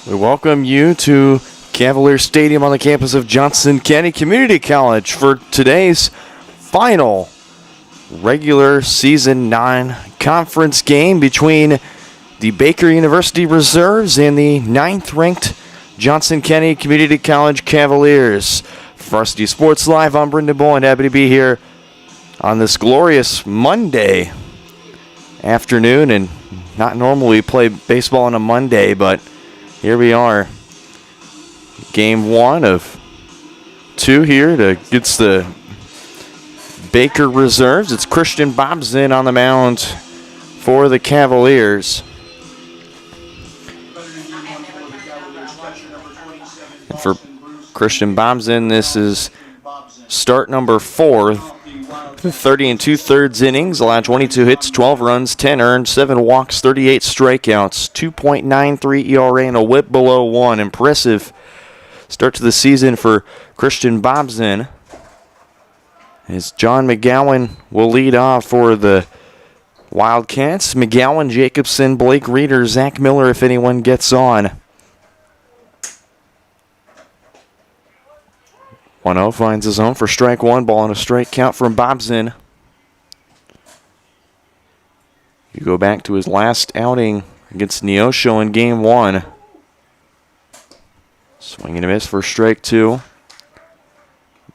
We welcome you to Cavaliers Stadium on the campus of Johnson County Community College for today's final regular season non-conference game between the Baker University Reserves and the 9th-ranked Johnson County Community College Cavaliers. Varsity Sports Live, I'm Brendan Bowen, happy to be here on this glorious Monday afternoon. And not normally play baseball on a Monday, but here we are. Game 1 of 2 here against the Baker Reserves. It's Christian Bobson on the mound for the Cavaliers. And for Christian Bobson, this is start number 4. 30 2/3 innings, allowed 22 hits, 12 runs, 10 earned, 7 walks, 38 strikeouts, 2.93 ERA, and a whip below 1. Impressive start to the season for Christian Bobson, as John McGowan will lead off for the Wildcats. McGowan, Jacobson, Blake Reeder, Zach Miller if anyone gets on. 1-0 finds his own for strike 1, ball and a strike count from Bobson. You go back to his last outing against Neosho in game 1. Swing and a miss for strike 2.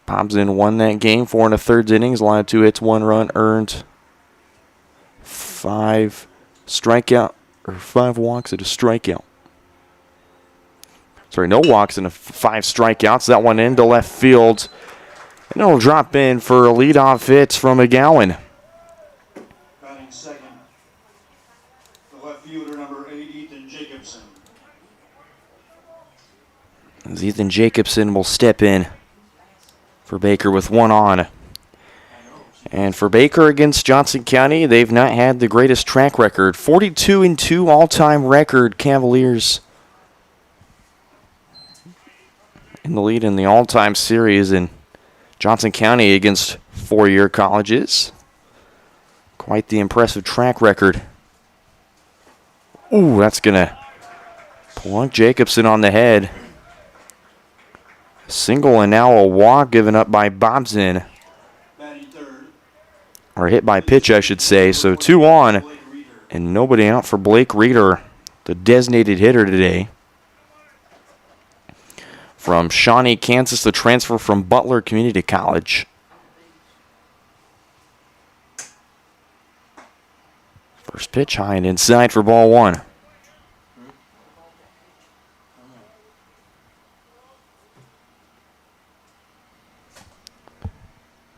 Bobson won that game, 4 1/3 innings, allowed 2 hits, 1 run earned, 5 walks and a strikeout. No walks and 5 strikeouts. That one into left field. And it'll drop in for a leadoff hit from McGowan. Batting second, the left fielder, number 8, Ethan Jacobson. As Ethan Jacobson will step in for Baker with 1 on. And for Baker against Johnson County, they've not had the greatest track record. 42-2 all-time record. Cavaliers in the lead in the all-time series in Johnson County against four-year colleges. Quite the impressive track record. Ooh, that's going to plunk Jacobson on the head. Single and now a walk given up by Bobson. Or hit by pitch, I should say. So 2 on and nobody out for Blake Reeder, the designated hitter today. From Shawnee, Kansas, the transfer from Butler Community College. First pitch high and inside for ball 1.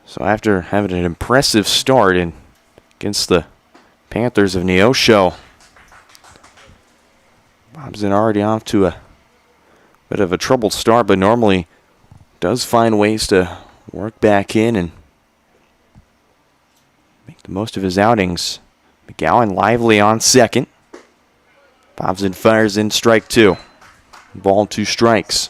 So after having an impressive start against the Panthers of Neosho, Bobson already off to a bit of a troubled start, but normally does find ways to work back in and make the most of his outings. McGowan lively on second. Bobson fires in strike 2. Ball 2 strikes.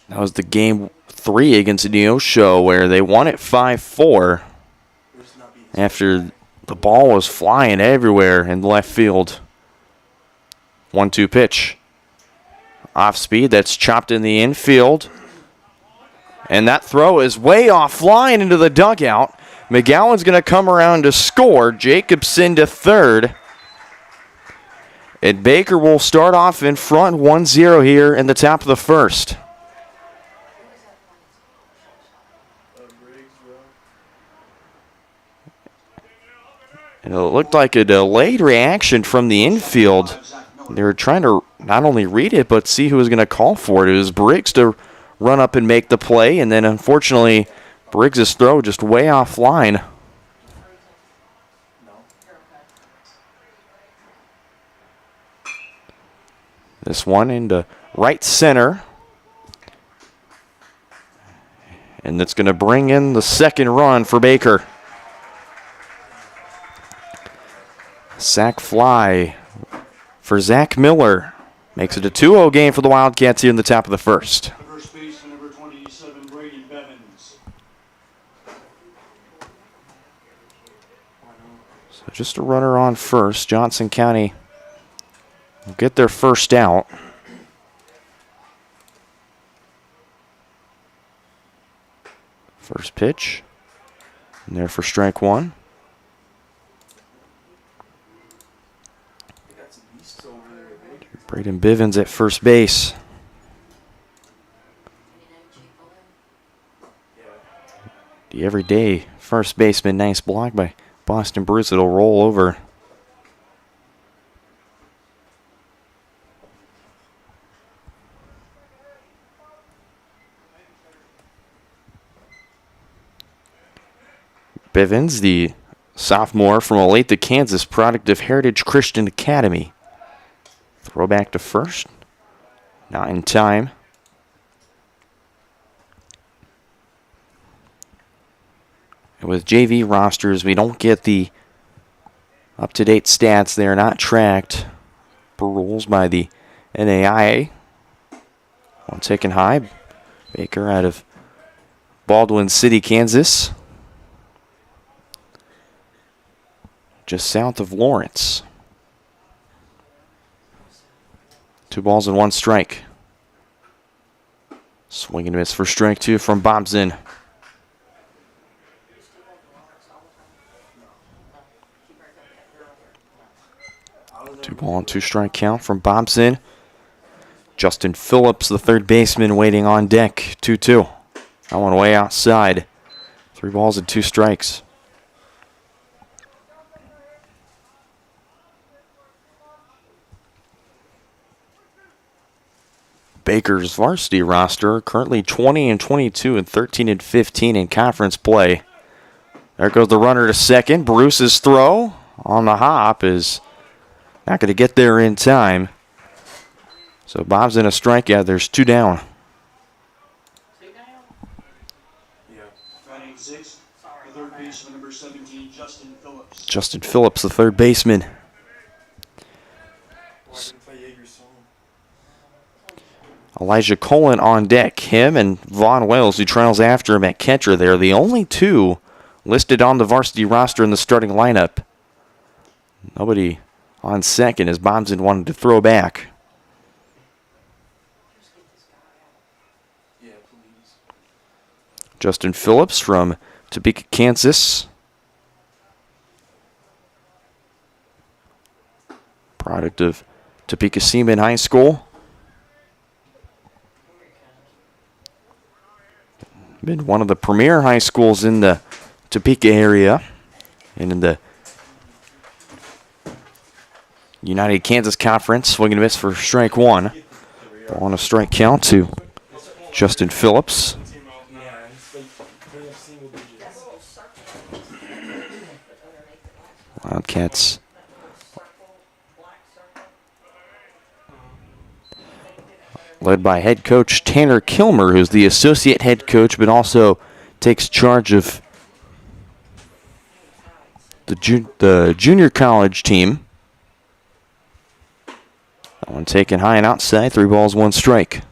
That was the game 3 against Neosho where they won it 5-4 after the ball was flying everywhere in left field. 1-2 pitch. Off speed, that's chopped in the infield. And that throw is way offline into the dugout. McGowan's going to come around to score. Jacobson to third. And Baker will start off in front 1-0 here in the top of the first. And it looked like a delayed reaction from the infield. They were trying to not only read it, but see who was going to call for it. It was Briggs to run up and make the play, and then unfortunately, Briggs' throw just way offline. This one into right center. And that's going to bring in the second run for Baker. Sack fly for Zach Miller. Makes it a 2-0 game for the Wildcats here in the top of the first. First baseman, number 27, Brady Bevins. So just a runner on first. Johnson County will get their first out. First pitch. And there for strike one. Braden Bivens at first base. The everyday first baseman, nice block by Boston Bruce. It'll roll over. Bivens, the sophomore from Olathe, Kansas, product of Heritage Christian Academy. Throw back to first. Not in time. And with JV rosters, we don't get the up-to-date stats. They are not tracked per rules by the NAIA. One taken high. Baker out of Baldwin City, Kansas. Just south of Lawrence. 2 balls and 1 strike. Swing and miss for strike 2 from Bobson. 2 ball and 2 strike count from Bobson. Justin Phillips, the third baseman, waiting on deck. 2-2. That one way outside. 3 balls and 2 strikes. Baker's varsity roster currently 20-22 and 13-15 in conference play. There goes the runner to second. Bruce's throw on the hop is not going to get there in time. So Bob's in a strikeout. There's 2 down. Batting sixth, the third baseman, number 17, Justin Phillips. Justin Phillips, the third baseman. Elijah Colin on deck. Him and Vaughn Wales, who trails after him at catcher. They're the only 2 listed on the varsity roster in the starting lineup. Nobody on second as Bobson wanted to throw back. Justin Phillips from Topeka, Kansas. Product of Topeka Seaman High School. Been one of the premier high schools in the Topeka area and in the United Kansas Conference. Swing and miss for strike 1. Ball on a strike count to Justin Phillips. Wildcats led by head coach Tanner Kilmer, who's the associate head coach, but also takes charge of the junior college team. That one taken high and outside. 3 balls, 1 strike.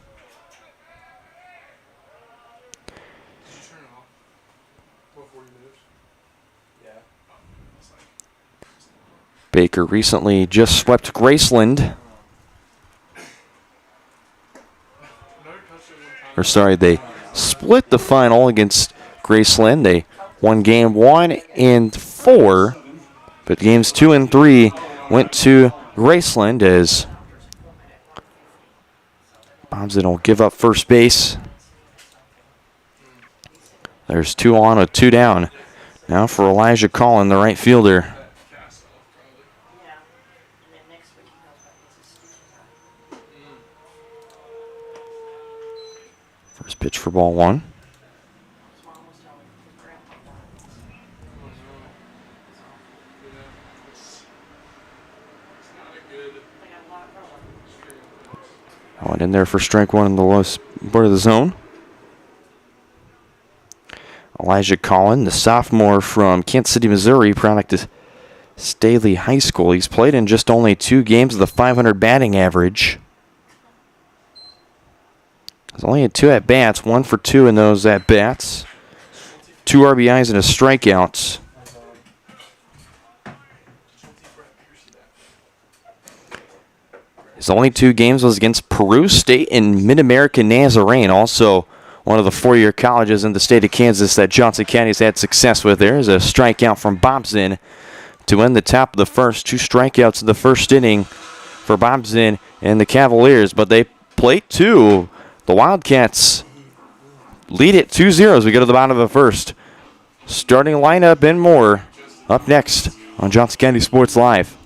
Baker recently just swept Graceland. They split the final against Graceland. They won game 1 and 4, but games 2 and 3 went to Graceland as Bobson will give up first base. There's 2 on with 2 down. Now for Elijah Collin, the right fielder. First pitch for ball 1. That one in there for strike 1 in the lowest part of the zone. Elijah Collin, the sophomore from Kansas City, Missouri, product of Staley High School. He's played in just only 2 games with a .500 batting average. He's only had 2 at-bats, 1 for 2 in those at-bats. 2 RBIs and a strikeout. His only 2 games was against Peru State and Mid-American Nazarene, also one of the 4-year colleges in the state of Kansas that Johnson County's had success with. There's a strikeout from Bobson to end the top of the first. 2 strikeouts in the first inning for Bobson and the Cavaliers, but they played 2. The Wildcats lead it 2-0 as we go to the bottom of the first. Starting lineup and more up next on Johnson County Sports Live.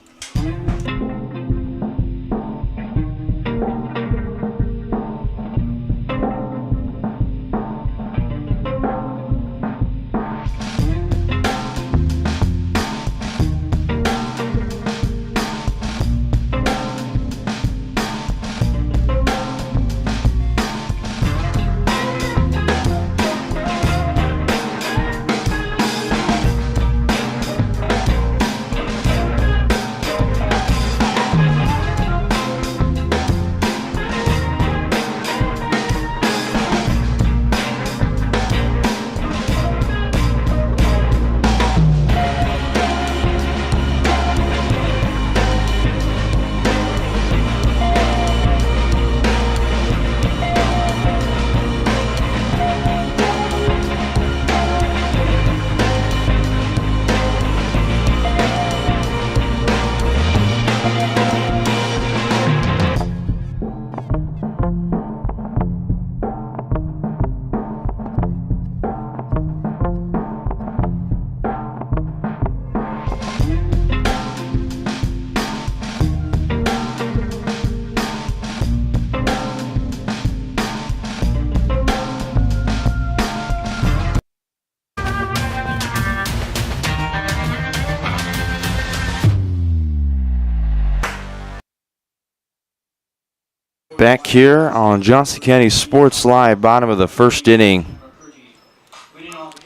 Back here on Johnson County Sports Live, bottom of the first inning.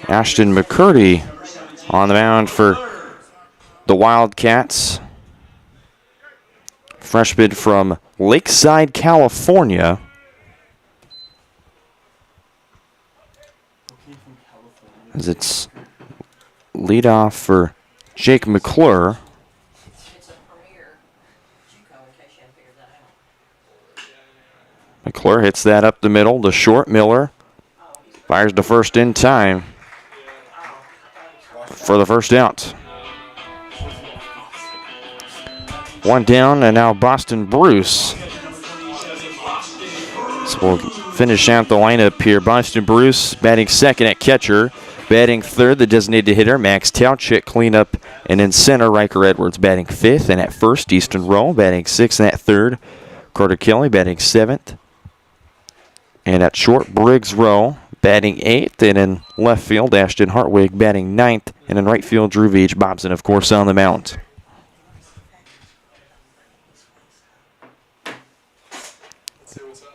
Ashton McCurdy on the mound for the Wildcats. Freshman from Lakeside, California. As it's leadoff for Jake McClure. McClure hits that up the middle to short. Miller fires the first in time for the first out. 1 down, and now Boston Bruce. So we'll finish out the lineup here. Boston Bruce batting second at catcher. Batting third, the designated hitter, Max Tauchik, cleanup. And in center, Riker Edwards batting fifth. And at first, Easton Rowe batting sixth. And at third, Carter Kelly batting seventh. And at short, Briggs Rowe batting eighth. And in left field, Ashton Hartwig batting ninth. And in right field, Drew Veach. Bobson, of course, on the mound.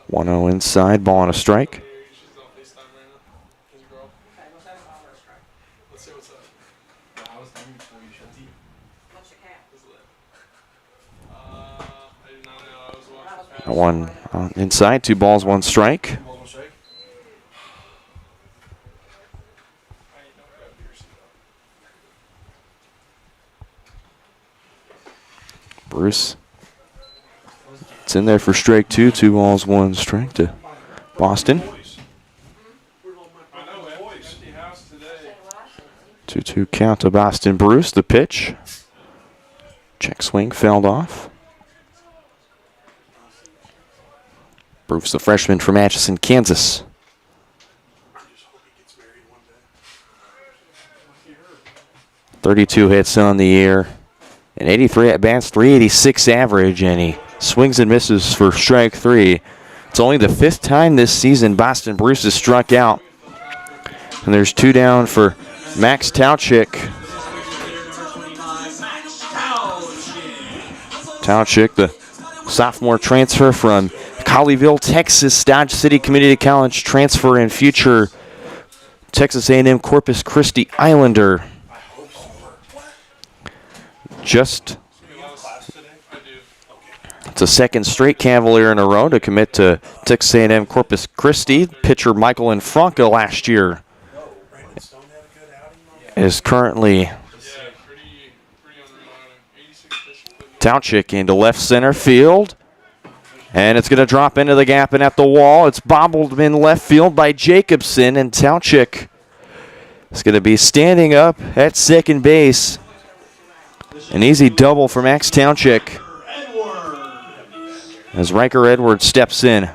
One 0 inside, ball on a strike. One inside, 2 balls, 1 strike. Bruce. It's in there for strike 2, 2 balls, 1 strike to Boston. 2-2 count to Boston Bruce. The pitch. Check swing, fouled off. Bruce, the freshman from Atchison, Kansas. .32 hits on the year. An 83 at bats, 386 average, and he swings and misses for strike 3. It's only the 5th time this season Boston Bruce has struck out. And there's 2 down for Max Tauchik. Tauchik, the sophomore transfer from Colleyville, Texas, Dodge City Community College transfer and future Texas A&M Corpus Christi Islander. Just it's a second straight Cavalier in a row to commit to Texas A&M Corpus Christi. Pitcher Michael Infranca last year is currently Tauchik into left center field. And it's going to drop into the gap and at the wall. It's bobbled in left field by Jacobson, and Tauchik is going to be standing up at second base. An easy double for Max Tauchik as Riker Edwards steps in.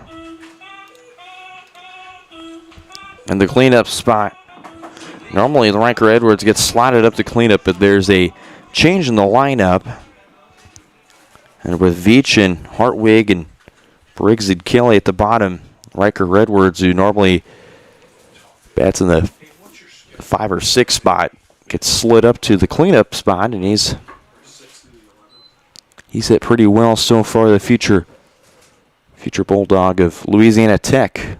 And the cleanup spot. Normally, the Riker Edwards gets slotted up to cleanup, but there's a change in the lineup. And with Veach and Hartwig and Briggs and Kelly at the bottom, Riker Edwards, who normally bats in the 5 or 6 spot, gets slid up to the cleanup spot, and he's hit pretty well so far. The future Bulldog of Louisiana Tech.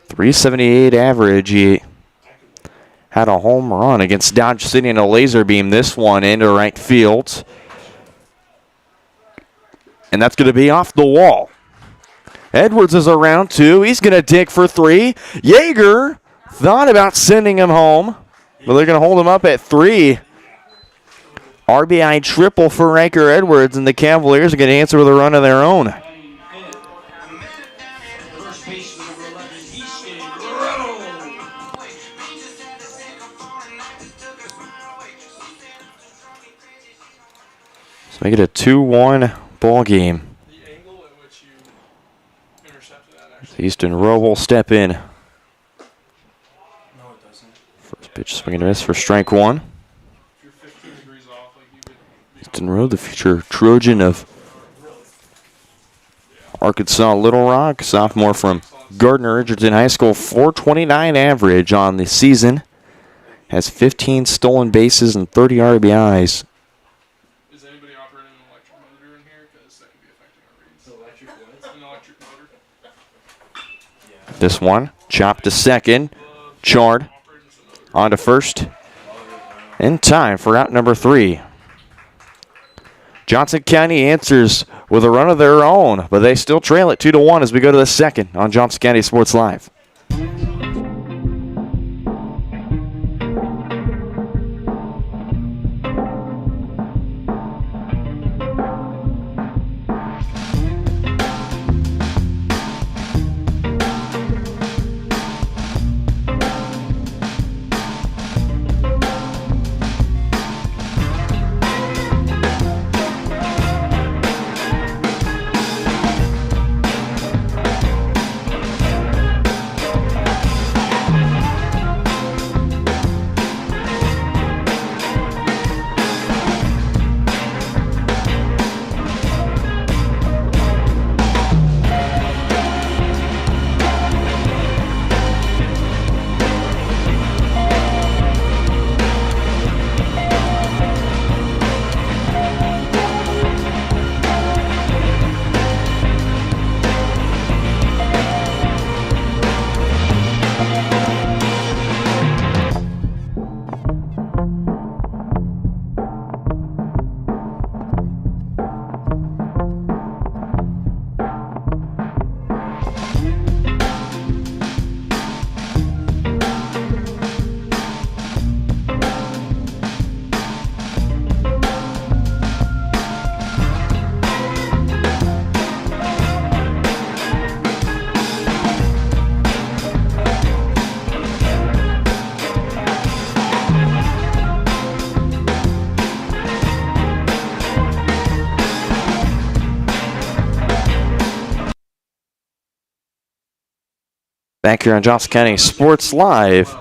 378 average. He had a home run against Dodge City in a laser beam. This one into right field. And that's going to be off the wall. Edwards is around 2. He's going to dig for 3. Yeager thought about sending him home, but they're going to hold him up at 3. RBI triple for Riker Edwards, and the Cavaliers are going to answer with a run of their own. Let's make it a 2-1 ball game. The angle at which you intercepted that actually. Easton Rowe will step in. No, it doesn't. First pitch swing and a miss for strike 1. If you're 15 degrees off, like you would be Easton Rowe, the future Trojan of Arkansas Little Rock, sophomore from Gardner Edgerton High School, 429 average on the season. Has 15 stolen bases and 30 RBIs. Is anybody operating an electric motor in here? Because that could be affecting our reads. Electric what? An electric motor. Yeah. This one, chopped to second. Chard on to first. In time for out number 3. Johnson County answers with a run of their own, but they still trail it 2-1 as we go to the second on Johnson County Sports Live. Back here on Johnson County Sports Live.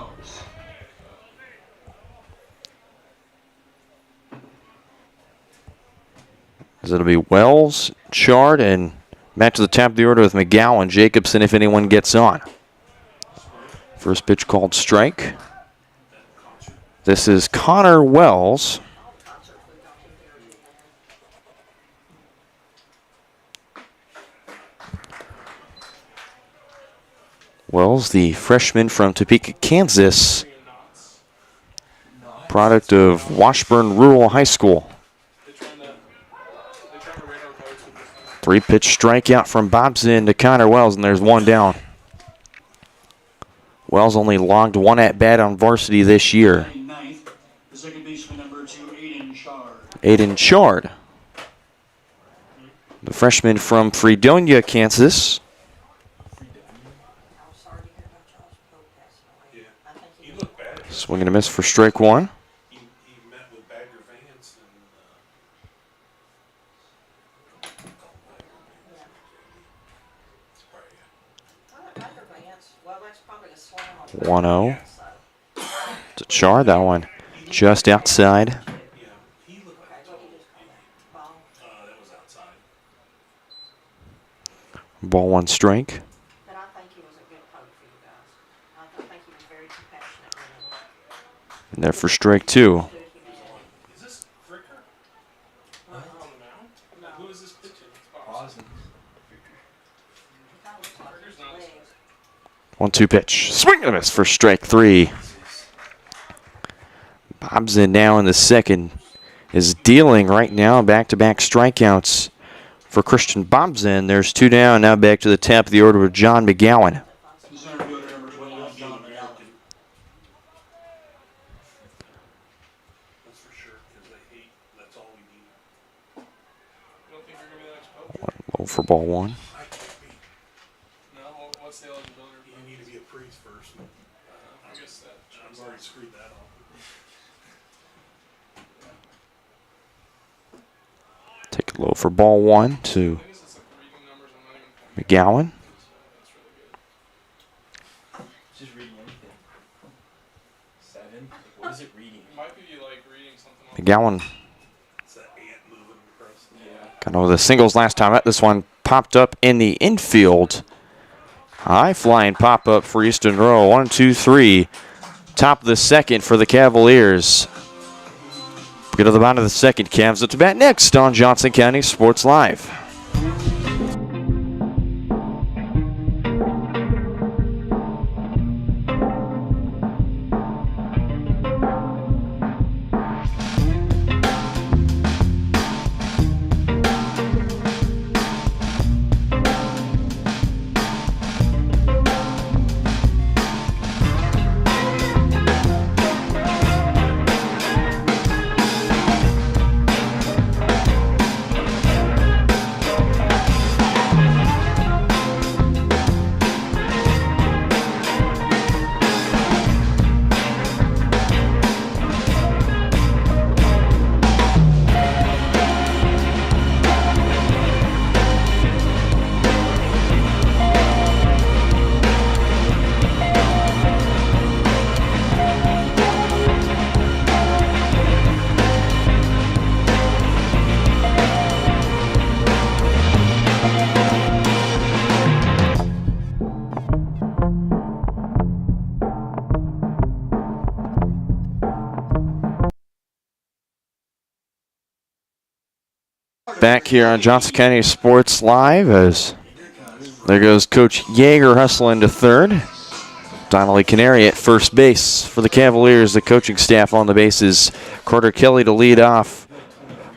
As it'll be Wells, Chard, and back to the top of the order with McGowan, Jacobson if anyone gets on. First pitch called strike. This is Connor Wells. Wells, the freshman from Topeka, Kansas, product of Washburn Rural High School. 3-pitch strikeout from Bobson to Connor Wells, and there's one down. Wells only logged 1 at-bat on varsity this year. The second baseman, number 2, Aiden Chard. Aiden Chard the freshman from Fredonia, Kansas. Swing and a miss for strike one. He met with Badger Vance and 1-0 to Char. That one just outside. yeah, he looked like that was outside. Ball one strike. But I think he was a good coach for you guys. I think he was very compassionate with him. And there for strike two. Is this Fricker? On the mound? Who is this pitching? It's Boston. Fricker's not his 1-2 pitch. Swing and a miss for strike three. Bobson now in the second is dealing right now. Back-to-back strikeouts for Christian Bobson. There's two down. Now back to the top of the order with John McGowan. The center fielder number 21, John McGowan. That's for sure, because that's all we need. You don't think you're going to be the next poacher? Low for ball one. I can't be. No? What's the eligibility You requirement? need to be a priest first. I guess that. I've already screwed that up. Take it low for ball one to I guess it's like the reading numbers. I'm not even pointing. McGowan. That's really good. Just reading anything. 7? What is it reading? It might be like reading something on McGowan It's that ant moving across. Yeah. got over the singles last time out. This one popped up in the infield. High flying pop up for Easton Row. 1, 2, 3. Top of the second for the Cavaliers. Go to the bottom of the second. Cavs up to bat next on Johnson County Sports Live. Back here on Johnson County Sports Live as there goes Coach Yeager hustling to third. Donnelly Canary at first base for the Cavaliers. The coaching staff on the bases. Carter Kelly to lead off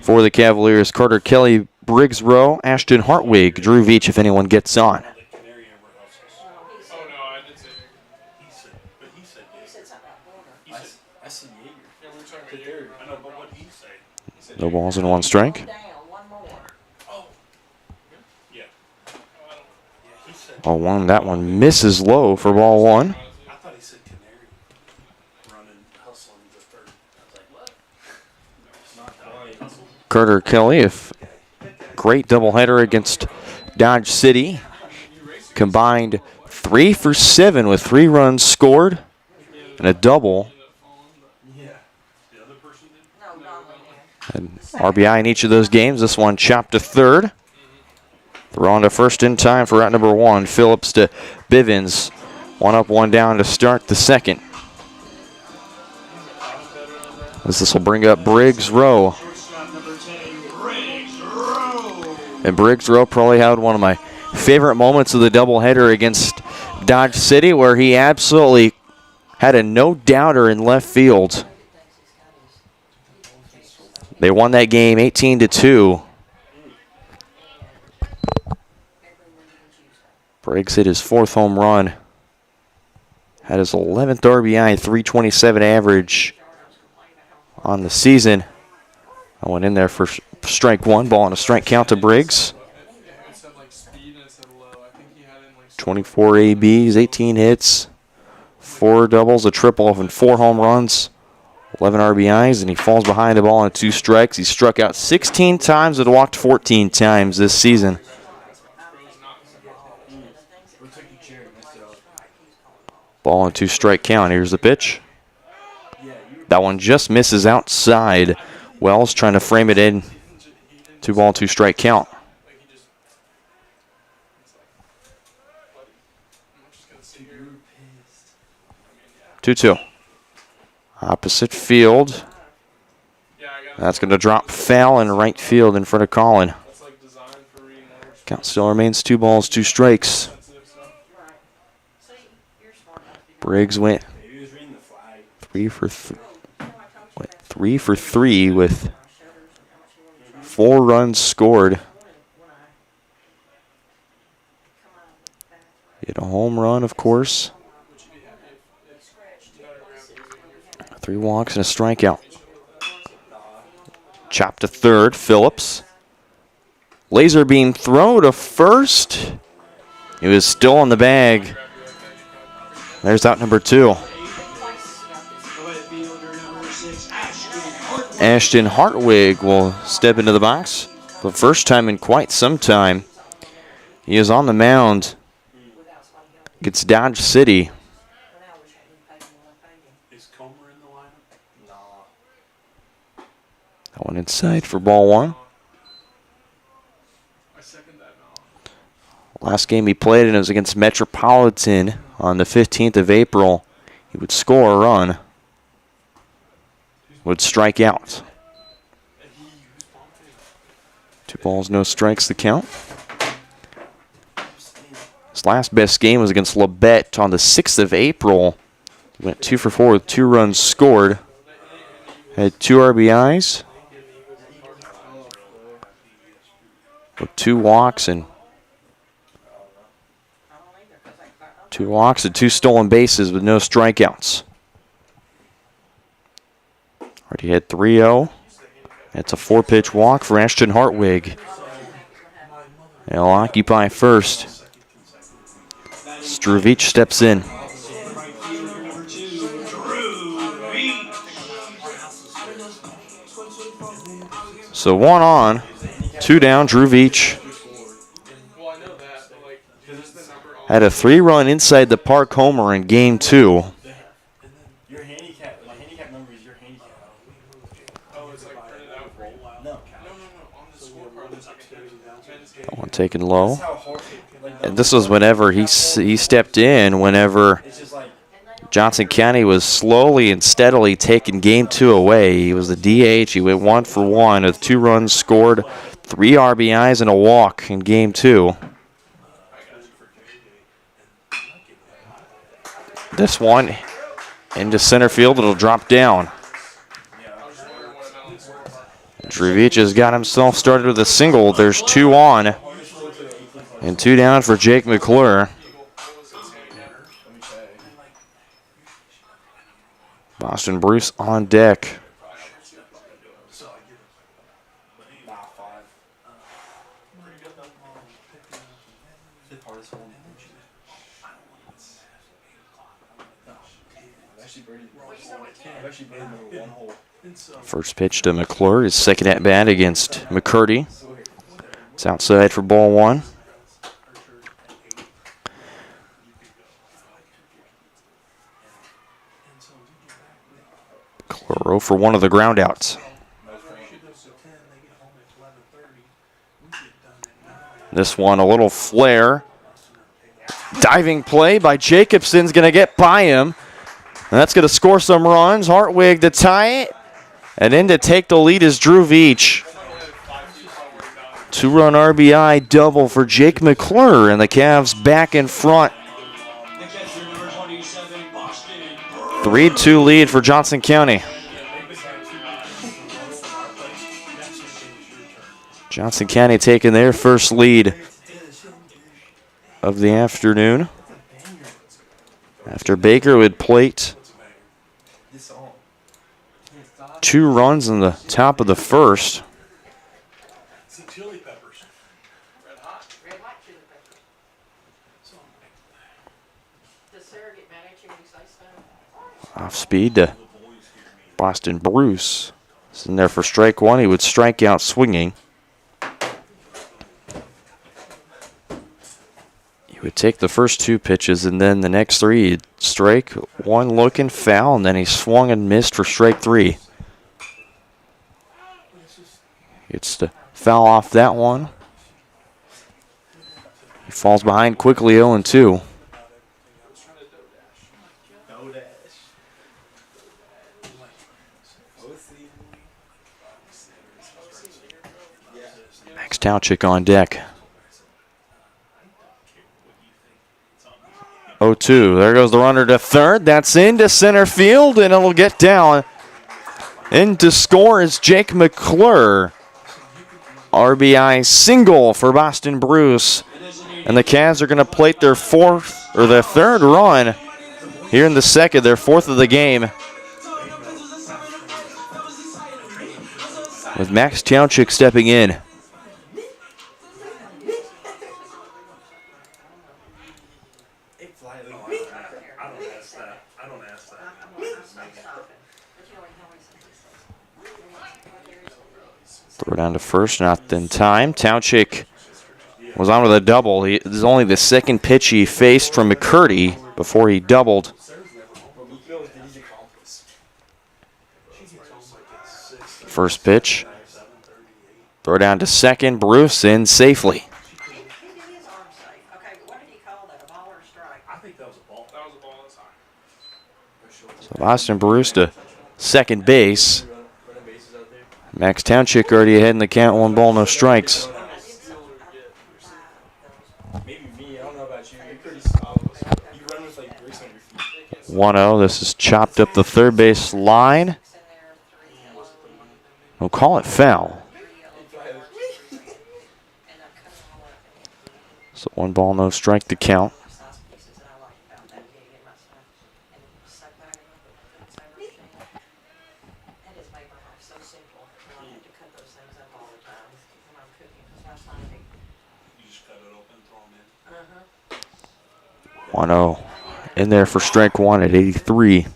for the Cavaliers. Carter Kelly, Briggs Rowe, Ashton Hartwig, Drew Veach if anyone gets on. The canary ever hustles. Oh, no, I did say. He said, but he said He said something about Warner. He said, I see Jaeger. Yeah, we were talking To about you. third. I know, but what did he say? He said No you. balls and one strike. Down, one more. Oh. Yeah. Oh, I don't. Yeah, he said. Oh, one. That one misses low for ball one. I thought he said canary. Running, hustling to third. I was like, what? Not quite. Carter Kelly, if great doubleheader against Dodge City. Combined 3 for 7 with 3 runs scored and a double. Yeah. The other person did? No, Donnelly did. And RBI in each of those games. This one chopped to third. Throw on to first in time for route number 1. Phillips to Bivens. 1 up, 1 down to start the second. As this will bring up Briggs Rowe. Shortstop number 10, Briggs Rowe. And Briggs Rowe probably had one of my favorite moments of the doubleheader against Dodge City, where he absolutely had a no-doubter in left field. They won that game 18-2. Briggs hit his 4th home run. Had his 11th RBI, 327 average on the season. I went in there for strike 1, ball on a strike count to Briggs. 24 ABs, 18 hits, 4 doubles, a triple, and 4 home runs, 11 RBIs, and he falls behind the ball on 2 strikes. He struck out 16 times and walked 14 times this season. Ball on 2 strike count. Here's the pitch. That one just misses outside. Wells trying to frame it in. 2 ball, 2 strike count. 2-2. Opposite field. That's going to drop foul in right field in front of Colin. Count still remains 2 balls, 2 strikes. Briggs went 3 for 3 with 4 runs scored. Hit a home run, of course. 3 walks and a strikeout. Chop to third, Phillips. Laser beam throw to first. He was still on the bag. There's out number 2. Ashton Hartwig will step into the box for the first time in quite some time. He is on the mound. Gets Dodge City. That one inside for ball 1. Last game he played in was against Metropolitan on the 15th of April. He would score a run, would strike out. 2 balls, no strikes, the count. His last best game was against Labette on the 6th of April. He went 2 for 4 with 2 runs scored. Had 2 RBIs. With 2 walks and 2 stolen bases with no strikeouts. Already had 3-0. That's a 4-pitch walk for Ashton Hartwig. They'll occupy first. Struvich steps in. So 1 on, 2 down, Druvich. Had a 3-run inside the park homer in game 2. Your handicap, my handicap number is your handicap. Oh, it's like printed out. No. On the scorecard, That one taken low. And this was whenever he stepped in, whenever Johnson County was slowly and steadily taking game 2 away. He was the DH. He went 1 for 1 with 2 runs scored, 3 RBIs and a walk in game 2. This one into center field. It'll drop down. Druvich has got himself started with a single. There's 2 on and 2 down for Jake McClure. Boston Bruce on deck. First pitch to McClure. His second at bat against McCurdy. It's outside for ball 1. McClure 0 for 1 of the ground outs. This one a little flare. Diving play by Jacobson's going to get by him. And that's going to score some runs. Hartwig to tie it. And in to take the lead is Druvich. 2-run RBI double for Jake McClure. And the Cavs back in front. 3-2 lead for Johnson County. Johnson County taking their first lead of the afternoon. After Baker would plate 2 runs in the top of the first. Off speed to Boston Bruce. Is in there for strike one. He would strike out swinging. He would take the first two pitches, and then the next three, he'd strike one looking foul, and then he swung and missed for strike three. Gets to foul off that one. He falls behind quickly 0-2. Max Towchick on deck. 0-2. There goes the runner to third. That's into center field, and it'll get down. In to score is Jake McClure. RBI single for Boston Bruce. And the Cavs are going to plate their third run here in the second, their fourth of the game. With Max Towchick stepping in. Throw down to first, not in time. Towchick was on with a double. This is only the second pitch he faced from McCurdy before he doubled. First pitch. Throw down to second. Bruce in safely. So Boston Bruce to second base. Max Towchick already ahead in the count. 1 ball, no strikes. Maybe me, I don't know about you. You're pretty solid. You run with like grace on your feet. 1-0. This is chopped up the third base line. We'll call it foul. So 1 ball, no strike to count. Uh-huh. 1-0 in there for strike one at 83.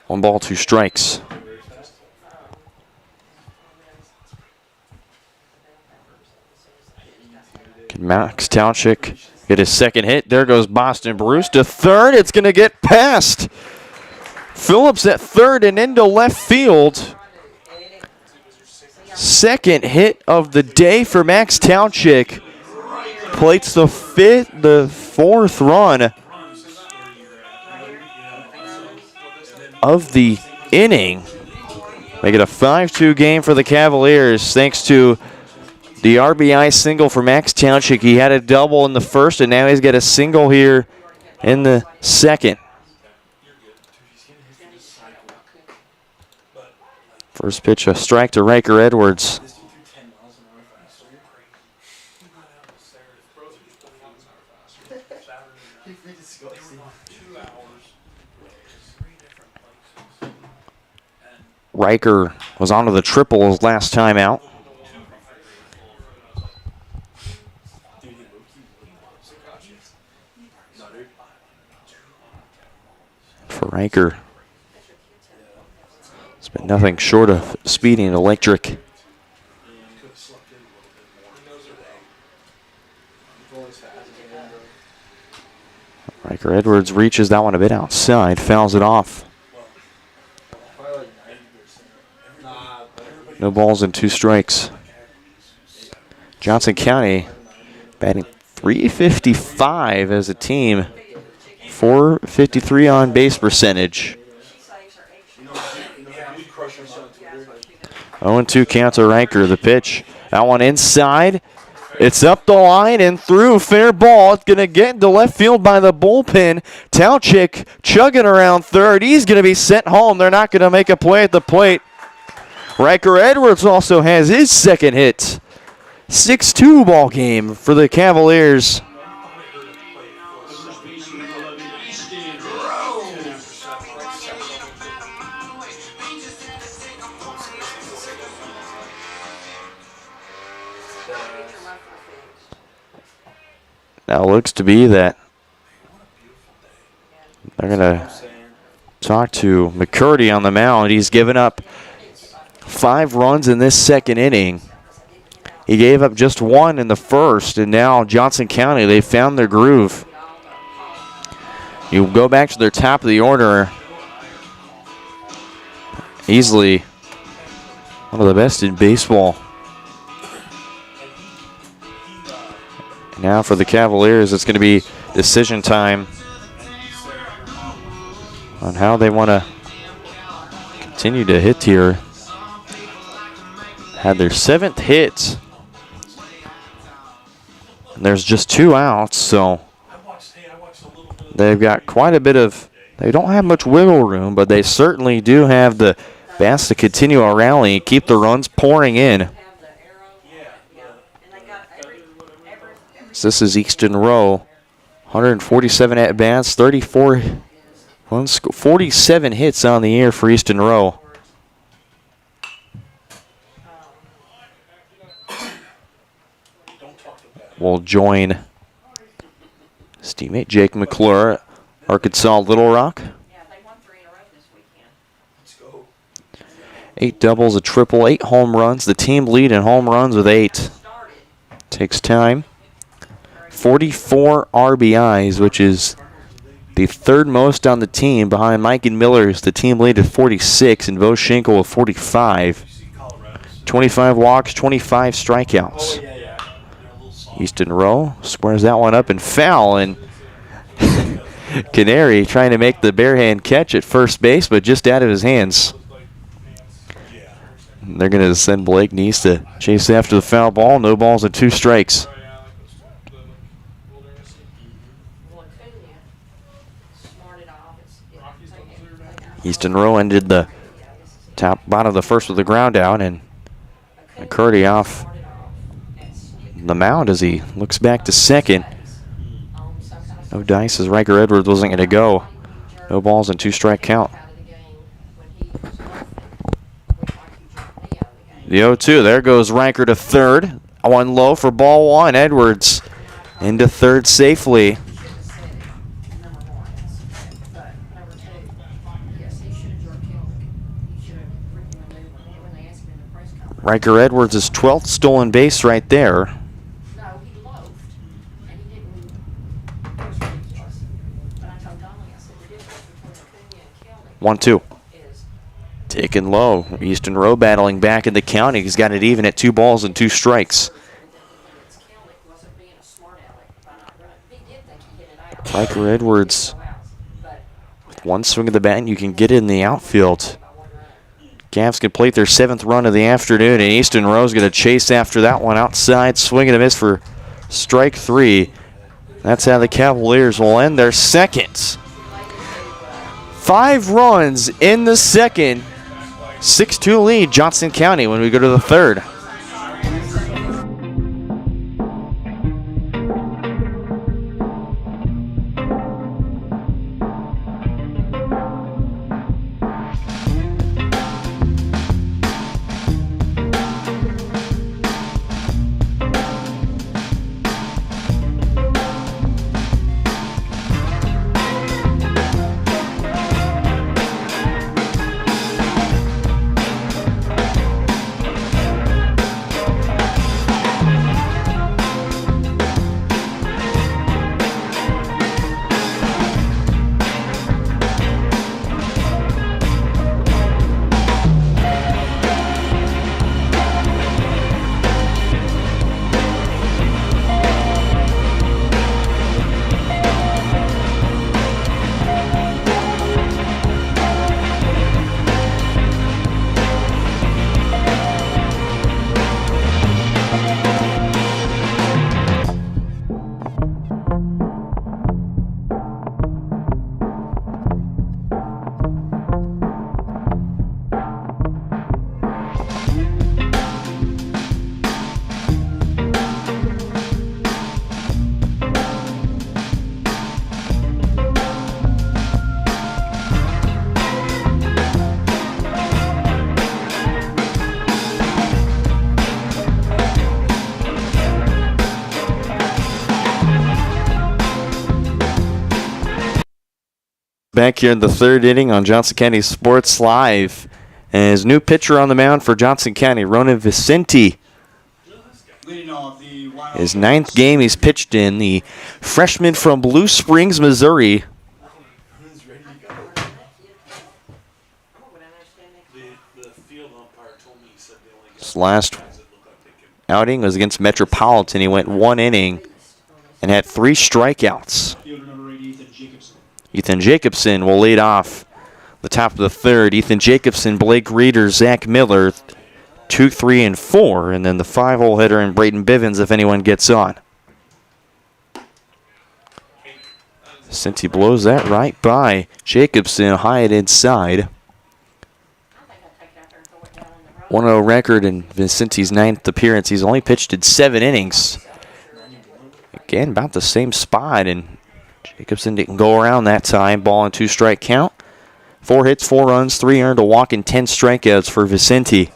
1 ball, 2 strikes. Can Max Towchick get his second hit? There goes Boston Bruce to third. It's going to get past Phillips at third and into left field. Second hit of the day for Max Towchick. Plates the fourth run of the inning. Make it a 5-2 game for the Cavaliers thanks to the RBI single for Max Towchick. He had a double in the first, and now he's got a single here in the second. First pitch, a strike to Riker Edwards. Riker was onto the triple his last time out. For Riker, it's been nothing short of speedy and electric. Riker Edwards reaches that one a bit outside, fouls it off. No balls and 2 strikes. Johnson County batting .355 as a team. .453 on base percentage. 0-2 count to Riker. The pitch. That one inside. It's up the line and through. Fair ball. It's going to get into left field by the bullpen. Towchick chugging around third. He's going to be sent home. They're not going to make a play at the plate. Riker Edwards also has his second hit. 6-2 ball game for the Cavaliers. Now looks to be that They're going to talk to McCurdy on the mound. He's given up 5 runs in this second inning. He gave up just 1 in the first, and now Johnson County, they found their groove. You go back to their top of the order. Easily one of the best in baseball. Now for the Cavaliers, it's going to be decision time on how they want to continue to hit here. Had their 7th hit. And there's just 2 outs, so they've got quite a bit of, they don't have much wiggle room, but they certainly do have the best to continue a rally and keep the runs pouring in. So this is Easton Rowe, 147 at-bats, 47 hits on the year for Easton Rowe. Will join his teammate Jake McClure, Arkansas Little Rock. Yeah, they won 3 in a row this weekend. Let's go. 8 doubles, a triple, 8 home runs. The team lead in home runs with 8. Takes time. 44 RBIs, which is the 3rd most on the team behind Mike and Miller's. The team lead at 46 and Bo Schenkel with 45. 25 walks, 25 strikeouts. Easton Rowe squares that one up and foul, and Canary trying to make the bare hand catch at first base, but just out of his hands. And they're going to send Blake Neese to chase after the foul ball. No balls and 2 strikes. Easton Rowe ended the bottom of the first with a ground out, and McCurdy off the mound as he looks back to second. No dice as Riker Edwards wasn't going to go. No balls and 2 strike count. The 0-2, there goes Riker to third. 1 low for ball 1. Edwards into third safely. Riker Edwards' 12th stolen base right there. No, he loafed, and he didn't. It was ridiculous. But I told Donnelly, I said, the difference between Acuna and Kelly 1-2. is Taken low. Easton Rowe battling back in the county. He's got it even at 2 balls and 2 strikes. Kelly wasn't being a smart aleck by not running. He did think he hit it out. Riker Edwards, But with 1 swing of the bat, and you can get it in the outfield. Cavs complete their 7th run of the afternoon, and Easton Rowe's going to chase after that one outside. Swing and a miss for strike 3. That's how the Cavaliers will end their second. 5 runs in the second. 6-2 lead, Johnson County, when we go to the third. back here in the third inning on Johnson County Sports Live. And his new pitcher on the mound for Johnson County, Ronan Vicente. Leading off the His 9th game he's pitched in. The freshman from Blue Springs, Missouri. The field umpire told me he said they only His last outing was against Metropolitan. He went 1 inning and had 3 strikeouts. fielder number 80, Ethan Jacobson. Ethan Jacobson will lead off the top of the third. Ethan Jacobson, Blake Reeder, Zach Miller, 2, 3, and 4. And then the 5-hole hitter and Braden Bivens if anyone gets on. Cincy blows that right by Jacobson, high and inside. 1-0 record in Vicente's 9th appearance. He's only pitched in 7 innings. Again, about the same spot, and Jacobson didn't go around that time. Ball and 2-strike count. 4 hits, 4 runs, 3 earned, a walk, and 10 strikeouts for Vicente.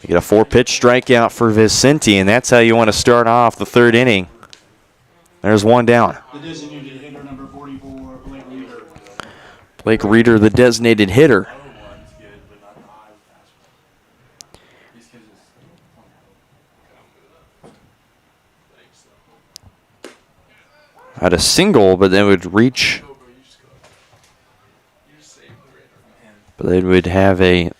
You get a 4-pitch strikeout for Vicente, and that's how you want to start off the third inning. There's one down. The designated hitter number 44, Blake Reeder. Blake Reeder, the designated hitter. Had a single, but then would reach. But they would have a. You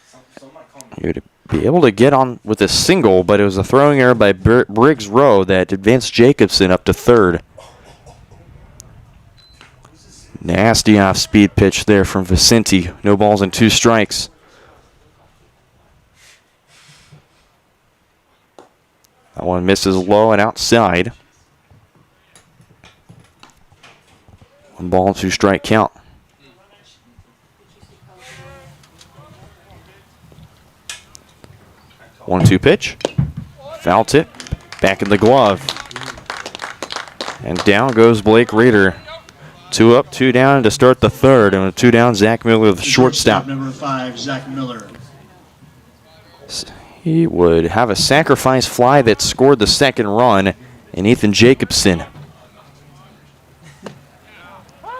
would be able to get on with a single, but it was a throwing error by Briggs Rowe that advanced Jacobson up to third. Nasty off-speed pitch there from Vicente. No balls and 2 strikes. That one misses low and outside. 1 ball, 2-strike count. 1-2 pitch. Foul tip. Back in the glove. And down goes Blake Reeder. 2 up, 2 down to start the third. And with 2 down, Zach Miller, the shortstop. Number 5, Zach Miller. He would have a sacrifice fly that scored the second run. And Ethan Jacobson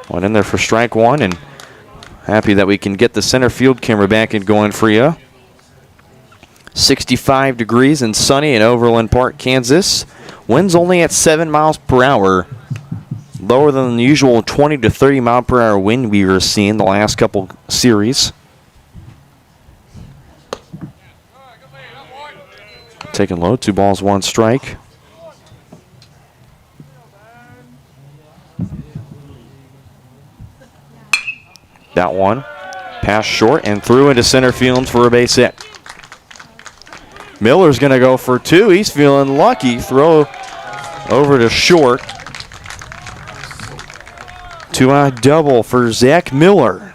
went in there for strike 1, and happy that we can get the center field camera back and going for you. 65 degrees and sunny in Overland Park, Kansas. Winds only at 7 miles per hour. Lower than the usual 20 to 30 mile per hour wind we were seeing the last couple series. Taking low, 2 balls, 1 strike. That one passed short and threw into center field for a base hit. Miller's going to go for 2. He's feeling lucky. Throw over to short. 2-out double for Zach Miller.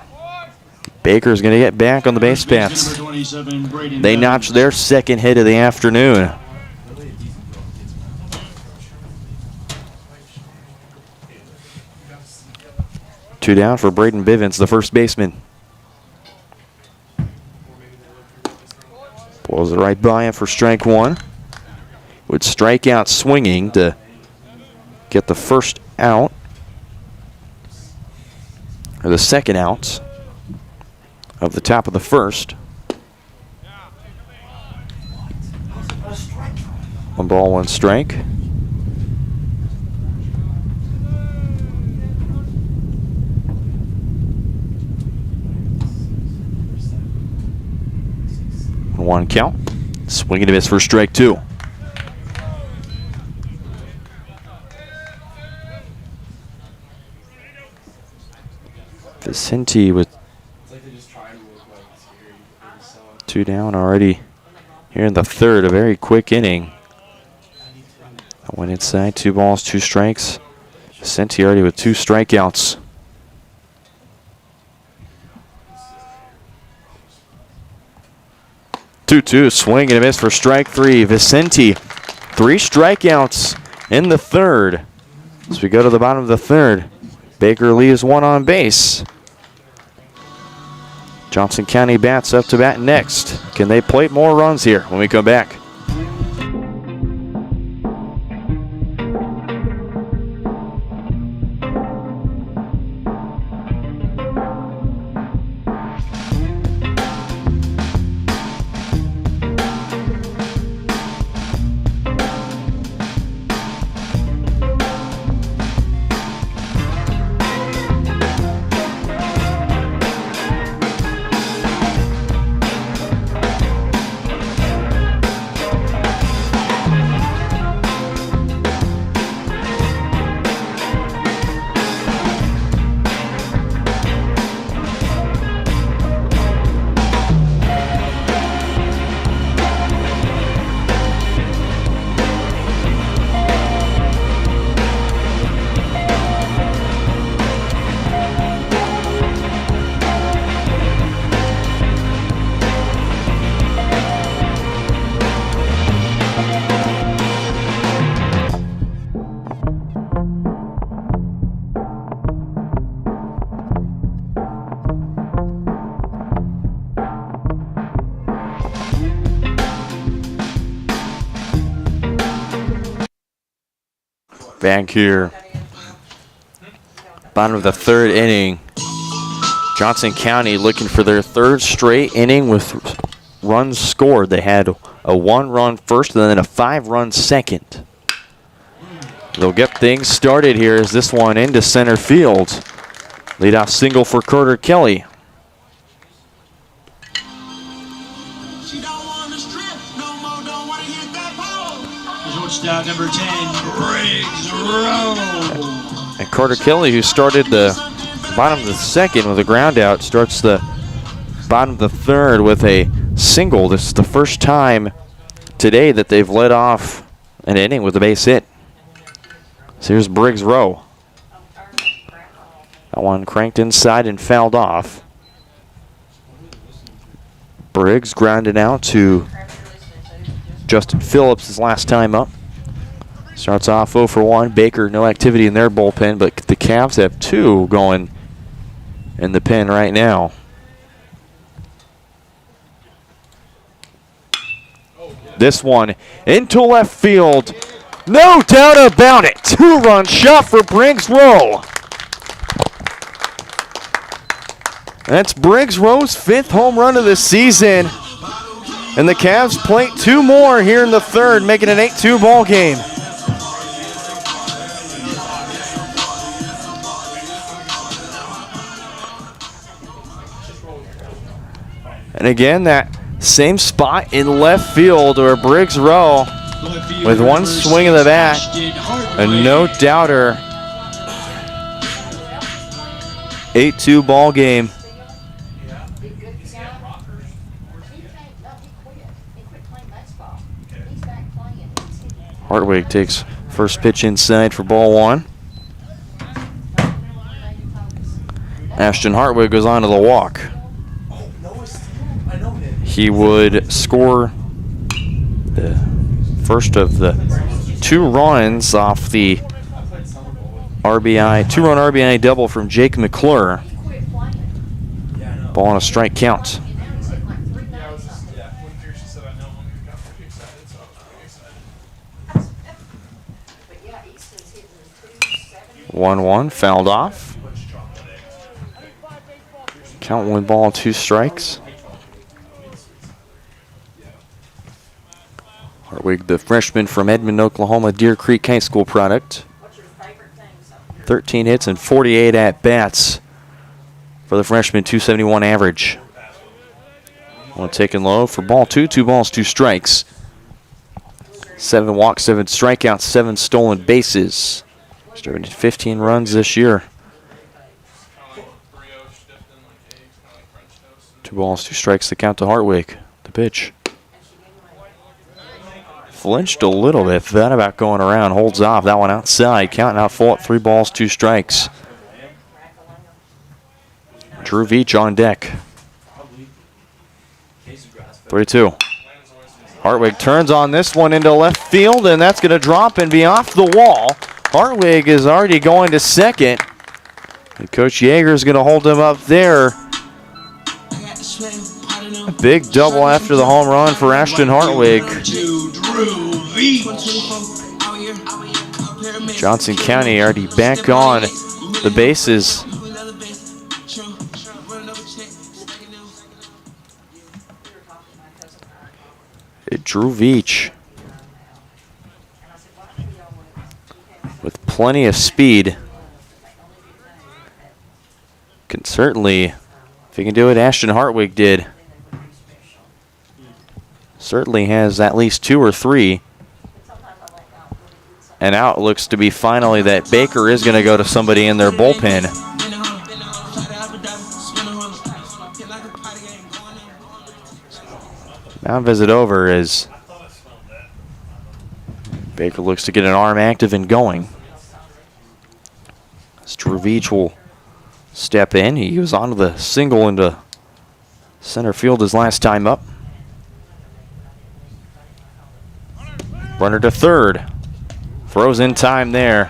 Baker's going to get back on the base paths. They notched their second hit of the afternoon. Two down for Braden Bivens, the first baseman. Blows it right by him for strike 1. Would strike out swinging to get the first out, or the second out of the top of the first. 1 ball, 1 strike. One count. Swing and a miss for strike 2. Vicente with 2 down already here in the third. A very quick inning. I went inside. 2 balls, 2 strikes. Vicente already with 2 strikeouts. Two, swing and a miss for strike 3. Vicente, 3 strikeouts in the third. As we go to the bottom of the third, Baker leaves 1 on base. Johnson County bats up to bat next. Can they plate more runs here when we come back? Back here. Bottom of the third inning. Johnson County looking for their third straight inning with runs scored. They had a 1-run first and then a 5-run second. They'll get things started here as this one into center field. Leadoff single for Carter Kelly. Shortstop number 10, Briggs Rowe. And Carter Kelly, who started the bottom of the second with a ground out, starts the bottom of the third with a single. This is the first time today that they've led off an inning with a base hit. So here's Briggs Rowe. That one cranked inside and fouled off. Briggs grounded out to Justin Phillips his last time up. Starts off 0 for 1. Baker, no activity in their bullpen, but the Cavs have 2 going in the pen right now. This one into left field. No doubt about it. 2-run shot for Briggs Rowe. That's Briggs Rowe's 5th home run of the season. And the Cavs plate 2 more here in the third, making an 8-2 ball game. And again, that same spot in left field where Briggs Rowe, with one swing of the bat, a no doubter, 8-2 ball game. Hartwig takes first pitch inside for ball 1. Ashton Hartwig goes on to the walk. He would score the first of the 2 runs off the RBI, 2-run RBI double from Jake McClure. Ball on a strike count. Yeah, I was just, when Pierce said I know him, he got pretty excited, so I was pretty excited. 1-1, fouled off. Count 1 ball, 2 strikes. Hartwig, the freshman from Edmond, Oklahoma, Deer Creek High School product. 13 hits and 48 at-bats for the freshman, 271 average. One taken low for ball 2, 2 balls, 2 strikes. 7 walks, 7 strikeouts, 7 stolen bases. Started 15 runs this year. 2 balls, 2 strikes to count to Hartwig. The pitch. Flinched a little bit, thought about going around, holds off. That one outside, counting out full at 3 balls, 2 strikes. Drew Veach on deck. 3-2. Hartwig turns on this one into left field, and that's going to drop and be off the wall. Hartwig is already going to second. And Coach Yeager is going to hold him up there. A big double after the home run for Ashton Hartwig. Johnson County already back on the bases. Drew Veach with plenty of speed. Can certainly, if he can do it, Ashton Hartwig did. Certainly has at least 2 or 3. And out looks to be finally that Baker is going to go to somebody in their bullpen. Now visit over as Baker looks to get an arm active and going. As Drew Veach will step in. He was onto the single into center field his last time up. Runner to third. Throws in time there.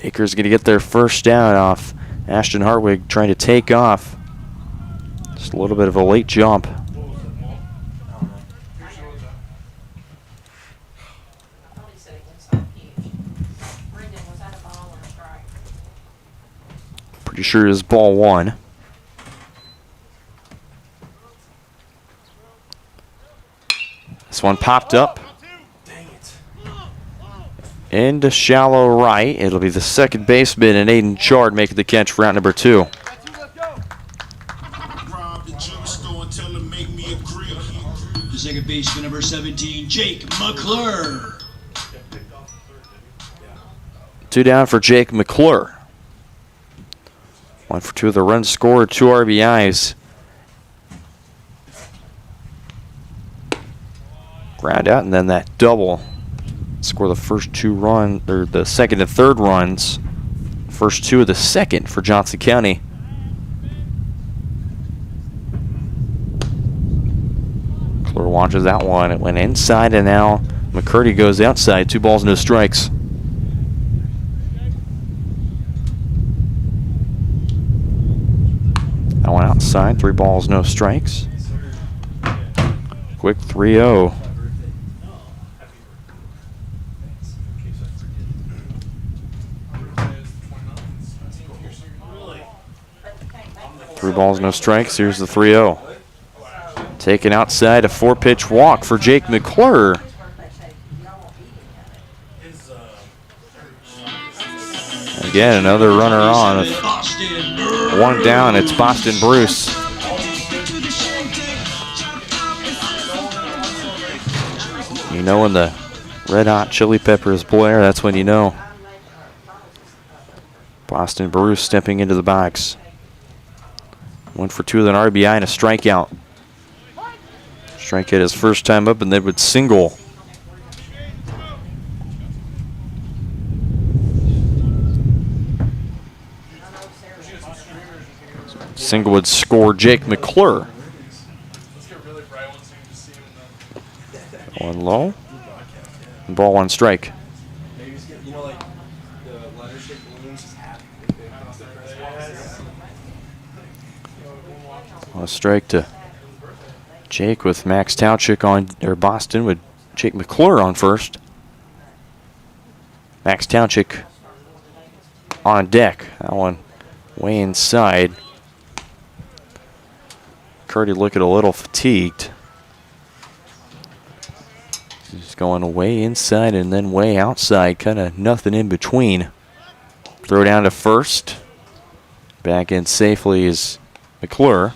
Baker's going to get their first down off Ashton Hartwig trying to take off. Just a little bit of a late jump. Pretty sure it is ball one. This one popped up. Dang it. Into shallow right. It'll be the second baseman and Aiden Chard making the catch for round number 2. The second baseman, number 17, Jake McClure. 2 down for Jake McClure. 1 for 2 of the runs scored, 2 RBIs. Ground out, and then that double. Score the first 2 runs, or the second and third runs. First 2 of the second for Johnson County. McClure watches that one. It went inside, and now McCurdy goes outside. 2 balls, no strikes. That one outside. 3 balls, no strikes. Quick 3-0. Three balls, no strikes. Here's the 3-0. Taken outside, a 4-pitch walk for Jake McClure. Again, another runner on. With 1 down, it's Boston Bruce. You know when the red hot chili peppers blare, that's when you know. Boston Bruce stepping into the box. 1 for 2 with an RBI and a strikeout. Strikeout his first time up, and then would single. Single would score Jake McClure. One low. And ball 1 strike. You know, like the letter shaped balloons is happy. A strike to Jake with Max Tauchik on, or Boston with Jake McClure on first. Max Tauchik on deck. That one way inside. Curdy looking a little fatigued. He's going way inside and then way outside, kind of nothing in between. Throw down to first. Back in safely is McClure.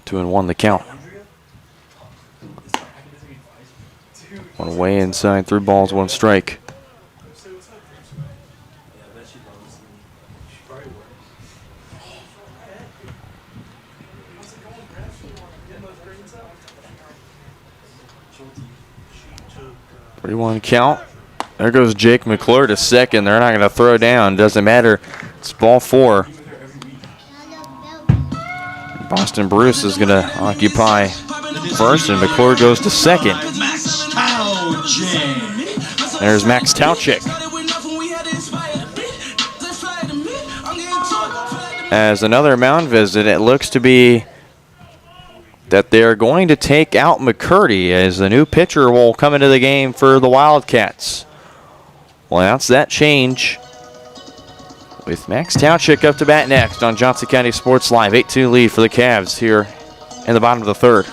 2-1 the count. One way inside, 3 balls, 1 strike. One count. There goes Jake McClure to second. They're not going to throw down. Doesn't matter. It's ball 4. Boston Bruce is going to occupy first, and McClure goes to second. There's Max Tauchik. As another mound visit, it looks to be that they're going to take out McCurdy as the new pitcher will come into the game for the Wildcats. Well, that's that change with Max Tauchik up to bat next on Johnson County Sports Live. 8-2 lead for the Cavs here in the bottom of the 3rd.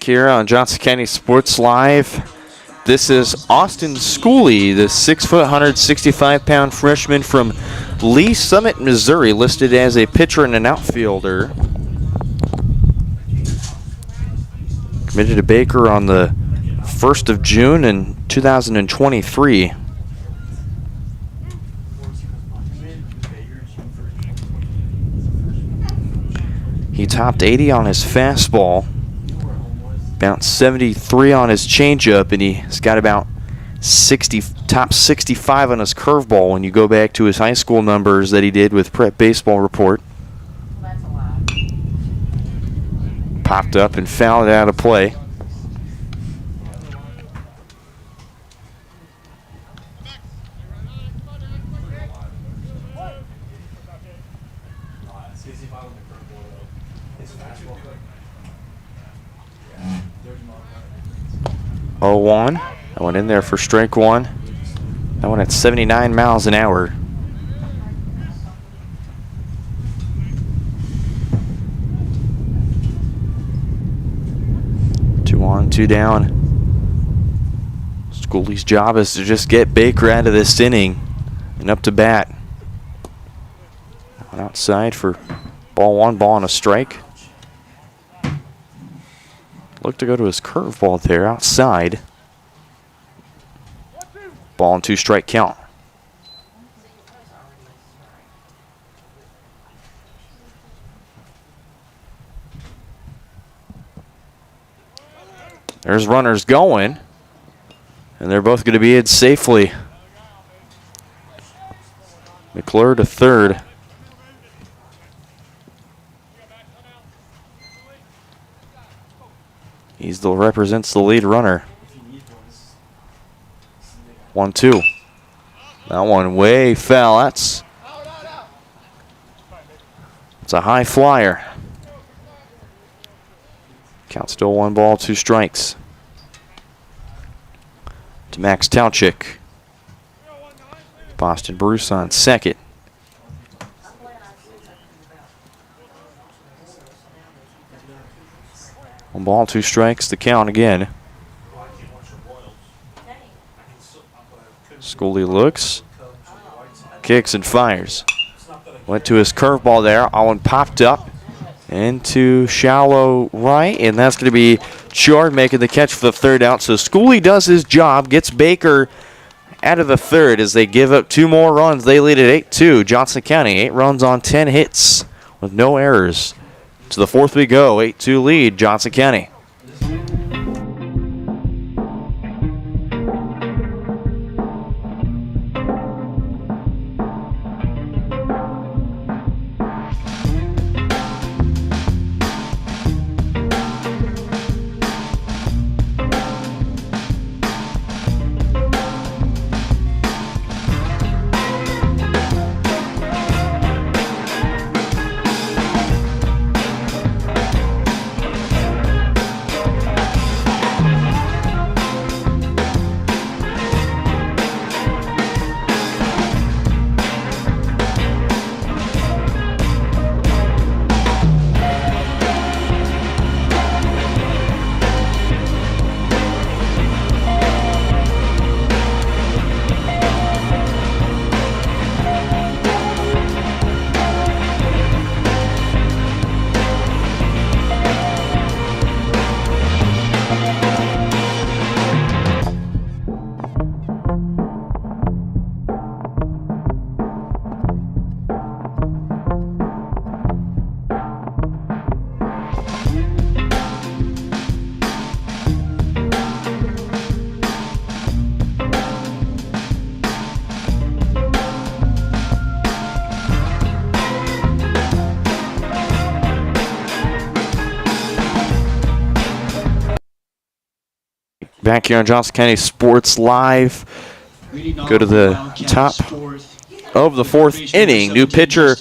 here on Johnson County Sports Live. This is Austin Schooley, the 6 foot, 165-pound freshman from Lee Summit, Missouri, listed as a pitcher and an outfielder. Committed to Baker on the 1st of June in 2023. He topped 80 on his fastball, bounced 73 on his changeup, and he's got about top 65 on his curveball when you go back to his high school numbers that he did with Prep Baseball Report. That's a lie. Popped up and fouled it out of play. Oh, 1. That went in there for strike 1. That one at 79 miles an hour. Two on, two down. Schooley's job is to just get Baker out of this inning and up to bat. One outside for ball 1, ball and a strike. Look to go to his curveball there outside. Ball and 2 strike count. There's runners going, and they're both going to be in safely. McClure to third. He still represents the lead runner. 1-2. That one way foul. That's a high flyer. Count still 1 ball, 2 strikes. To Max Tauchik. Boston Bruce on second. 1 ball, 2 strikes, the count again. Schooley looks, kicks and fires. Went to his curveball there. Allen popped up into shallow right, and that's going to be Chard making the catch for the 3rd out. So Schooley does his job, gets Baker out of the 3rd as they give up 2 more runs. They lead at 8-2. Johnson County, 8 runs on 10 hits with no errors. To the 4th we go, 8-2 lead, Johnson County. Back here on Johnson County Sports Live. Go to the top of the 4th inning. New pitcher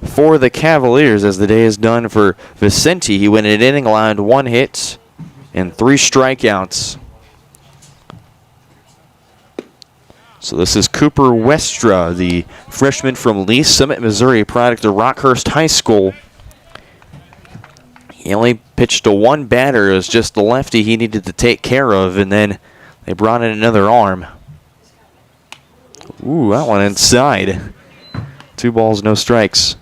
for the Cavaliers as the day is done for Vicente. He went an inning, allowed 1 hit and 3 strikeouts. So this is Cooper Westra, the freshman from Lee Summit, Missouri, product of Rockhurst High School. He only pitched to one batter. It was just the lefty he needed to take care of, and then they brought in another arm. Ooh, that one inside. 2 balls, no strikes.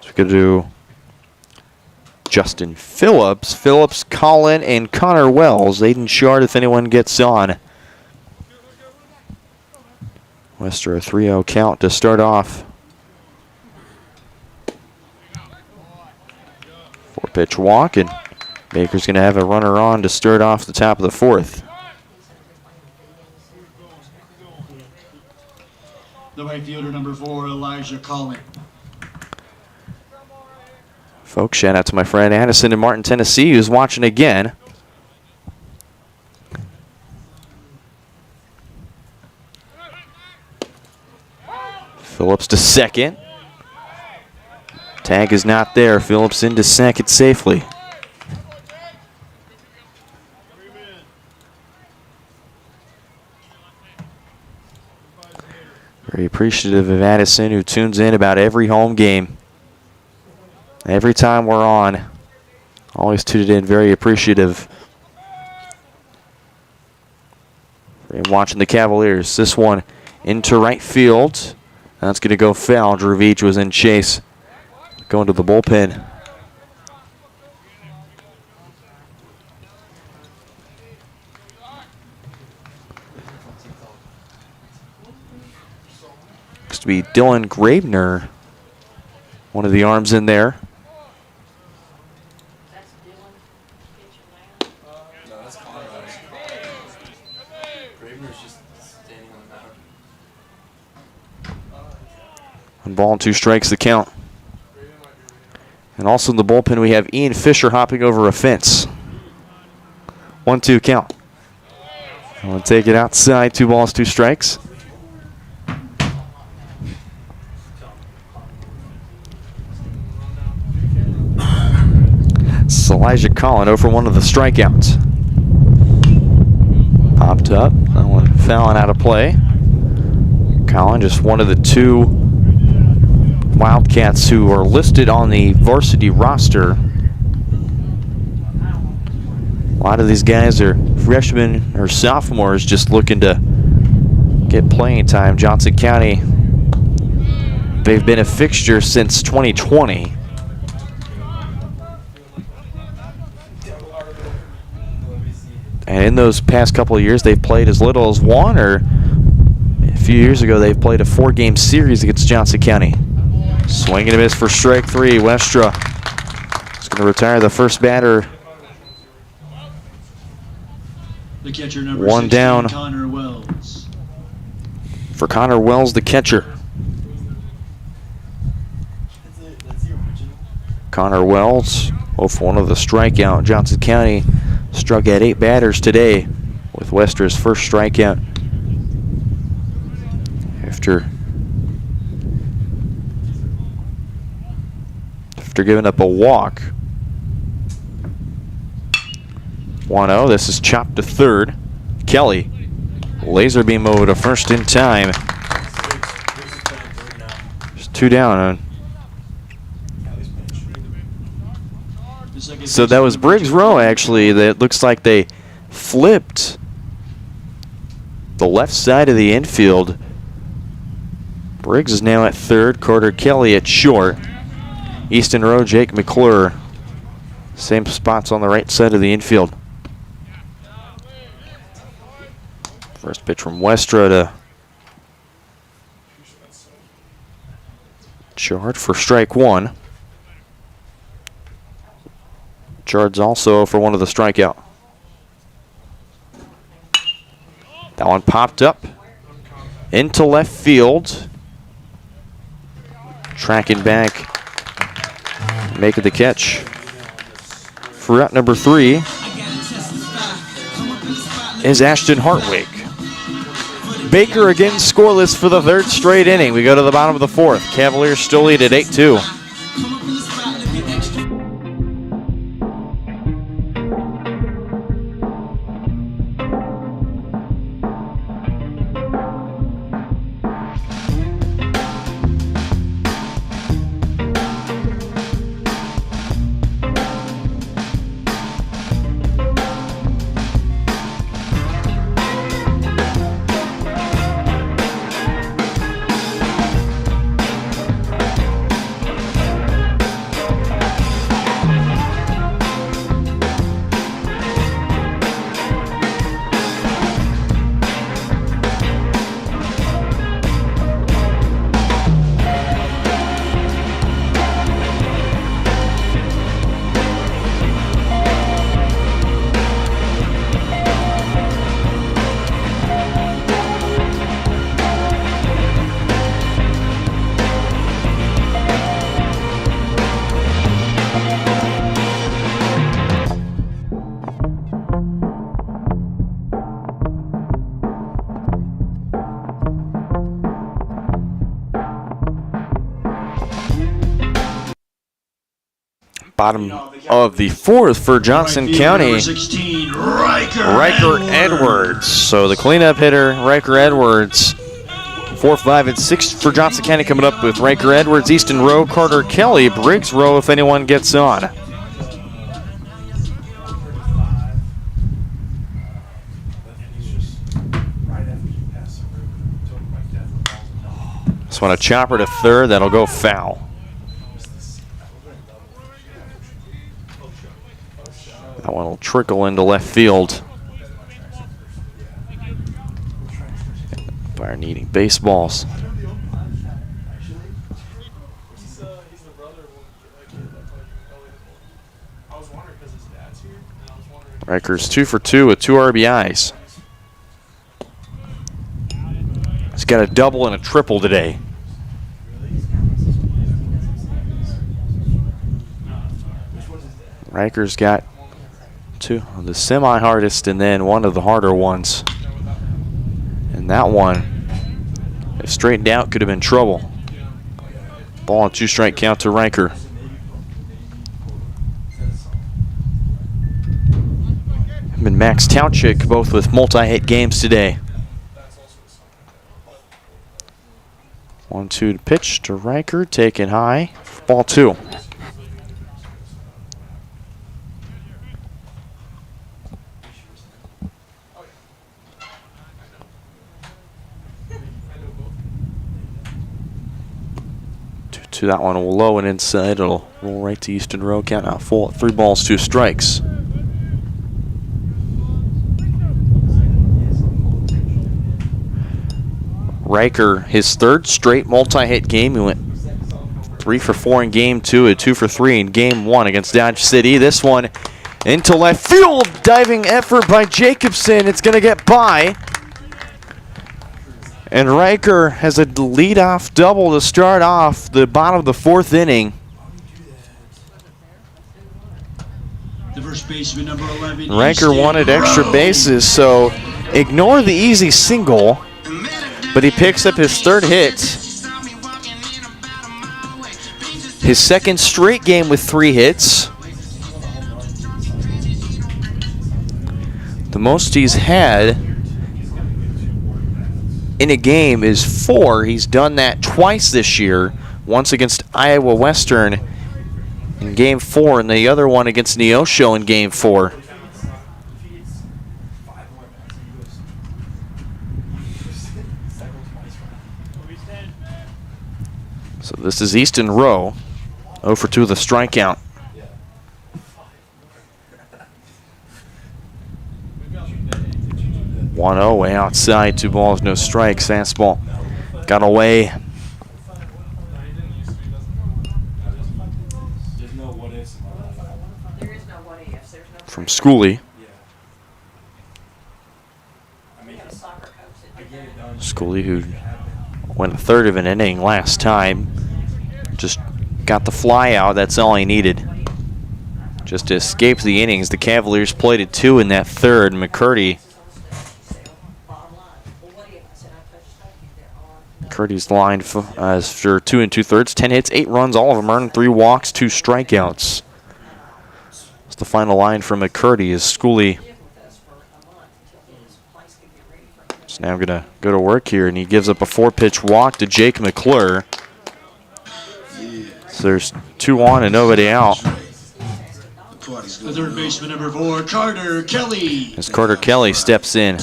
So we could do Justin Phillips, Collin, and Connor Wells. Aiden Shard if anyone gets on. Wester a 3-0 count to start off. 4-pitch walk, and Baker's going to have a runner on to start off the top of the 4th. The right fielder, number 4, Elijah Collin. Folks, shout out to my friend Addison in Martin, Tennessee, who's watching again. Phillips to second. Tag is not there. Phillips into second safely. Very appreciative of Addison, who tunes in about every home game. Every time we're on, always tuned in, very appreciative. And watching the Cavaliers. This one into right field. That's going to go foul. Drew Veach was in chase. Going to the bullpen. Looks to be Dylan Graebner. One of the arms in there. That's Dylan pitching now. No, that's Connor. Gravener's just standing on the mound. 1 ball and 2 strikes the count. And also in the bullpen we have Ian Fisher hopping over a fence. 1-2 count. I'm going to take it outside. 2 balls, 2 strikes. It's Elijah Collin over one of the strikeouts. Popped up. That one fouling out of play. Collin, just one of the 2 Wildcats who are listed on the varsity roster. A lot of these guys are freshmen or sophomores just looking to get playing time. Johnson County, they've been a fixture since 2020. And in those past couple of years, they've played as little as 1, or a few years ago, they've played a 4-game series against Johnson County. Swing and a miss for strike 3. Westra is going to retire the first batter. The catcher, number 1 16, down. Connor Wells. For Connor Wells, the catcher. That's the original. Connor Wells, for one of the strikeout. Johnson County struck at 8 batters today with Wester's first strikeout after giving up a walk. 1-0. This is chopped to third. Kelly, laser beam over to first in time. There's 2 down. So that was Briggs Row, actually. That looks like they flipped the left side of the infield. Briggs is now at third. Carter Kelly at short. Easton Rowe, Jake McClure. Same spots on the right side of the infield. First pitch from Westra to Chard for strike 1. Chard's also for one of the strikeout. That one popped up into left field. Tracking back, making the catch for route number 3 is Ashton Hartwig. Baker again scoreless for the 3rd straight inning. We go to the bottom of the 4th. Cavaliers still lead at 8-2. Bottom of the fourth for Johnson County, Number 16, Riker Edwards. So the cleanup hitter, Riker Edwards. 4, 5, and 6 for Johnson County coming up with Riker Edwards, Easton Rowe, Carter Kelly, Briggs Rowe if anyone gets on. This one a chopper to third, that'll go foul. That one will trickle into left field. Umpire needing baseballs. He's the brother of one kid that played Elliott. I was wondering because his dad's here, and I was wondering. Riker's 2 for 2 with 2 RBIs. He's got a double and a triple today. Riker's got 2 of the semi-hardest and then one of the harder ones. And that one, if straightened out, could have been trouble. Ball and 2-strike count to Riker. Him and Max Tauchik both with multi-hit games today. 1-2 to pitch to Riker, taken high, ball 2. To that one, low and inside. It'll roll right to Easton Rowe. Count out full at 3 balls, 2 strikes. Riker, his 3rd straight multi-hit game. He went 3 for 4 in game 2 and 2 for 3 in game 1 against Dodge City. This one into left field. Diving effort by Jacobson. It's going to get by. And Riker has a leadoff double to start off the bottom of the 4th inning. The first baseman, number 11. Riker wanted extra bases, so ignore the easy single. But he picks up his 3rd hit. His 2nd straight game with 3 hits. The most he's had in a game is 4. He's done that twice this year. Once against Iowa Western in game 4 and the other one against Neosho in game 4. So this is Easton Rowe, 0 for 2 with a strikeout. One 0 way outside, 2 balls, no strikes. Fastball got away. From Schooley. Schooley, who went a 1/3 of an inning last time, just got the fly out. That's all he needed. Just to escape the innings. The Cavaliers played at 2 in that 3rd. McCurdy. McCurdy's line for 2 2/3, 10 hits, 8 runs, all of them earned, 3 walks, 2 strikeouts. That's the final line from McCurdy. Is Schooley is now going to go to work here, and he gives up a 4-pitch walk to Jake McClure. So there's 2 on and nobody out. The third baseman, number 4, Carter Kelly. As Carter Kelly steps in.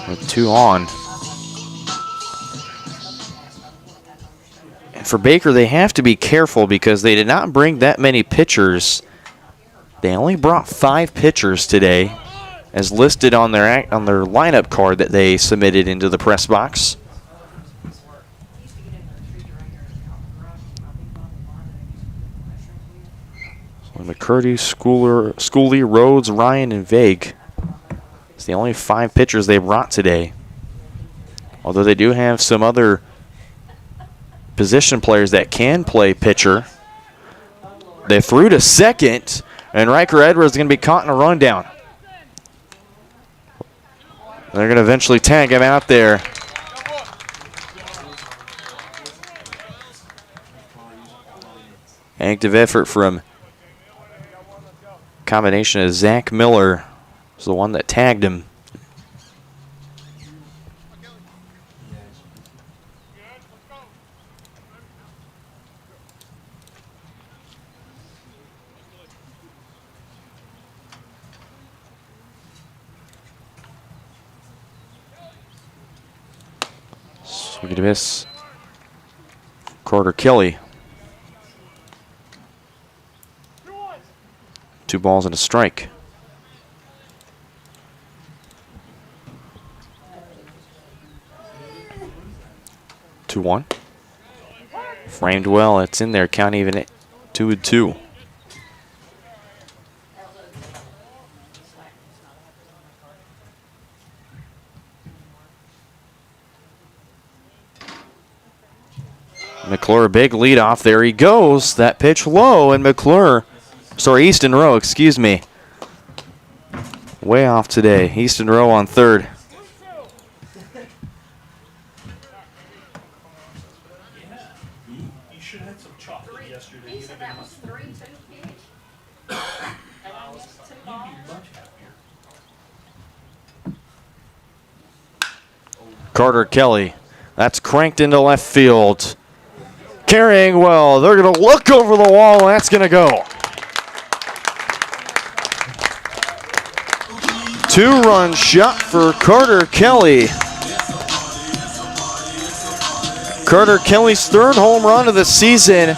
With 2 on. And for Baker, they have to be careful because they did not bring that many pitchers. They only brought 5 pitchers today, as listed on their lineup card that they submitted into the press box. So McCurdy, Schooley, Rhodes, Ryan, and Vague. It's the only 5 pitchers they brought today. Although they do have some other position players that can play pitcher. They threw to second, and Riker Edwards is going to be caught in a rundown. They're going to eventually tag him out there. Active effort from combination of Zach Miller was the one that tagged him. Swing and a miss. Carter Kelly. 2 balls and a strike. 2-1. Framed well. It's in there. Count even at 2-2. McClure, big lead off. There he goes. That pitch low, and McClure, Easton Rowe, excuse me. Way off today. Easton Rowe on third. You should have had some chocolate yesterday. He said that was 3-2 pitch. And I missed 2 balls. Much happier. Carter Kelly. That's cranked into left field. Carrying well. They're going to look over the wall, and that's going to go. 2-run shot for Carter Kelly. Carter Kelly's 3rd home run of the season.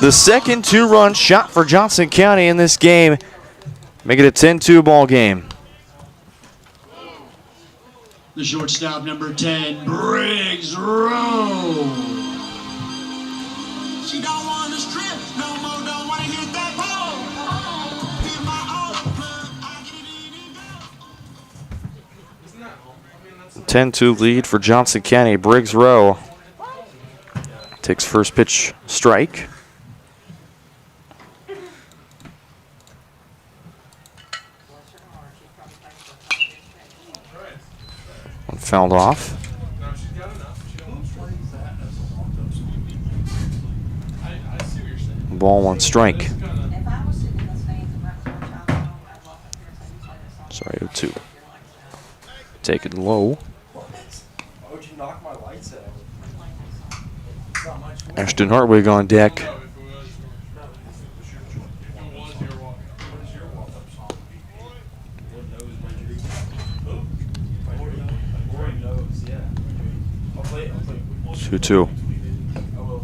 The second 2-run shot for Johnson County in this game. Make it a 10-2 ball game. The shortstop, number 10, Briggs Rowe. She don't want to strip no more, don't want to hit that pole. Hit my own plug, I get it in and go. Isn't that home? I mean, that's 10-2 lead for Johnson County. Briggs Rowe takes first pitch strike. One fouled off. no, she's got enough. She don't I see what you're saying. Ball, 1 strike. It's kinda, If I was sitting in the stands and right before John Home, I'd walk up here and say, "You play this song." Sorry, 0-2. Take it low. Why would you knock my lights out? It's not much. Ashton Hartwig on deck. no, if it was your walk. What is your walk-up song? Lord knows my dream. Who? Lord knows, yeah. I'll play. 2-2. I will.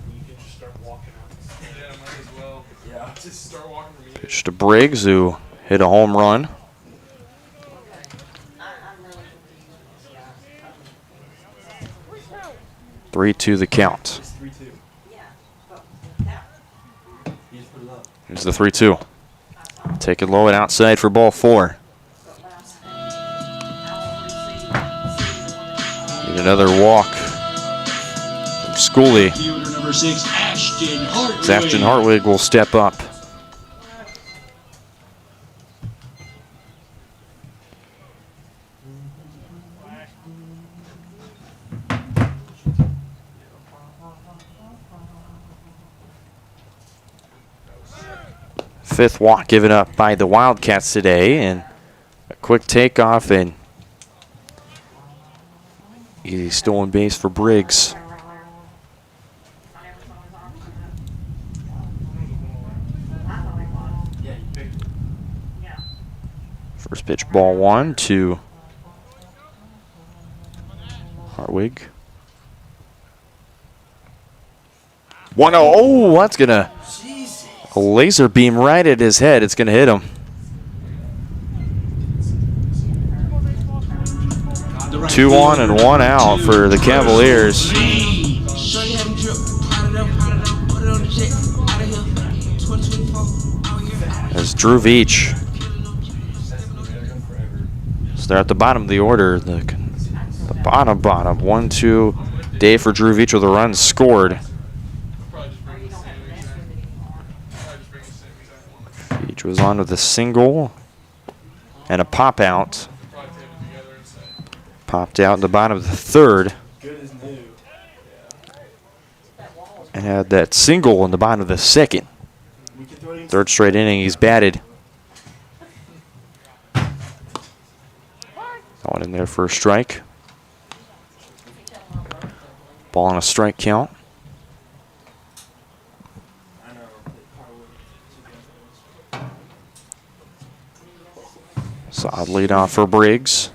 You can just start walking out. Yeah, might as well. Yeah. Just start walking from here. Pitch to Briggs, who hit a home run. I'm really confused with this guy. 3-2 the count. It's 3-2. Yeah, but that, You just put it up. Here's the 3-2. Take it low and outside for ball 4. but last thing, I will Need another walk from Schooley. Fielder, number 6, Ashton Hartwig. Ashton Hartwig will step up. Fifth walk given up by the Wildcats today, and a quick takeoff and easy stolen base for Briggs. Yeah, you picked it. First pitch, ball 1 to Hartwig. 1-0. Oh, that's going to a laser beam right at his head. It's going to hit him. The right 2 on fielder, and 1 number out 2, for the Cavaliers. Lee. Show you how to drip, pot it up, put it on the jet, out of here. 2024, out here. As Drew Veach. So they're at the bottom of the order. The bottom. 1-2 day for Drew Veach with a run scored. Probably just bring the same exact. Probably just bring the same exact one. Veach was on with a single and a pop out. Probably tape it together and say. Popped out in the bottom of the 3rd. Good as new. and had that single in the bottom of the second. Third straight inning he's batted. Going in there for a strike. Ball on a strike count. Solid lead off for Briggs.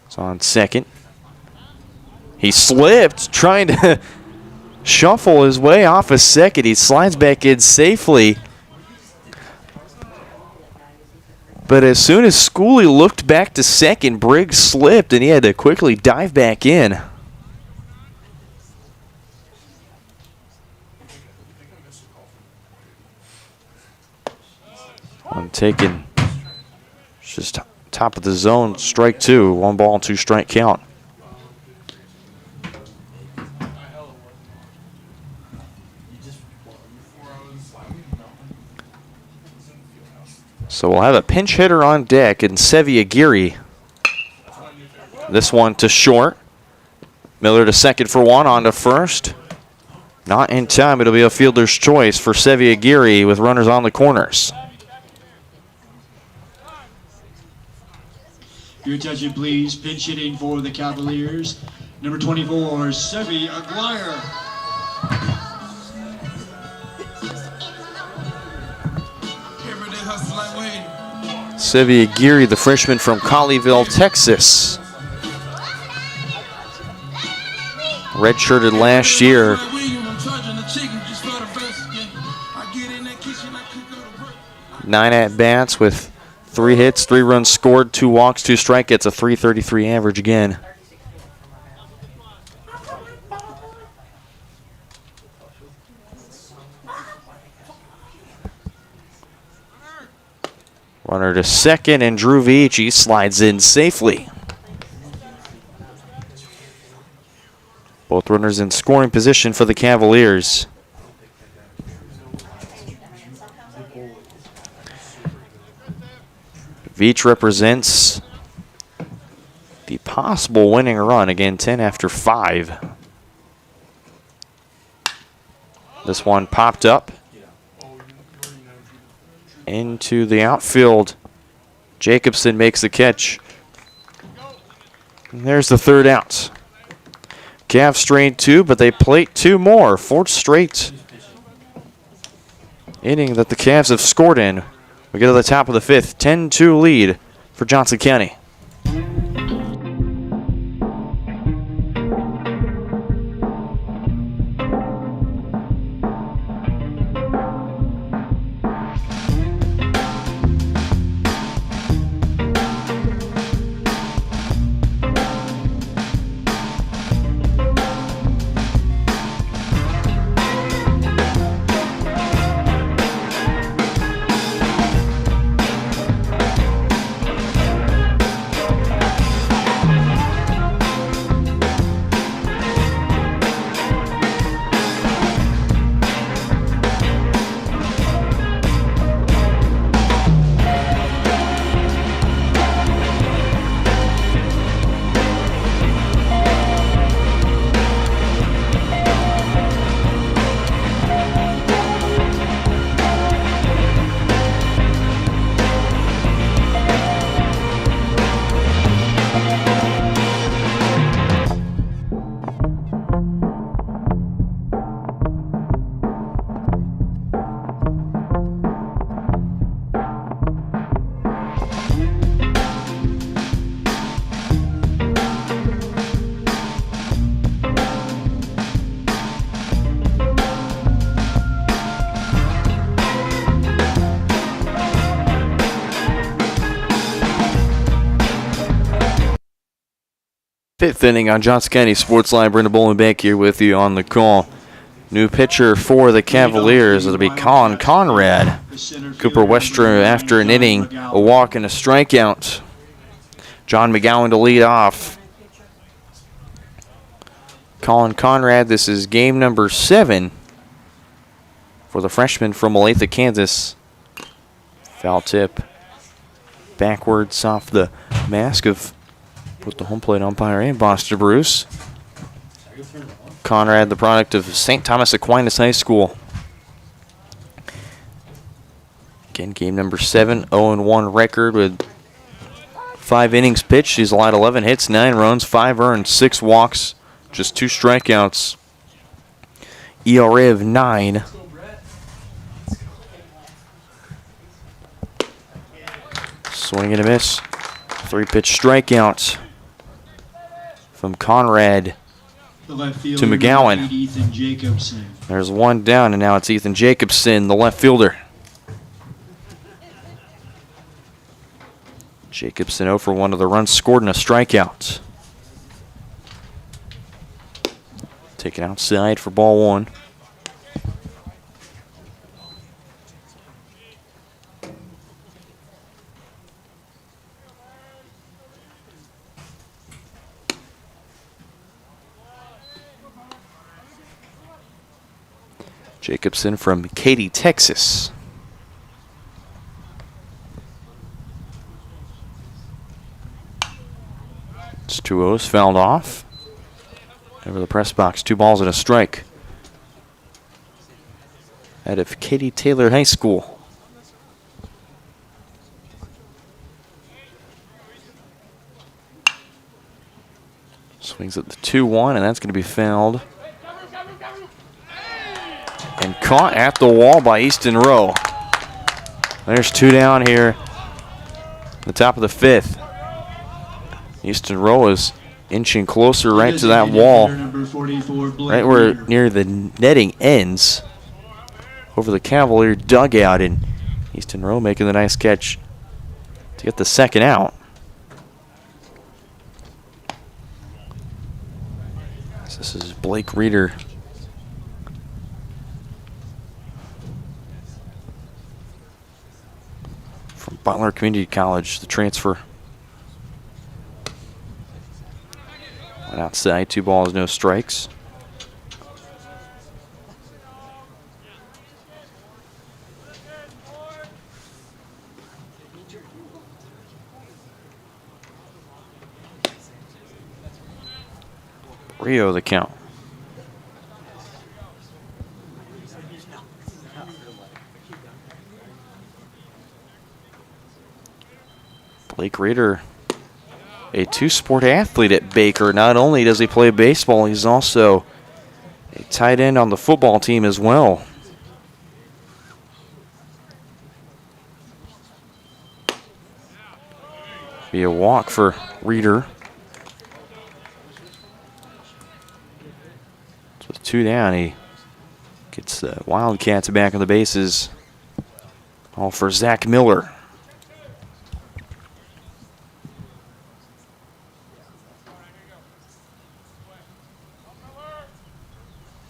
It's on second. He slipped, trying to shuffle his way off a second. He slides back in safely. But as soon as Schooley looked back to second, Briggs slipped and he had to quickly dive back in. One taken. Just top of the zone, strike two. 1 ball, 2 strike count. So we'll have a pinch hitter on deck in Sevi Aguirre. This one to short. Miller to second for 1, on to first. Not in time. It'll be a fielder's choice for Sevi Aguirre with runners on the corners. Your attention, please. Pinch hitting for the Cavaliers. Number 24, Sevi Aguirre. Sevi Aguirre, the freshman from Colleyville, Texas. Redshirted last year. 9 at-bats with 3 hits, 3 runs scored, 2 walks, 2 strikeouts, a .333 average again. Runner to second, and Drew Vici slides in safely. Both runners in scoring position for the Cavaliers. Veach represents the possible winning run. Again, 10 after 5. This one popped up into the outfield. Jacobson makes the catch. And there's the 3rd out. Cavs strained 2, but they plate 2 more. 4th straight inning that the Cavs have scored in. We get to the top of the 5th. 10-2 lead for Johnson County. Fifth inning on Johnson County Sports Line. Brendan Bowling back here with you on the call. New pitcher for the Cavaliers. It'll be Colin Conrad. Cooper Westra after an inning, a walk and a strikeout. John McGowan to lead off. Colin Conrad, this is game number 7 for the freshman from Olathe, Kansas. Foul tip backwards off the mask of both the home plate umpire and Buster Bruce. Conrad, the product of St. Thomas Aquinas High School. Again, game number 7, 0-1 record with 5 innings pitched. He's allowed 11 hits, 9 runs, 5 earned, 6 walks, just 2 strikeouts. ERA of 9. Swing and a miss. 3-pitch strikeout from Conrad The left to fielder, McGowan. number 8, Ethan Jacobson. There's 1 down, and now it's Ethan Jacobson, the left fielder. Jacobson 0 for 1 of the runs scored and a strikeout. Taken outside for ball 1. Jacobson from Katy, Texas. It's 2-0s, fouled off. Over the press box, 2 balls and a strike. Out of Katy Taylor High School. Swings at the 2-1, and that's going to be fouled. And caught at the wall by Easton Rowe. There's 2 down here. The top of the 5th. Easton Rowe is inching closer right to that wall. Number 44, Blake Right where Reeder. near the netting ends. Over the Cavalier dugout. And Easton Rowe making the nice catch to get the 2nd out. This is Blake Reeder. From Butler Community College, the transfer. One outside, 2 balls, no strikes. Rio the count. Blake Reeder, a 2-sport athlete at Baker. Not only does he play baseball, he's also a tight end on the football team as well. Be a walk for Reeder. So with 2 down, he gets the Wildcats back on the bases. All for Zach Miller.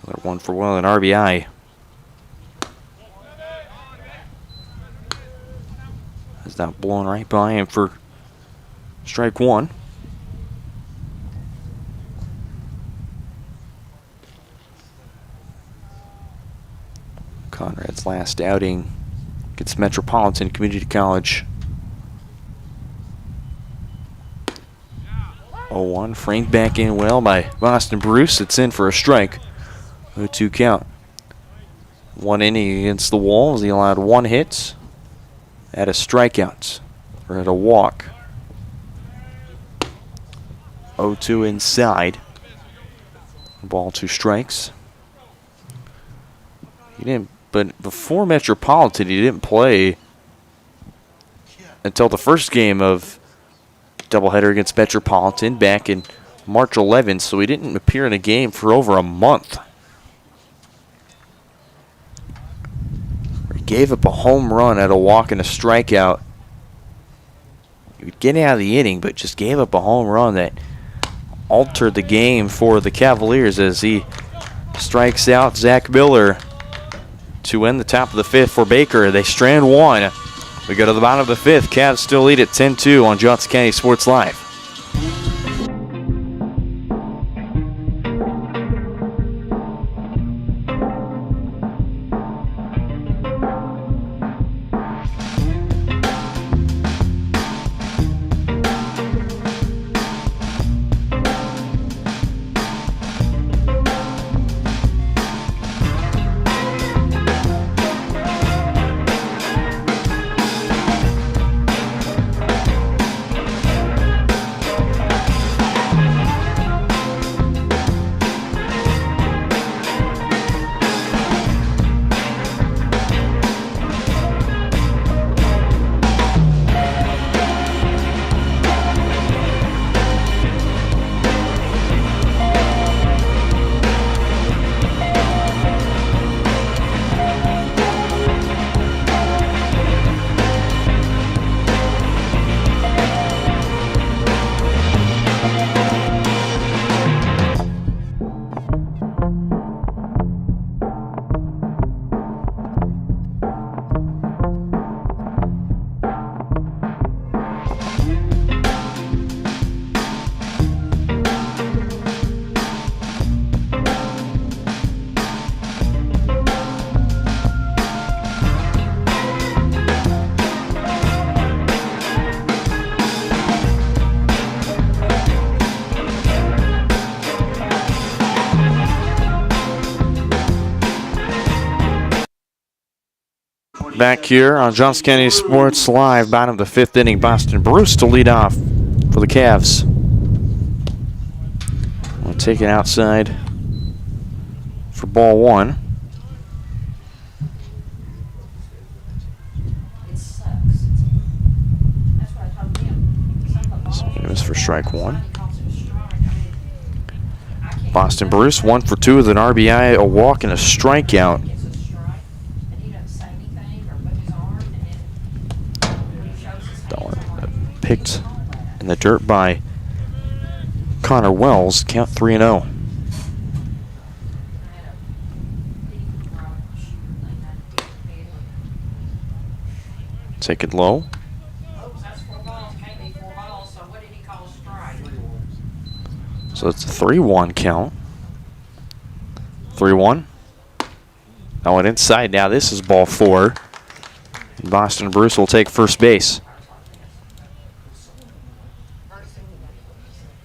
Another 1 for 1, an RBI. That's not blown right by him for strike 1. Conrad's last outing against Metropolitan Community College. 0-1, framed back in well by Boston Bruce. It's in for a strike. 0-2 count. 1 inning against the Wolves. He allowed 1 hit, at a strikeout, or at a walk. 0-2 inside. Ball 2 strikes. He didn't, but before Metropolitan, he didn't play until the first game of doubleheader against Metropolitan back in March 11th, so he didn't appear in a game for over a month. He gave up a home run at a walk and a strikeout. He would get out of the inning, but just gave up a home run that altered the game for the Cavaliers as he strikes out Zach Miller to end the top of the 5th for Baker. They strand 1. We go to the bottom of the 5th. Cavs still lead at 10-2 on Johnson County Sports Live. back here on Johnson County Sports Live. Bottom of the fifth inning. Boston Bruce to lead off for the Cavs. We'll take it outside for ball one. It sucks. That's what I told him. Some of the balls. It was for strike one. Somebody calls it a strike. I can't Boston do Bruce, that. 1 for 2 with an RBI, a walk, and a strikeout. Gets a strike, and he doesn't say anything or put his arm, and then when he shows his That hands, I'm one like, picked "You call that?" in the dirt by Connor Wells. Count 3-0. I had a big rock shooter thing I did head. Take it low. Oh, that's 4 balls, can't be 4 balls, so what did he call a strike? So it's a 3-1 count. 3-1. That went inside. Now this is ball 4. Boston Bruce will take first base.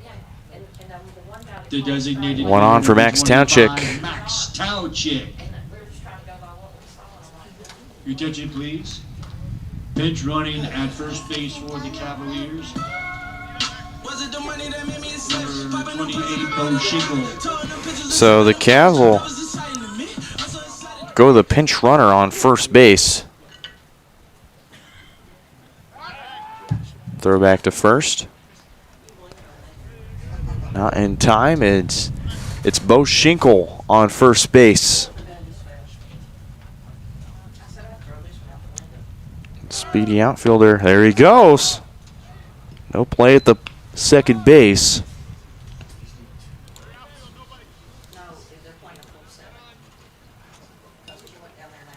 Yeah, and the one guy that The called a designated strike- One on for Max 25, Townchick. Max Townchick. And we were just trying to go by what we saw, and I'm like, Your attention, please. Pinch running at first base for the Cavaliers. Number 28, Bo Shingle. So the Cavs will go the pinch runner on first base. Throw back to first. Not in time. It's Bo Schinkel on first base. Speedy outfielder. There he goes. No play at the second base. no, they're playing a full 7. That's what you went down there and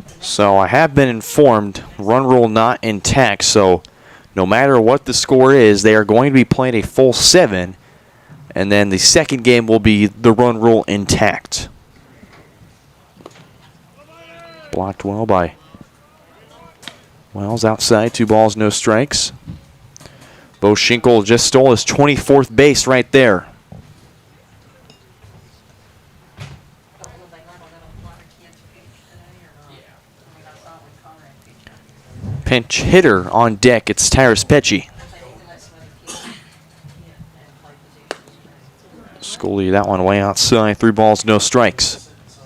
asked. So I have been informed, run rule not intact, so no matter what the score is, they are going to be playing a full 7, and then the second game will be the run rule intact. Blocked well by Wells outside, 2 balls, no strikes. Bo Schinkel just stole his 24th base right there. Will they let a lot of kids pitch today or not? I mean, I saw when Conrad pitched. Pinch hitter on deck, it's Tyrus Pecci. But they need to let some other kids hit and play positions. Scully that one way outside, 3 balls, no strikes. He's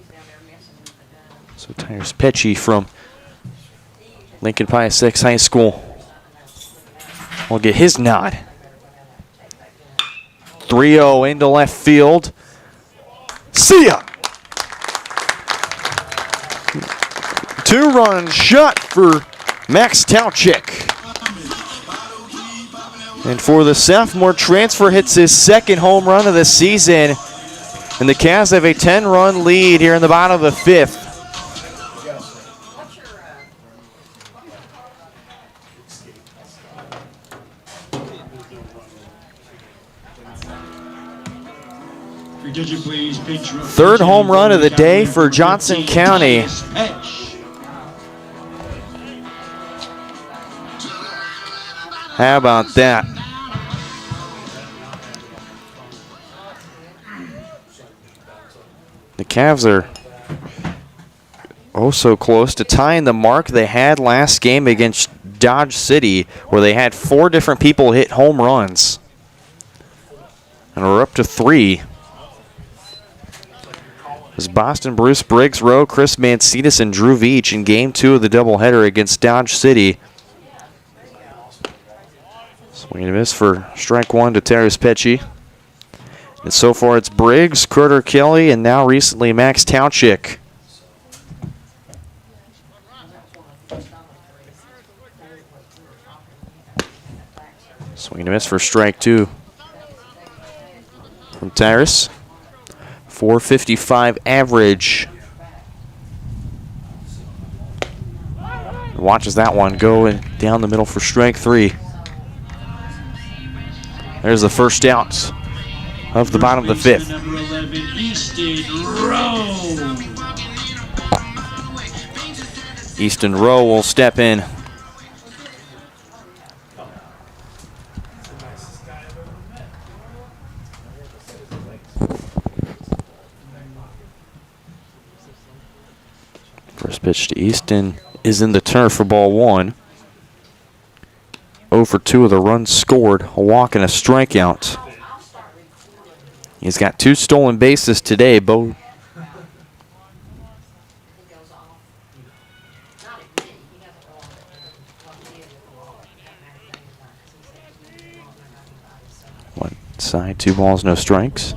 down there messing with the guns. So Tyrus Pecci from Lincoln Pius 6 High School will get his nod. 3-0 into left field. See ya! 2-run shot for Max Townchick. And for the sophomore transfer, hits his second home run of the season. And the Cavs have a 10-run lead here in the bottom of the 5th. What's your, Your attention, please. Pinch run. Third home run of the day for Johnson County. Pitch. How about that? The Cavs are oh so close to tying the mark they had last game against Dodge City, where they had 4 different people hit home runs. And we're up to 3. As Boston Bruce, Briggs Rowe, Chris Mancinas, and Drew Veach in Game 2 of the doubleheader against Dodge City. Swing and a miss for strike 1 to Tyrus Pecci. And so far it's Briggs, Carter Kelly, and now recently Max Townchick. Swing and a miss for strike 2 from Tyrus. 455 average. Watches that one go down the middle for strike 3. There's the first out of the bottom of the 5th. Number 11, Easton Rowe. Easton Rowe will step in. Pitch to Easton is in the turf for ball 1. 0 for 2 of the runs scored, a walk and a strikeout. He's got 2 stolen bases today, both. He goes off. Not at me, he doesn't go off at me. What he did was wrong. That matter thing about it, 'cause he said he did wrong, they're not anybody, so. One side, 2 balls, no strikes.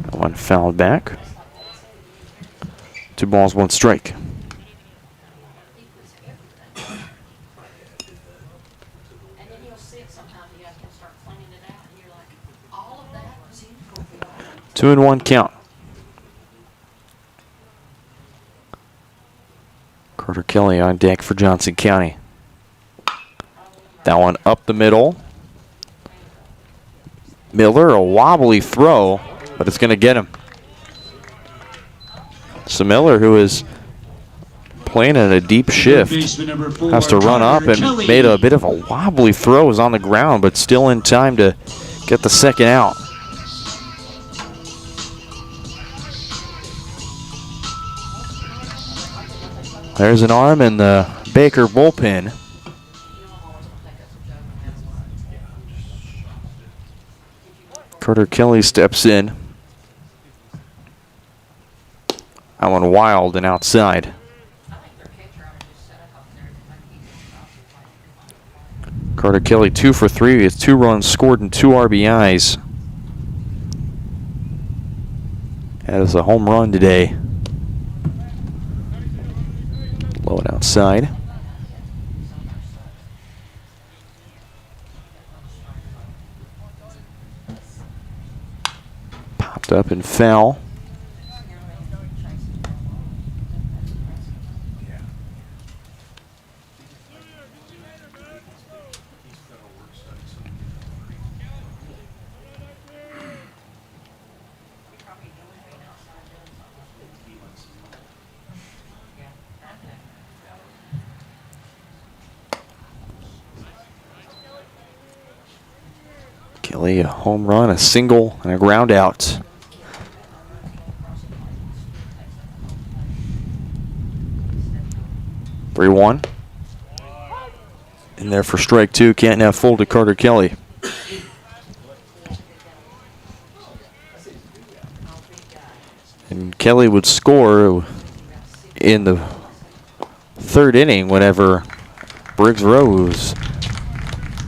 That one fouled back. 2 balls, 1 strike. He puts everything. And then you'll see it sometimes, you guys can start cleaning it out, and you're like, all of that was in for 2-1 count. Carter Kelly on deck for Johnson County. That one up the middle. Miller, a wobbly throw, but it's going to get him. So Miller, who is playing in a deep shift, has to run up and made a bit of a wobbly throw, was on the ground, but still in time to get the second out. There's an arm in the Baker bullpen. Carter Kelly steps in. That one wild and outside. Carter Kelly 2 for 3 with 2 runs scored and 2 RBIs. Has a home run today. Low and outside. Popped up and foul. Kelly, a home run, a single, and a ground out. (3-1). In there for strike 2. Can't now fold to Carter Kelly. And Kelly would score in the 3rd inning whenever Briggs Rose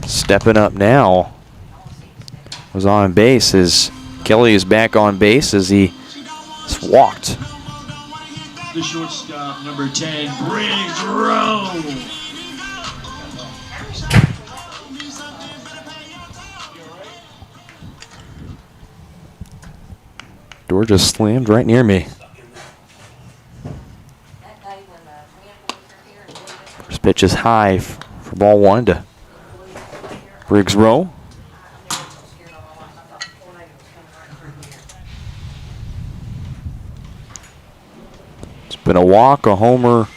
stepping up now was on base, as Kelly is back on base as he walked. The shortstop, number 10, Briggs Rowe. Door just slammed right near me. First pitch is high for ball 1 to Briggs Rowe. It's been a walk, a homer,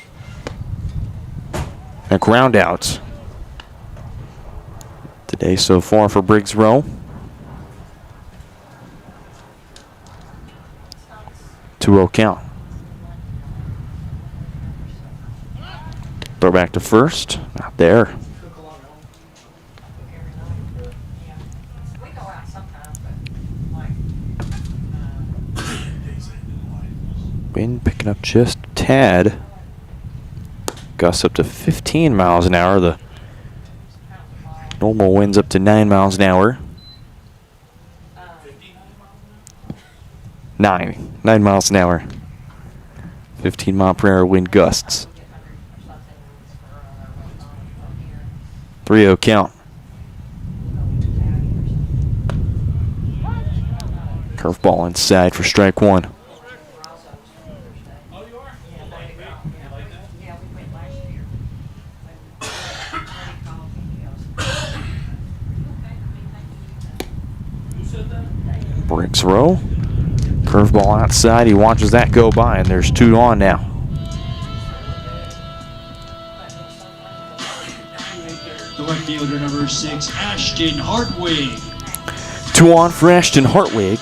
and a ground out today so far for Briggs Rowe. 2-0 count. Throw back to first. Not there. Wind picking up just a tad. Gusts up to 15 miles an hour. The normal wind's up to 9 miles an hour. 9 miles an hour. 15 mile per hour wind gusts. 3-0 count. Curveball inside for strike 1. Briggs Rowe. Curveball outside. He watches that go by, and there's 2 on now. The right fielder, number 6, Ashton Hartwig. 2 on for Ashton Hartwig.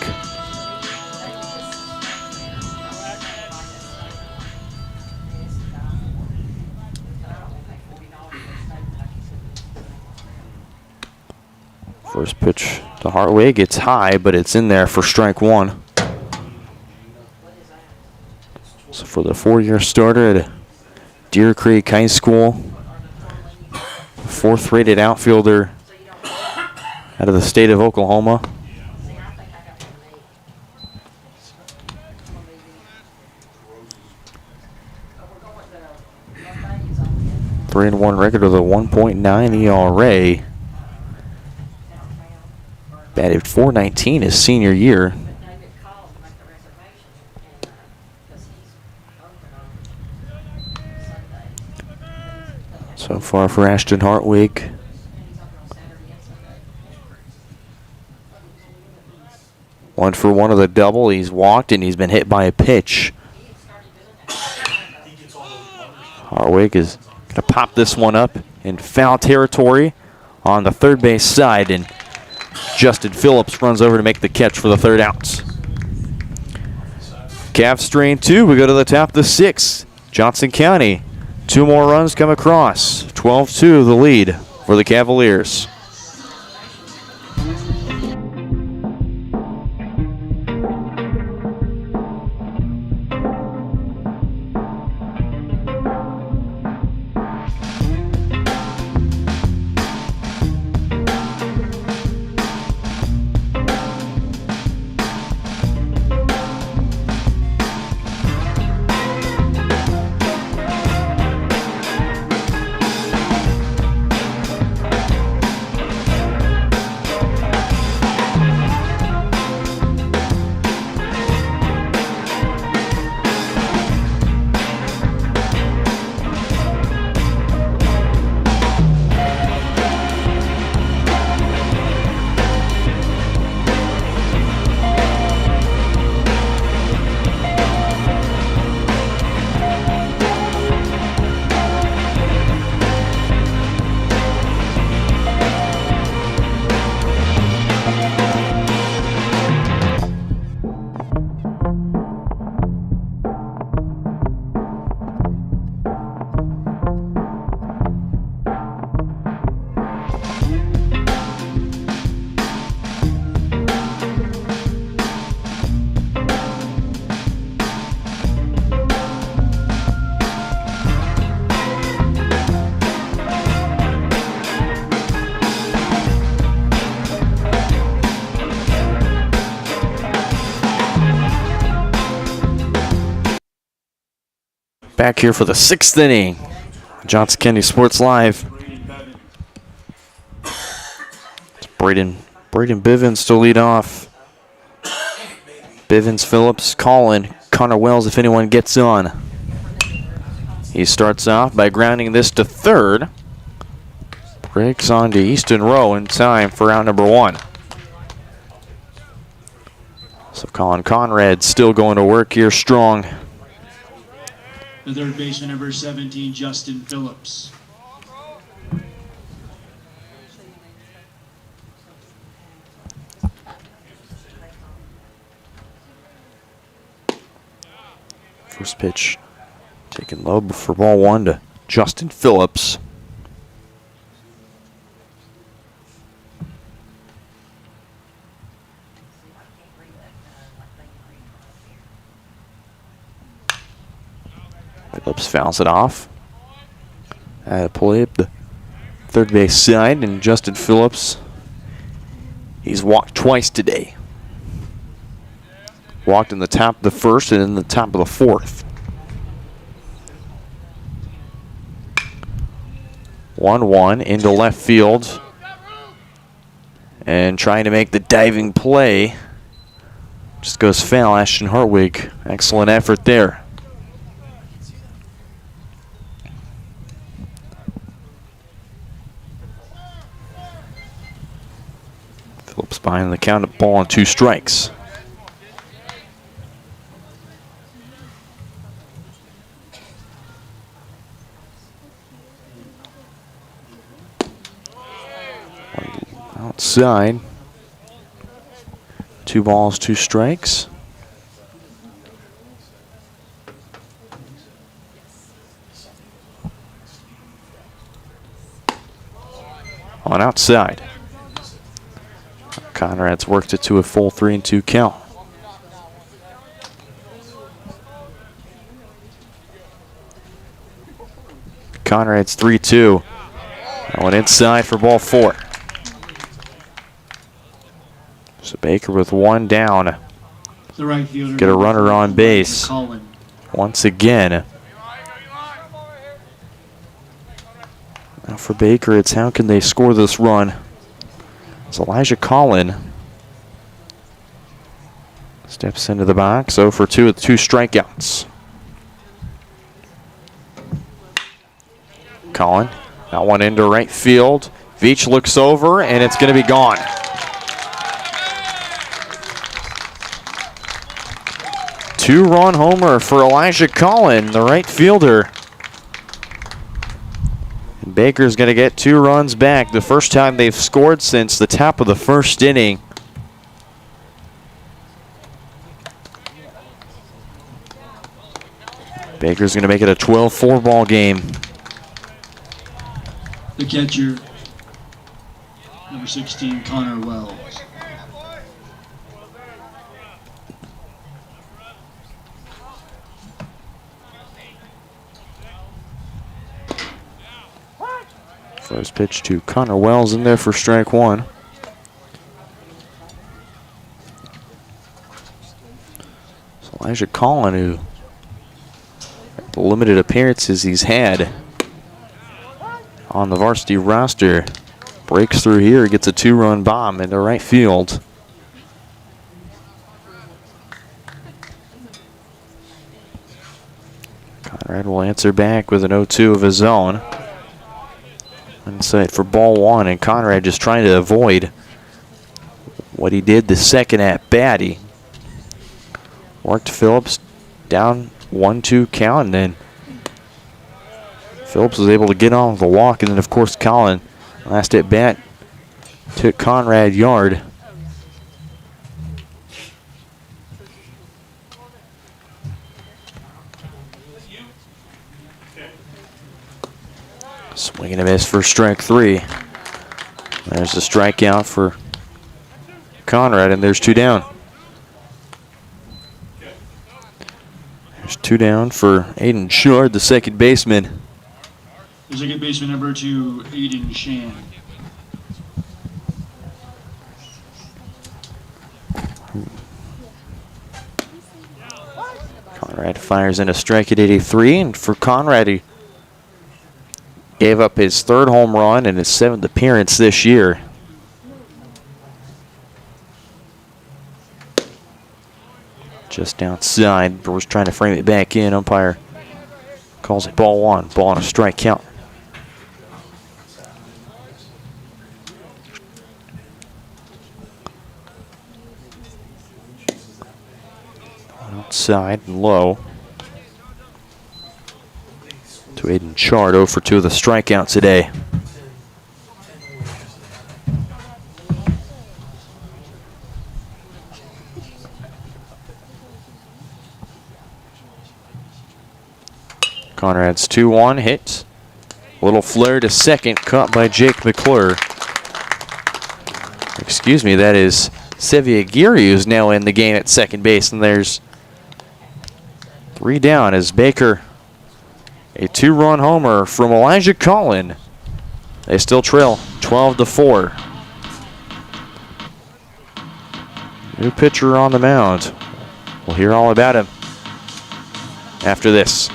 First pitch to Hartwig. It's high, but it's in there for strike one. So for the 4-year starter at Deer Creek High School, 4th rated outfielder out of the state of Oklahoma. See, I think I got one But we're going to, my buddy's on the 3-1 record with a 1.9 ERA. Batted .419 his senior year. David called to make the reservation, and, because he's open on Sunday. So far for Ashton Hartwig. And he's open on Saturday and Sunday. 1 for 1 of the double. He's walked and he's been hit by a pitch. He had started doing that. Hartwig is going to pop this one up in foul territory on the third base side, and Justin Phillips runs over to make the catch for the 3rd out. Cavs strain 2. We go to the top of the 6th. Johnson County. 2 more runs come across. 12-2 the lead for the Cavaliers. Back here for the 6th inning. Johnson County Sports Live. It's Braden Bivens to lead off. Bivens, Phillips, Collin, Connor Wells if anyone gets on. He starts off by grounding this to 3rd. Breaks on to Easton Rowe in time for out number 1. So Colin Conrad still going to work here strong. The third baseman, number 17, Justin Phillips. First pitch taken low for ball 1 to Justin Phillips. Phillips fouls it off. At a play up the third base side, and Justin Phillips, he's walked twice today. Walked in the top of the 1st and in the top of the 4th. 1-1 into left field. And trying to make the diving play. Just goes foul. Ashton Hartwig, excellent effort there. Phillips behind the count of ball on 2 strikes. Outside. 2 balls, 2 strikes. On outside. Conrad's worked it to a full 3-2 count. Conrad's 3-2. That one inside for ball 4. So Baker with one down. The right fielder. Get a runner on base Colin. once again. Now for Baker, it's how can they score this run? It's Elijah Collin. Steps into the box, 0 for 2 with 2 strikeouts. Collin, that one into right field. Veach looks over, and it's going to be gone. Two-run homer for Elijah Collin, the right fielder. And Baker's going to get 2 runs back, the first time they've scored since the top of the first inning. Baker's going to make it a 12-4 ball game. The catcher, number 16, Connor Wells. First pitch to Connor Wells in there for strike 1. So Elijah Collin, who the limited appearances he's had on the varsity roster, breaks through here, gets a 2-run bomb into right field. Conrad will answer back with an 0-2 of his own. Inside for ball 1, and Conrad just trying to avoid what he did the second at bat. He worked Phillips down 1-2 count, and then Phillips was able to get on with a walk, and then of course Collin, last at bat, took Conrad yard. Swing and a miss for strike 3. There's the strikeout for Conrad, and there's 2 down. There's 2 down for Aiden Shard, the second baseman. The second baseman, number 2, Aiden Shan. Conrad fires in a strike at 83, and for Conrad, he gave up his 3rd home run and his 7th appearance this year. Just outside, Brewers trying to frame it back in. Umpire calls it ball 1, ball on a strike count. Outside and low to Aiden Chard, 0 for 2 of the strikeouts today. Conrad's 2-1 hit. Little flare to second, caught by Jake McClure. Excuse me, that is Sevi Aguirre, who's now in the game at second base, and there's 3 down as Baker, a 2-run homer from Elijah Collin. They still trail 12-4. New pitcher on the mound. We'll hear all about him after this.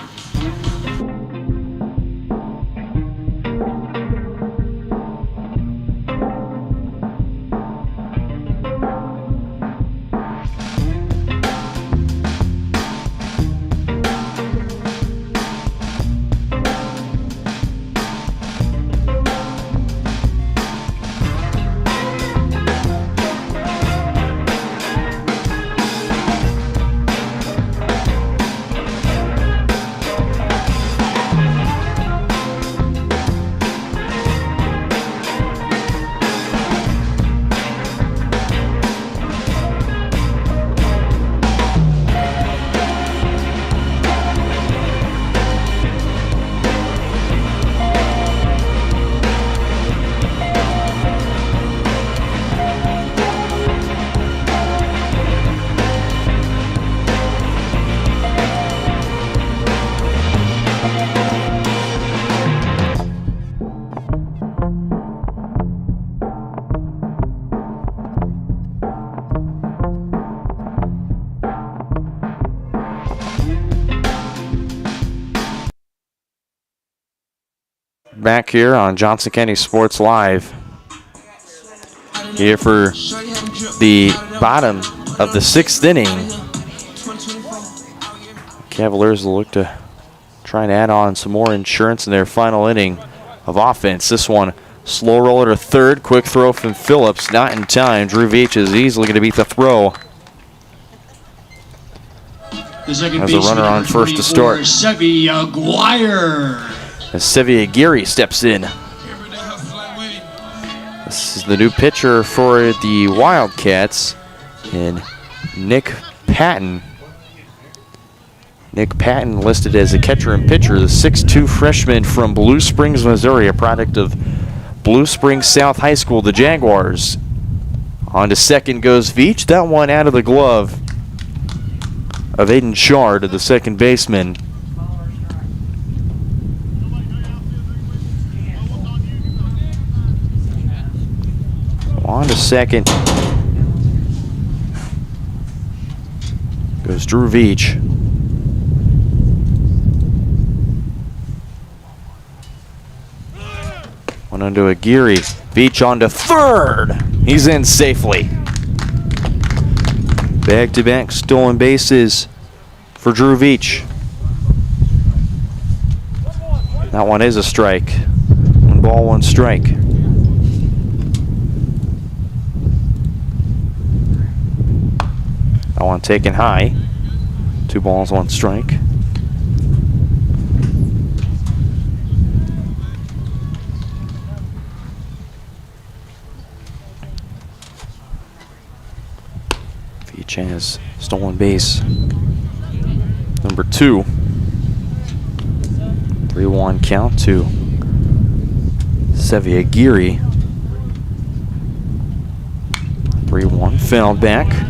back here on Johnson County Sports Live. Here for the bottom of the 6th inning. Cavaliers will look to try and add on some more insurance in their final inning of offense. This one, slow roller to third. Quick throw from Phillips. Not in time. Drew Veach is easily going to beat the throw. The second Has a runner on first to start. Sevy Aguirre. As Sevy Aguirre steps in. This is the new pitcher for the Wildcats, and Nick Patton. Nick Patton listed as a catcher and pitcher, the 6'2 freshman from Blue Springs, Missouri, a product of Blue Springs South High School, the Jaguars. On to second goes Veach. That one out of the glove of Aiden Shard, the second baseman. On to second goes Drew Veach. One onto Aguirre. Veach on to third. He's in safely. Back-to-back stolen bases for Drew Veach. That one is a strike. 1 ball, 1 strike. That one taken high. 2 balls, 1 strike. Veach has stolen base number 2. 3-1 count to Sevy Aguirre. 3-1 fouled back.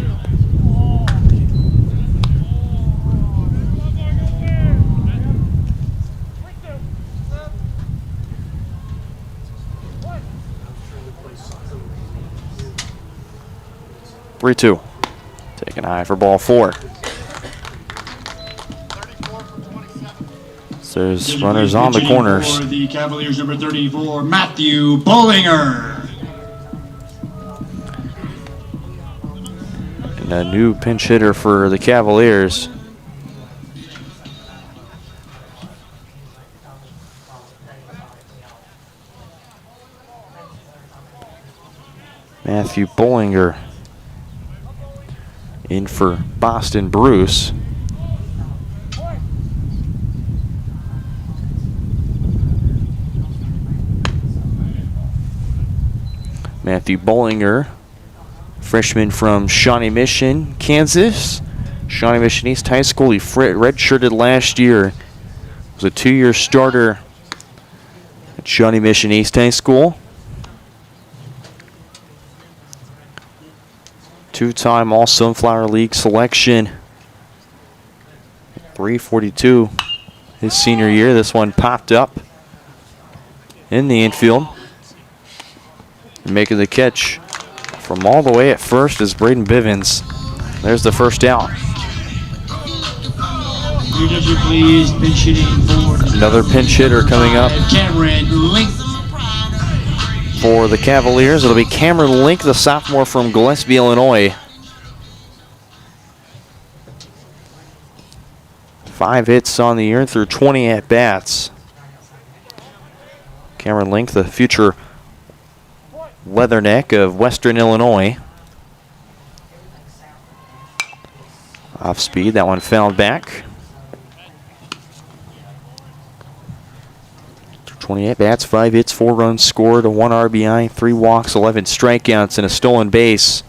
Three-two. Taken high for ball 4. So there's runners on the corners. For the Cavaliers, number 34, Matthew Bollinger. And a new pinch hitter for the Cavaliers. Matthew Bollinger in for Boston Bruce. Matthew Bollinger, freshman from Shawnee Mission, Kansas. Shawnee Mission East High School. He redshirted last year. Was a 2-year starter at Shawnee Mission East High School. 2-time All-Sunflower League selection. 342 his senior year. This one popped up in the infield. Making the catch from all the way at first is Braden Bivens. There's the first out. Please, pinch hitting for Another pinch hitter coming up Cameron Link. for the Cavaliers. It'll be Cameron Link, the sophomore from Gillespie, Illinois. 5 hits on the year through 20 at-bats. Cameron Link, the future Leatherneck of Western Illinois. Off speed, that one fouled back. 28 bats, 5 hits, 4 runs scored, 1 RBI, 3 walks, 11 strikeouts, and a stolen base.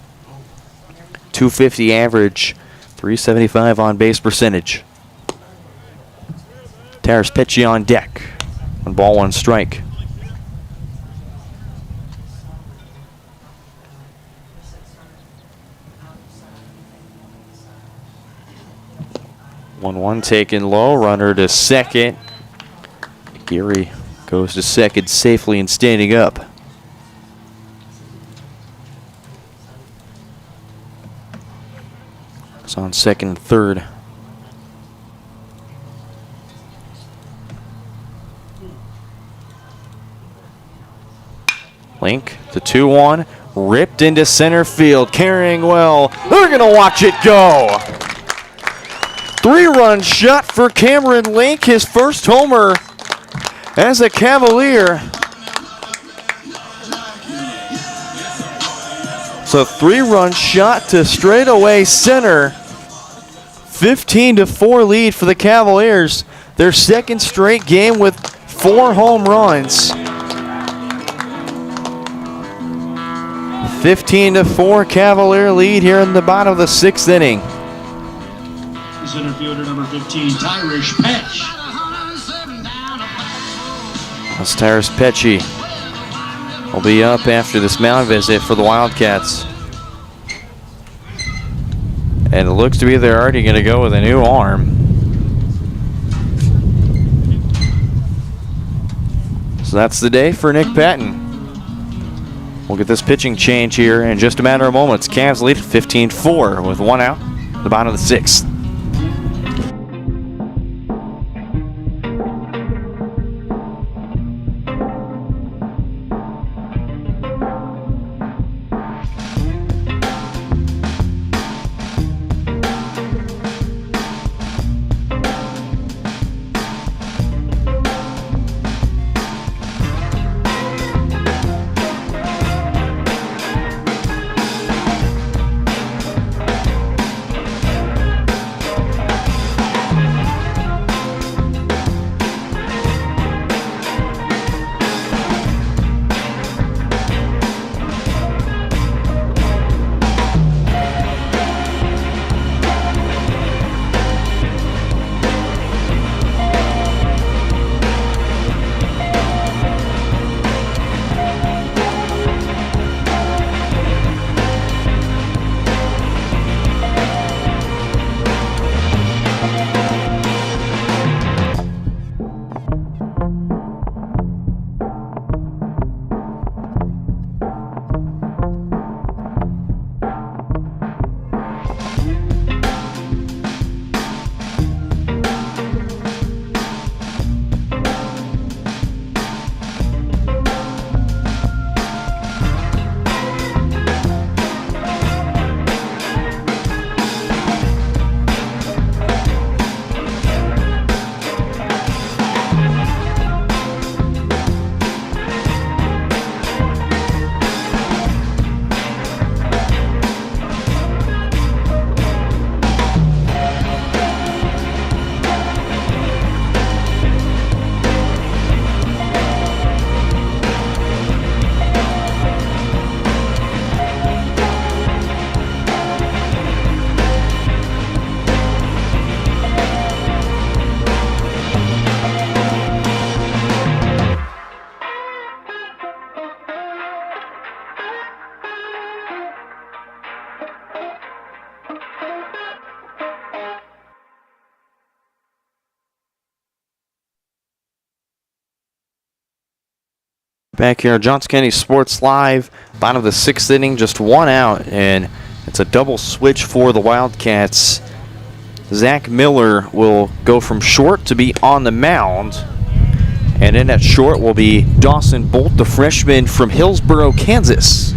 250 average, 375 on base percentage. Taras Petchy on deck. 1 ball, 1 strike. One taken low, runner to second. Geary goes to second safely and standing up. It's on second and third. Link to 2-1. Ripped into center field. Carrying well. They're going to watch it go. 3-run shot for Cameron Link. His first homer as a Cavalier. So 3-run shot to straightaway center. 15-4 lead for the Cavaliers. Their second straight game with 4 home runs. 15-4 Cavalier lead here in the bottom of the 6th inning. Center fielder number 15, Tyrish Petch. That's Tyrus Petchy. Will be up after this mound visit for the Wildcats. And it looks to be they're already going to go with a new arm. So that's the day for Nick Patton. We'll get this pitching change here in just a matter of moments. Cavs lead 15-4 with 1 out, the bottom of the 6th. Back here on Johnson County Sports Live, bottom of the 6th inning, just 1 out, and it's a double switch for the Wildcats. Zach Miller will go from short to be on the mound, and in at short will be Dawson Bolt, the freshman from Hillsboro, Kansas.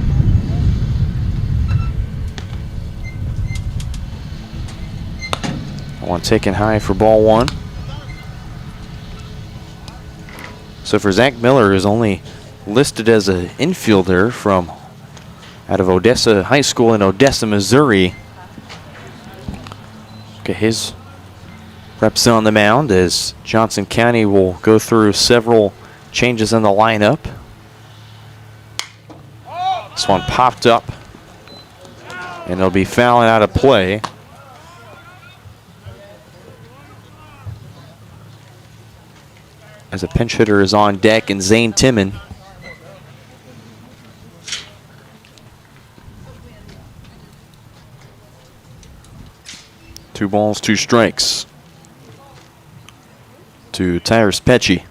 One taken high for ball 1. So for Zach Miller, who's only listed as an infielder from out of Odessa High School in Odessa, Missouri. Okay, his reps on the mound as Johnson County will go through several changes in the lineup. This one popped up, and it'll be fouling out of play. As a pinch hitter is on deck, and Zane Timon. Two balls, 2 strikes to Tyrus Petchy.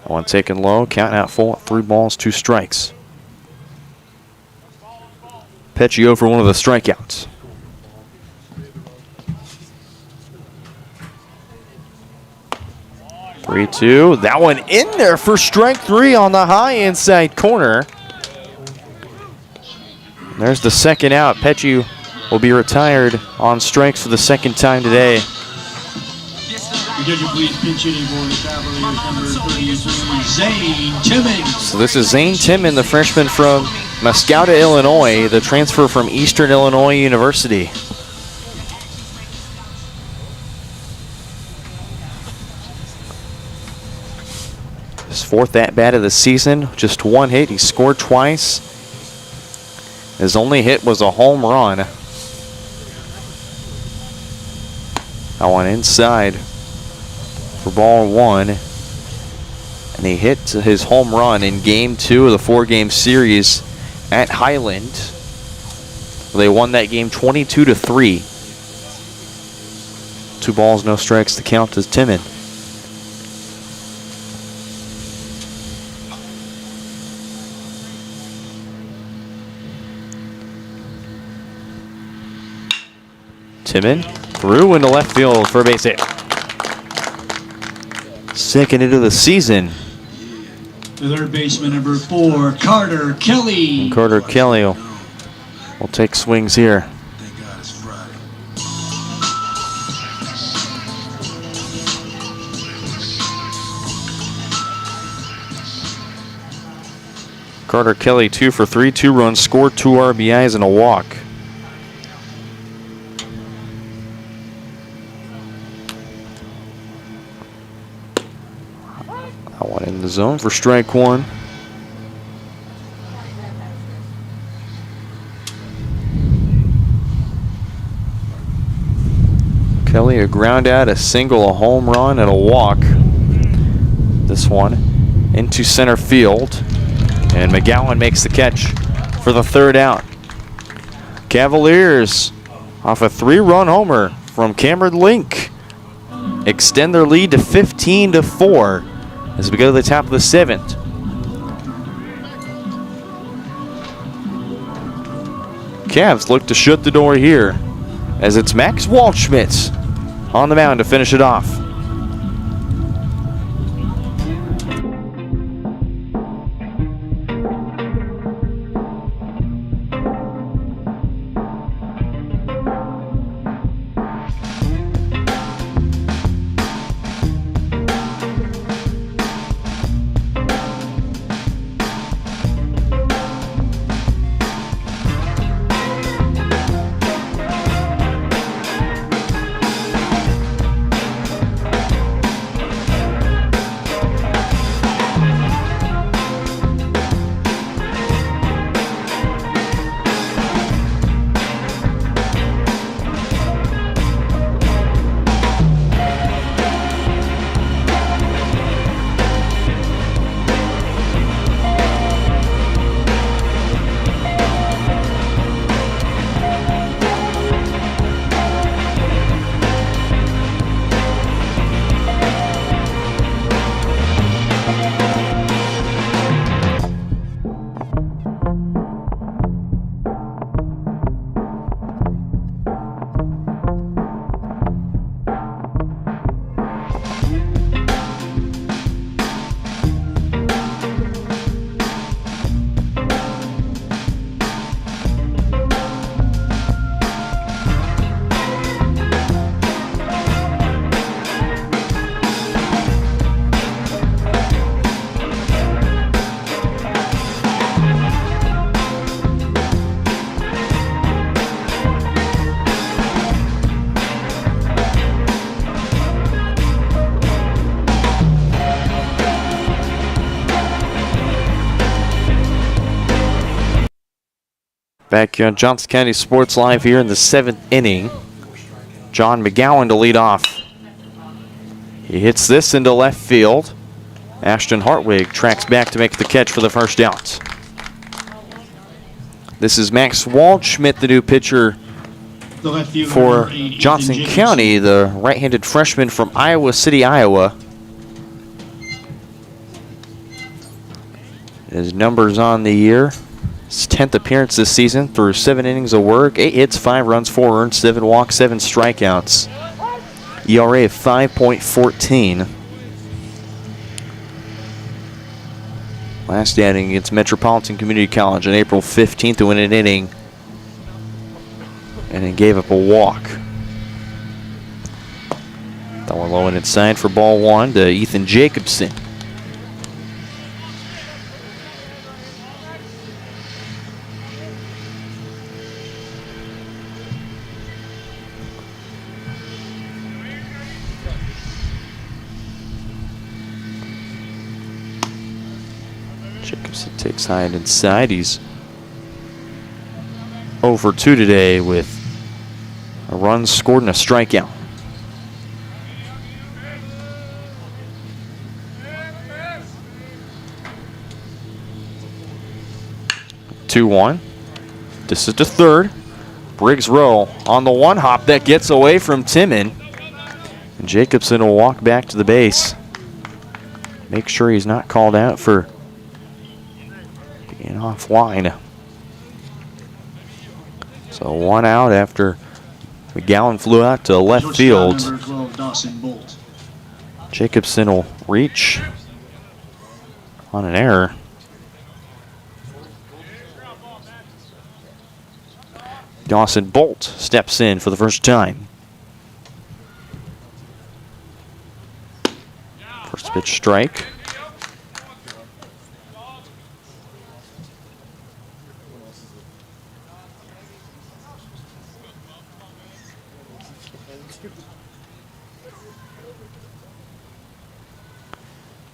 One taken low, counting out full, 3 balls, 2 strikes. Petchy over one of the strikeouts. 3-2. That one in there for strike 3 on the high inside corner. There's the second out. Petchy will be retired on strikes for the second time today. Could you please pitch hitting for the Cavaliers, number 33, Zane Timmons. So this is Zane Timmons, the freshman from Mascouda, Illinois, the transfer from Eastern Illinois University. His 4th at-bat of the season, just 1 hit. He scored twice. His only hit was a home run. That one inside for ball 1. And he hit his home run in game 2 of the 4-game series at Highland. They won that game 22-3. 2 balls, no strikes to count as Timmons. Timmons threw into left field for a base hit. Second hit of the season. The third baseman, number 4, Carter Kelly. And Carter Kelly will take swings here. Thank God it's Friday. Carter Kelly 2 for 3, 2 runs scored, 2 RBIs and a walk. That one in the zone for strike 1. Kelly a ground out, a single, a home run, and a walk. This one into center field. And McGowan makes the catch for the 3rd out. Cavaliers off a 3-run homer from Cameron Link extend their lead to 15-4 as we go to the top of the 7th. Cavs look to shut the door here as it's Max Waldschmidt on the mound to finish it off. Back here on Johnson County Sports Live here in the 7th inning. John McGowan to lead off. He hits this into left field. Ashton Hartwig tracks back to make the catch for the 1st out. This is Max Waldschmidt, the new pitcher The left fielder, for number 8, Johnson Ethan County, the right-handed freshman from Iowa City, Iowa. His numbers on the year. His 10th appearance this season through 7 innings of work, 8 hits, 5 runs, 4 earned, 7 walks, 7 strikeouts. ERA of 5.14. Last outing against Metropolitan Community College on April 15th to win an inning. And then gave up a walk. Throw low and inside for ball one to Ethan Jacobson. Jacobson takes high and inside. He's 0 for 2 today with a run scored and a strikeout. 2-1. This is the third. Briggs row on the one hop that gets away from Timon. And Jacobson will walk back to the base. Make sure he's not called out for being offline. So 1 out after McGowan flew out to left field. Number 12, Dawson Bolt. Jacobson will reach on an error. Dawson Bolt steps in for the first time. First pitch strike.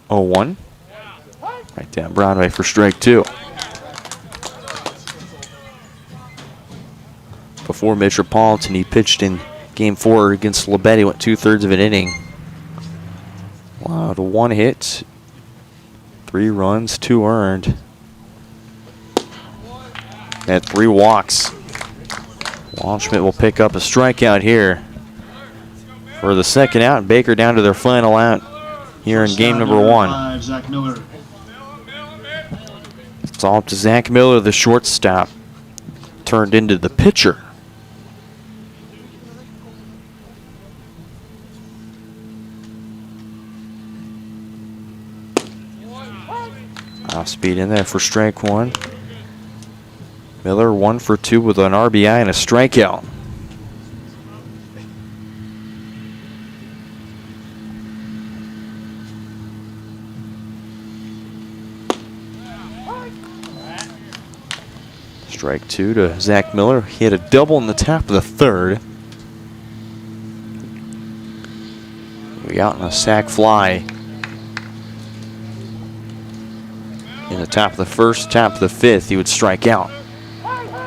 Oh, 1. Right down Broadway for strike 2. Before Metropolitan, he pitched in Game 4 against Labette. He went 2/3 of an inning. Wow, the 1 hit, 3 runs, 2 earned. Had 3 walks. Waldschmidt will pick up a strikeout here for the second out, and Baker down to their final out here in game number 1. 5, Zach Miller. It's all up to Zach Miller, the shortstop, turned into the pitcher. Off speed in there for strike 1. Miller 1 for 2 with an RBI and a strikeout. Strike 2 to Zach Miller. He had a double in the top of the 3rd. We out in a sac fly. In the top of the 1st, top of the 5th, he would strike out.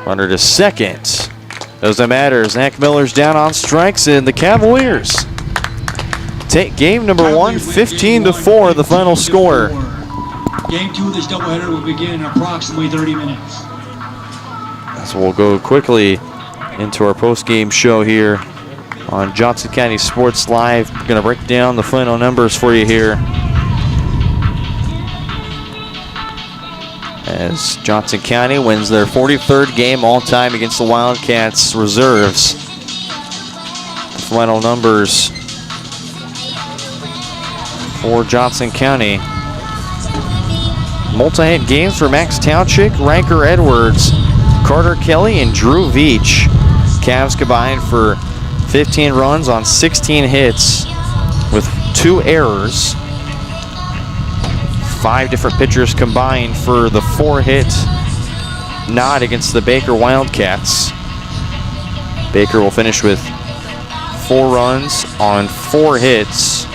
Runner to second. Doesn't matter. Zach Miller's down on strikes, and the Cavaliers take game number 1, 15-4, the final score. Game 2 of this doubleheader will begin in approximately 30 minutes. So we'll go quickly into our post-game show here on Johnson County Sports Live. We're going to break down the final numbers for you here, as Johnson County wins their 43rd game all-time against the Wildcats reserves. The final numbers for Johnson County: multi-hit games for Max Townchick, Ranker Edwards, Carter Kelly, and Drew Veach. Cavs combined for 15 runs on 16 hits with 2 errors. 5 different pitchers combined for the 4-hit nod against the Baker Wildcats. Baker will finish with 4 runs on 4 hits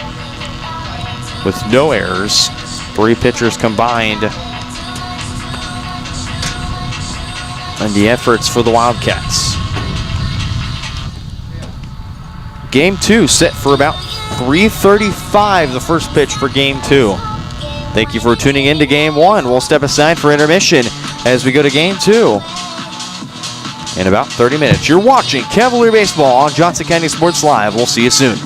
with no errors. 3 pitchers combined and the efforts for the Wildcats. Game 2 set for about 3:35, the first pitch for Game 2. Thank you for tuning in to Game 1. We'll step aside for intermission as we go to Game 2 in about 30 minutes. You're watching Cavalier Baseball on Johnson County Sports Live. We'll see you soon.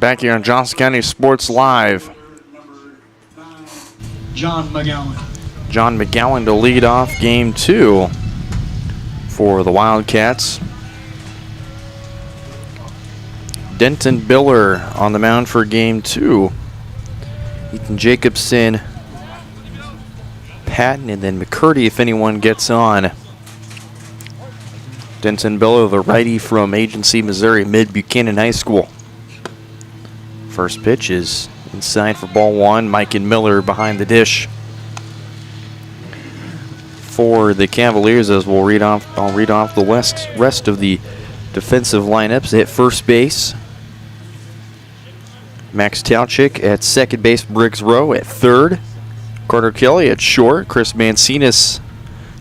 Back here on Johnson County Sports Live. John McGowan. John McGowan to lead off game 2 for the Wildcats. Denton Biller on the mound for game 2. Ethan Jacobson, Patton, and then McCurdy if anyone gets on. Denton Biller, the righty from Agency, Missouri, Mid-Buchanan High School. First pitch is inside for ball 1. Mike and Miller behind the dish for the Cavaliers, as I'll read off the rest of the defensive lineups. At first base, Max Tauchik. At second base, Briggs Rowe. At third, Carter Kelly. At short, Chris Mancinas,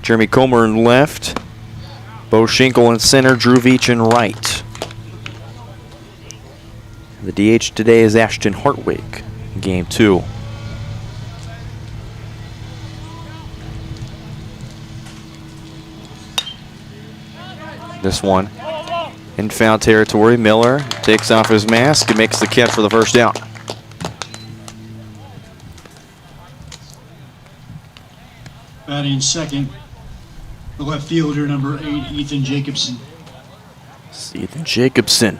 Jeremy Comer in left, Bo Schinkel in center, Drew Veach in right. The DH today is Ashton Hartwig in game 2. This one in foul territory. Miller takes off his mask and makes the catch for the first down. Batting second, the left fielder, number 8, Ethan Jacobson. It's Ethan Jacobson.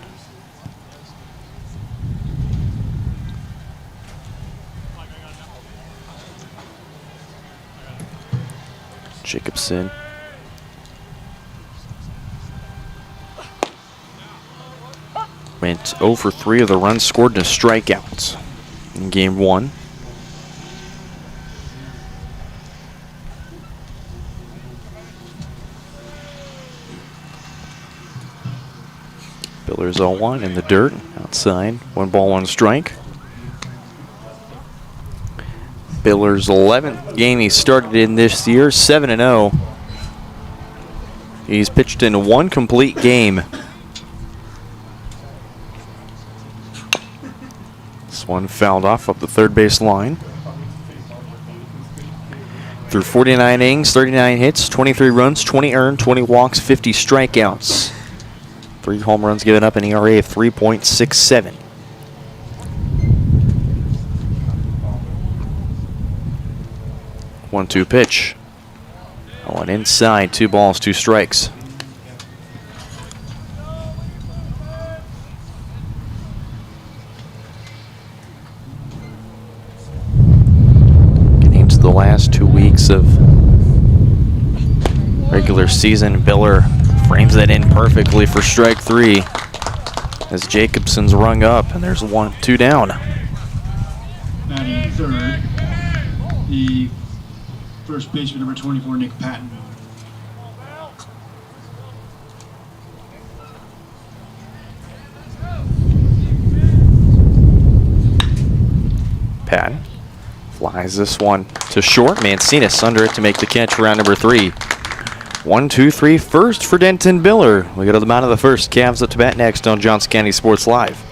Jacobson. Went 0 for 3 of the runs scored and a strikeout in game 1. Biller's 0-1 in the dirt outside. 1 ball, 1 strike. Biller's 11th game he started in this year, 7-0. He's pitched in 1 complete game. This one fouled off up the third base line. Through 49 innings, 39 hits, 23 runs, 20 earned, 20 walks, 50 strikeouts. 3 home runs given up, an ERA of 3.67. One-two pitch. One inside, 2 balls, 2 strikes. Getting into the last 2 weeks of regular season, Biller frames that in perfectly for strike 3 as Jacobson's rung up, and there's 1-2 down. Batting third, the first baseman, number 24, Nick Patton. Patton flies this one to short. Mancinas under it to make the catch, round number 3. 1-2-3 first for Denton Biller. We go to the mound of the first. Cavs up to bat next on Johnson County Sports Live.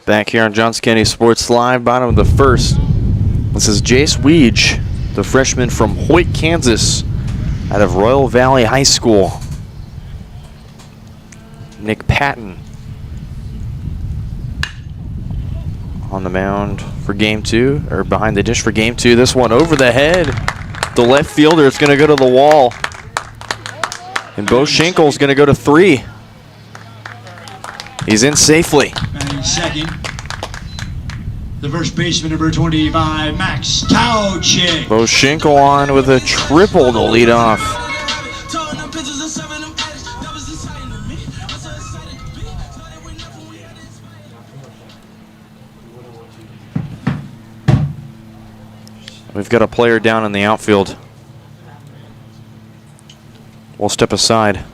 Back here on Johnson County Sports Live, bottom of the first. This is Jace Weege, the freshman from Hoyt, Kansas, out of Royal Valley High School. Nick Patton on the mound for game 2, or behind the dish for game 2. This one over the head. The left fielder is going to go to the wall. And Bo Schenkel's going to go to 3. He's in safely. Batting second, the first baseman, number 25, Max Tauchik. Bo Schenkel on with a triple to lead off. We've got a player down in the outfield. We'll step aside.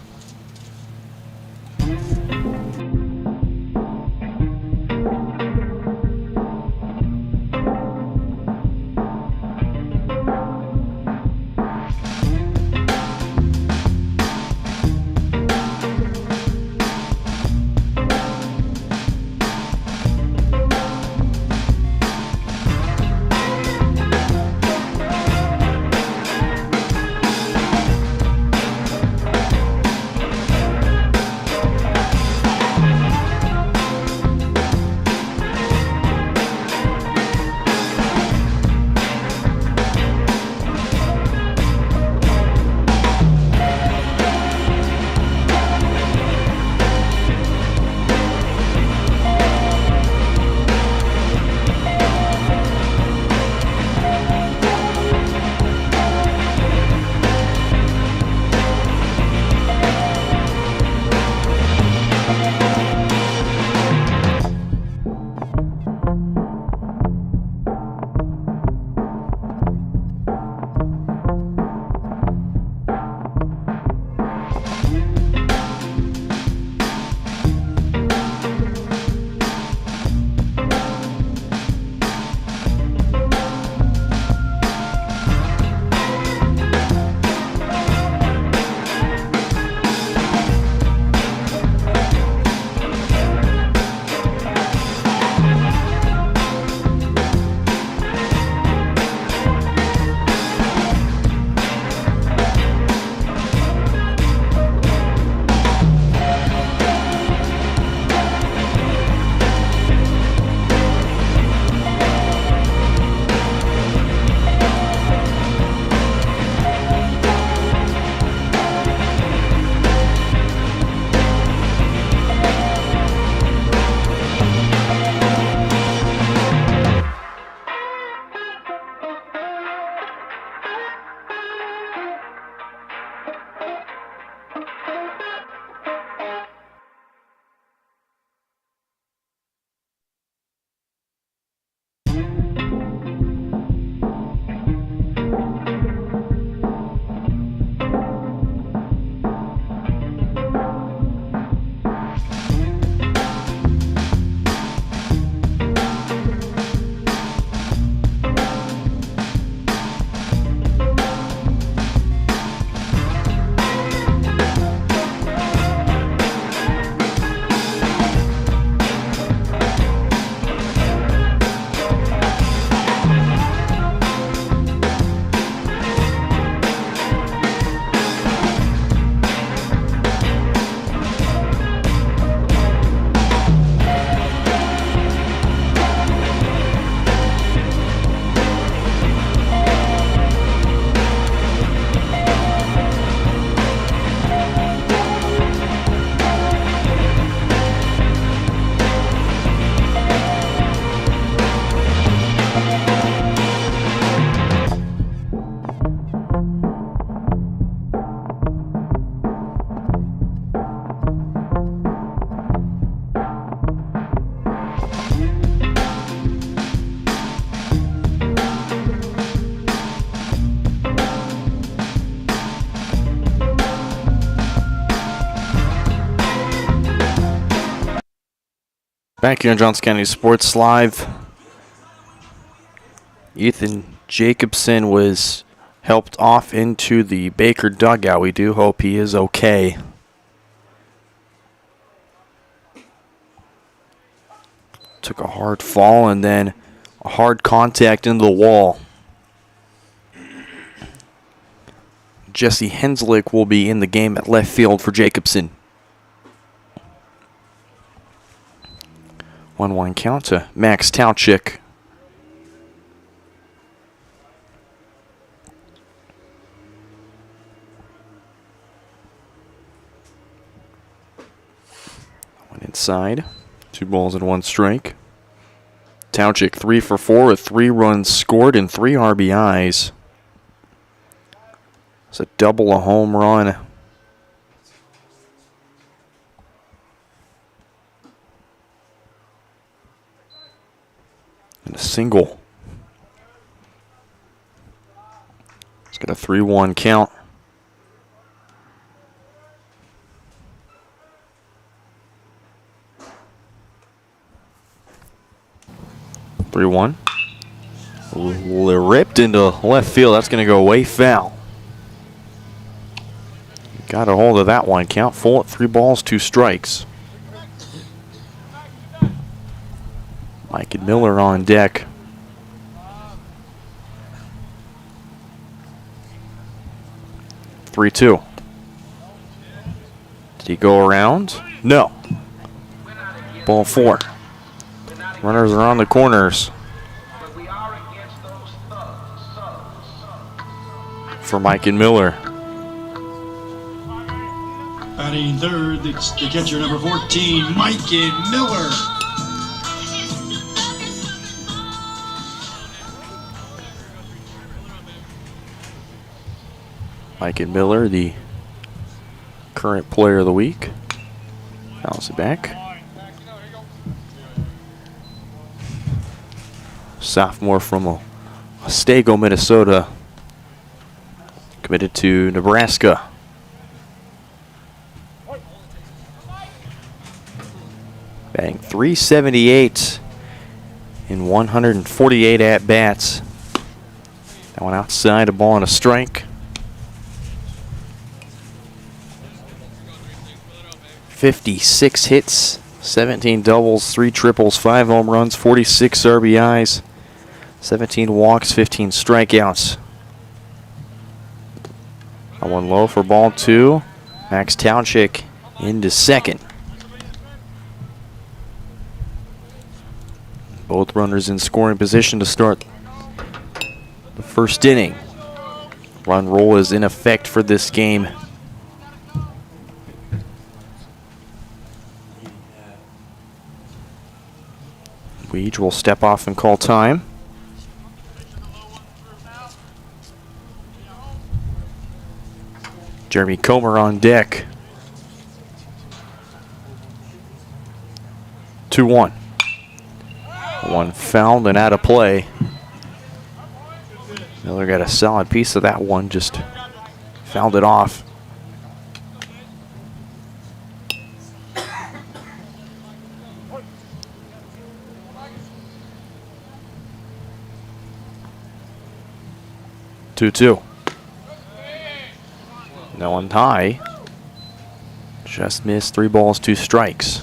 Back here on Johnson County Sports Live, Ethan Jacobson was helped off into the Baker dugout. We do hope he is okay. Took a hard fall and then a hard contact into the wall. Jesse Henslick will be in the game at left field for Jacobson. 1-1 count to Max Tauchik. One inside. 2 balls and 1 strike. Tauchik 3 for 4 with 3 runs scored and 3 RBIs. It's a double, a home run. And a single. It's got a 3-1 count. Three-one. Ripped into left field. That's going to go way foul. Got a hold of that one. Count full at 3 balls, 2 strikes. Mike and Miller on deck. Three-two. Did he go around? No. Ball 4. Runners are on the corners. For Mike and Miller. Batting third, it's the catcher number 14, Mike and Miller. Mike and Miller, the current player of the week. Bounce it back. Sophomore from Otsego, Minnesota. Committed to Nebraska. Batting .378 in 148 at-bats. That one outside, a ball and a strike. 56 hits, 17 doubles, 3 triples, 5 home runs, 46 RBIs, 17 walks, 15 strikeouts. That one low for ball 2. Max Tauchik into second. Both runners in scoring position to start the first inning. Run roll is in effect for this game. Weege will step off and call time. Jeremy Comer on deck. 2-1. One fouled and out of play. Miller got a solid piece of that one, just fouled it off. Two. No one high. Just missed 3 balls, 2 strikes.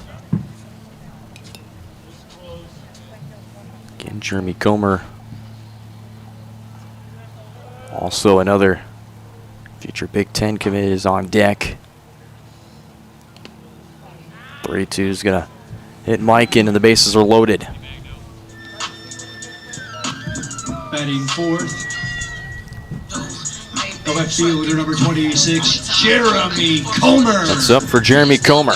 Again, Jeremy Comer. Also another future Big Ten commit is on deck. 3-2 is gonna hit Mike in and the bases are loaded. Batting fourth, the left fielder number 26, Jeremy Comer. That's up for Jeremy Comer.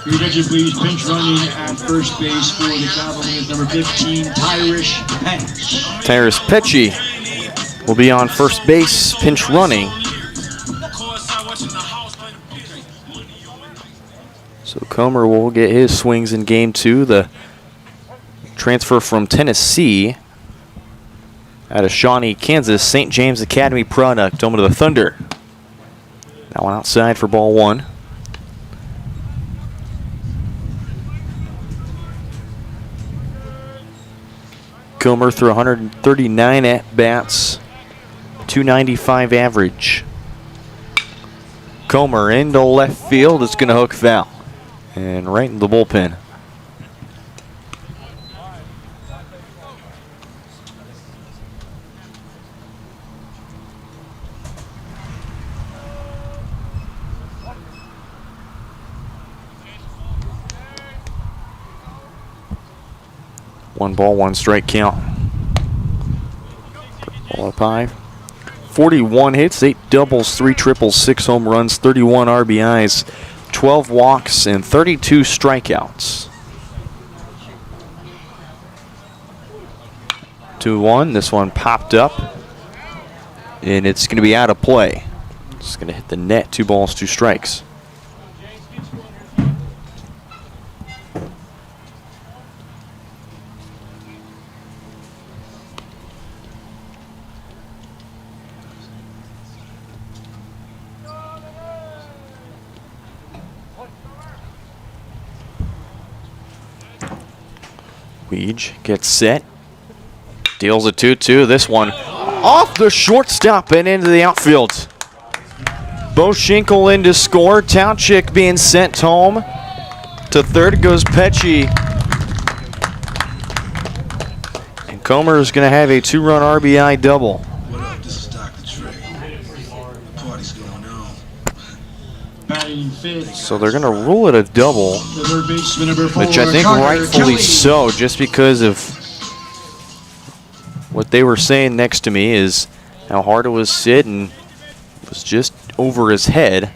Your attention please, pinch running at first base for the Cavaliers, number 15, Tyrish Petch. Tyrus Petchy will be on first base, pinch running. So Comer will get his swings in game 2. The transfer from Tennessee out of Shawnee, Kansas, St. James Academy product, home to the Thunder. That one outside for ball 1. Comer threw 139 at-bats, 295 average. Comer into left field. It's going to hook foul. And right in the bullpen. 1 ball, 1 strike count. Ball up high. 41 hits, 8 doubles, 3 triples, 6 home runs, 31 RBIs, 12 walks, and 32 strikeouts. 2-1. This one popped up, and it's going to be out of play. It's going to hit the net. 2 balls, 2 strikes. Weege gets set. Deals a 2-2. This one off the shortstop and into the outfield. Boshinkle in to score. Townchick being sent home. To third goes Pecci. And Comer is going to have a 2-run RBI double. What up? This is Dr. Trey. The party's going on. Batting fifth, So they're going to rule it a double, the third baseman, number 4, which I think Carter rightfully Kelly. so, just because of what they were saying next to me is how hard it was hit and was just over his head.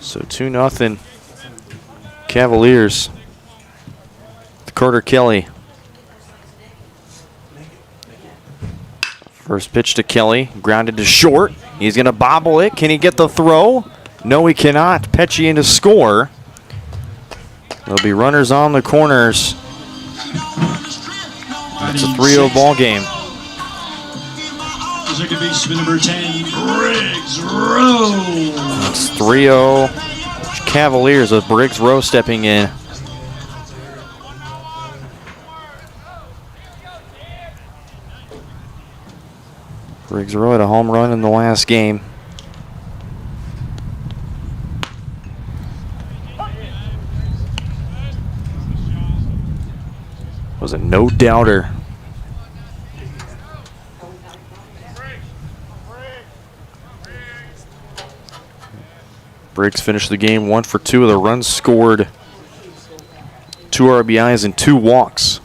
So 2-0 Cavaliers. Carter Kelly. First pitch to Kelly, grounded to short. He's going to bobble it. Can he get the throw? No, he cannot. Pecci in to score. There'll be runners on the corners. It's a 3-0 ball game. Second baseman, number 10, Briggs Rowe. It's 3-0 Cavaliers with Briggs Rowe stepping in. Briggs Rowe had a home run in the last game. Was a no-doubter. Briggs finished the game 1 for 2 with a run scored, 2 RBIs, and 2 walks.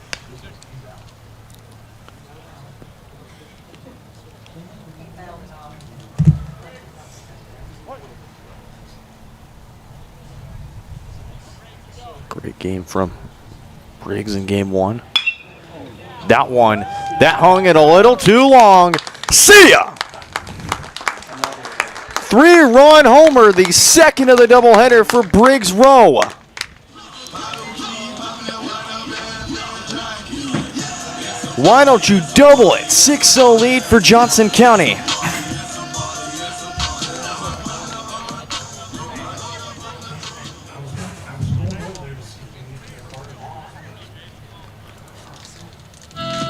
Great game from Briggs in game 1. That one, that hung it a little too long. See ya! 3-run homer, the second of the doubleheader for Briggs Rowe. Why don't you double it? 6-0 lead for Johnson County.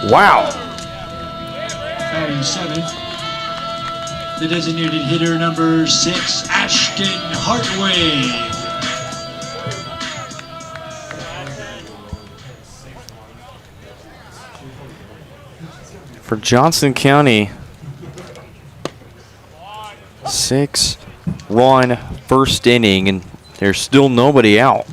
Wow. Batting seventh, the designated hitter, number 6, Ashton Hartway. For Johnson County, 6-run first inning, and there's still nobody out.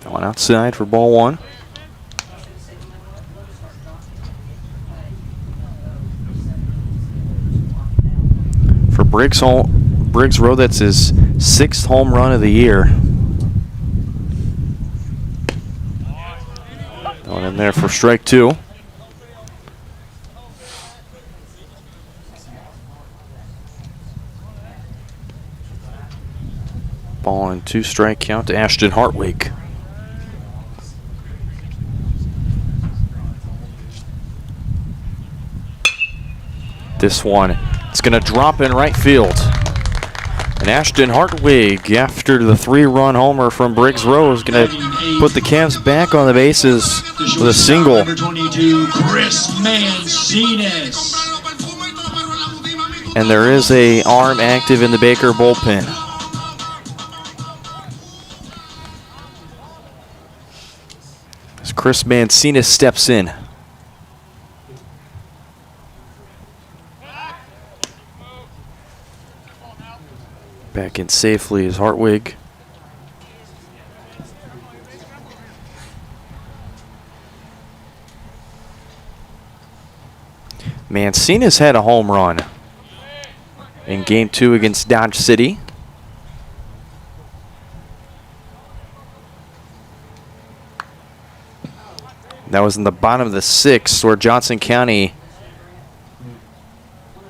Going outside for ball 1. For Briggs Rowe, that's his 6th home run of the year. Going in there for strike 2. Ball and 2 strike count to Ashton Hartwig. This one, it's going to drop in right field. And Ashton Hartwig, after the 3-run homer from Briggs Rowe, is going to put the Cavs back on the bases with a single. Number 22, Chris Mancinas. And there is a arm active in the Baker bullpen. As Chris Mancina steps in. Back in safely is Hartwig. Mancina's had a home run in Game 2 against Dodge City. That was in the bottom of the 6th, where Johnson County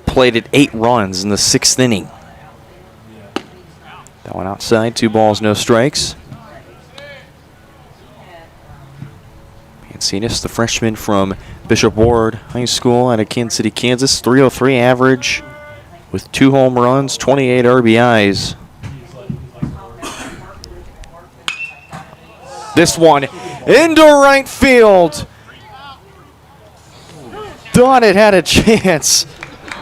played at 8 runs in the 6th inning. That one outside, 2 balls, no strikes. Mancinas, the freshman from Bishop Ward High School out of Kansas City, Kansas. 303 average with 2 home runs, 28 RBIs. This one into right field. Thought it had a chance,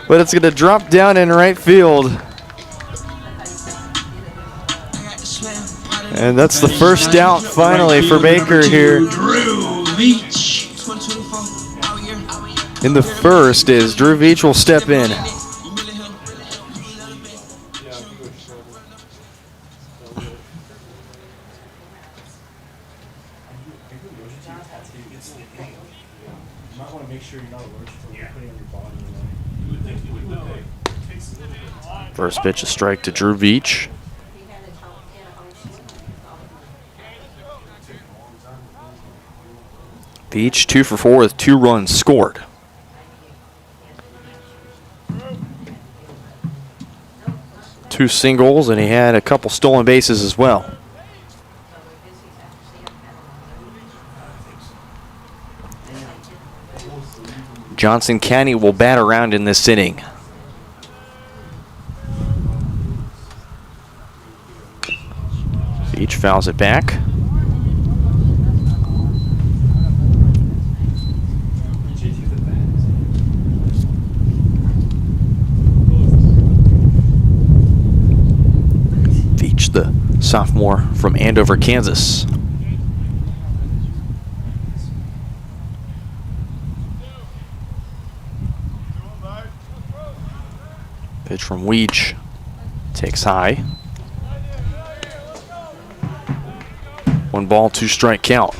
but it's going to drop down in right field. And that's the first out finally for Baker here. Drew Veach. In the first is Drew Veach will step in. You might want to make sure you're not allergic to what you're putting on your body. First pitch, a strike to Drew Veach. Veach 2 for 4 with 2 runs scored. Two singles, and he had a couple stolen bases as well. Johnson County will bat around in this inning. Veach fouls it back. Veach, the sophomore from Andover, Kansas. Pitch from Veach, takes high. 1 ball, 2 strike count.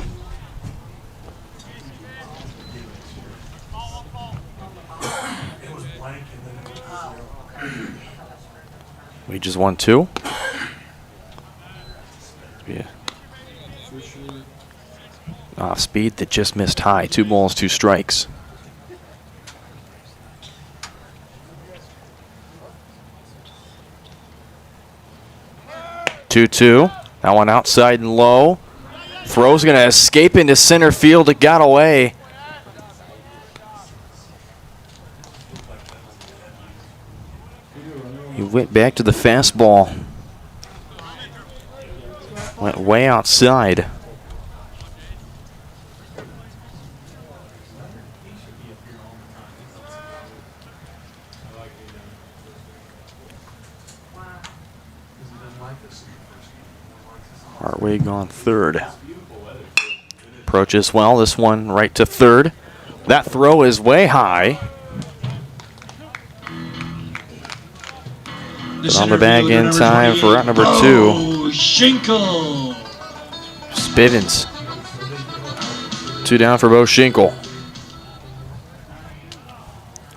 Veach is 1-2. Yeah. Off speed that just missed high. 2 balls, 2 strikes. Two. That one outside and low. Throw's going to escape into center field. It got away. He went back to the fastball. Went way outside. Hartwig on third. Approaches well. This one right to third. That throw is way high. But on the bag in time for route number 2. Schinkel. Spivens. 2 down for Bo Schinkel.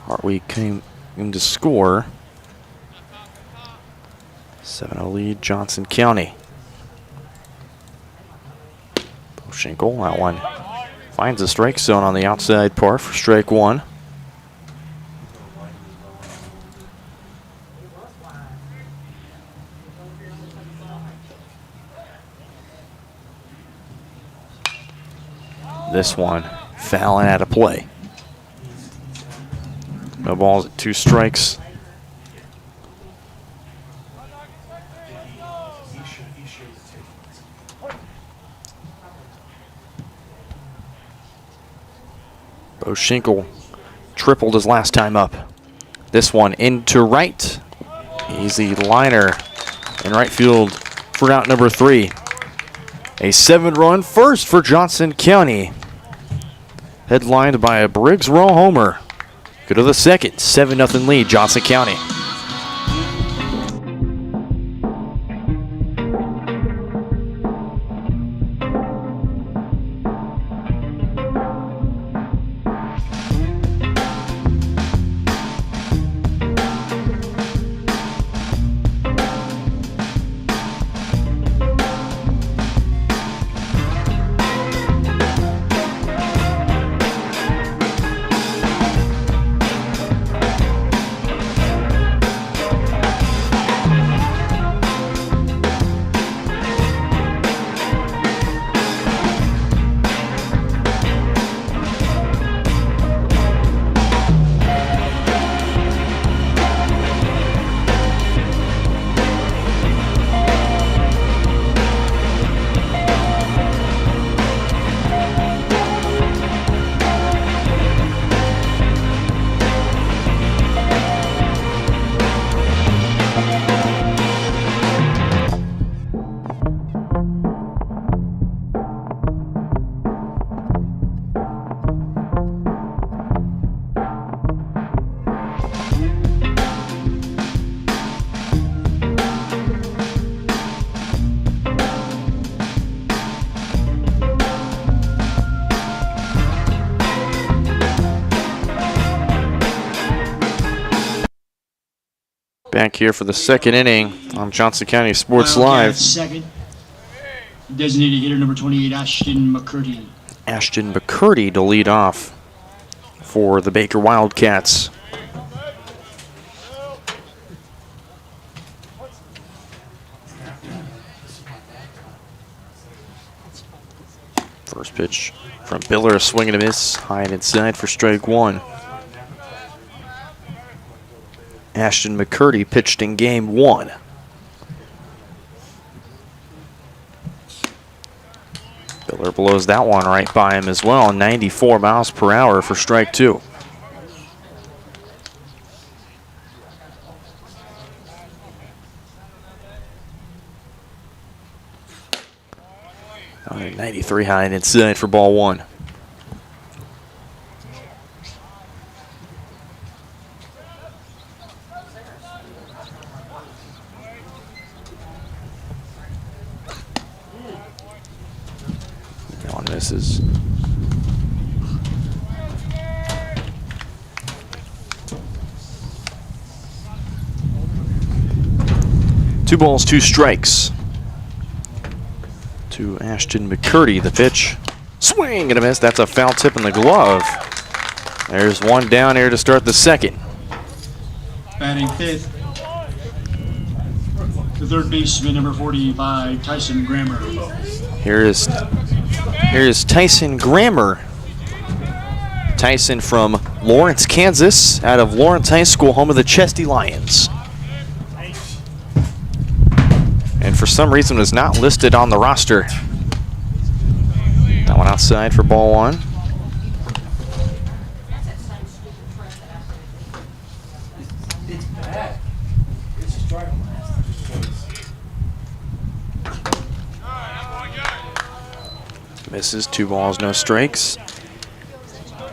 Hartwig came in to score. 7-0 lead, Johnson County. Bo Schinkel, that one finds the strike zone on the outside part for strike 1. This one fouling out of play. No balls at 2 strikes. Bo Schinkel tripled his last time up. This one into right. Easy liner in right field for out number 3. A 7-run first for Johnson County. Headlined by a Briggs Row homer. Go to the second, 7-0 lead, Johnson County. Back here for the second inning on Johnson County Sports Live. Second. Designated hitter number 28, Ashton McCurdy. Ashton McCurdy to lead off for the Baker Wildcats. First pitch from Biller, a swing and a miss, high and inside for strike 1. Ashton McCurdy pitched in game 1. Biller blows that one right by him as well, 94 miles per hour for strike 2. All right, 93 high and inside for ball 1. Misses. Two balls, 2 strikes to Ashton McCurdy. The pitch, swing and a miss. That's a foul tip in the glove. There's one down here to start the second. Batting 5th. The third baseman, number 45, Tyson Grammer. Here's Tyson Grammer. Tyson from Lawrence, Kansas, out of Lawrence High School, home of the Chesty Lions. And for some reason was not listed on the roster. That one outside for ball 1. It's bad. It's just driving. Misses, 2 balls, no strikes.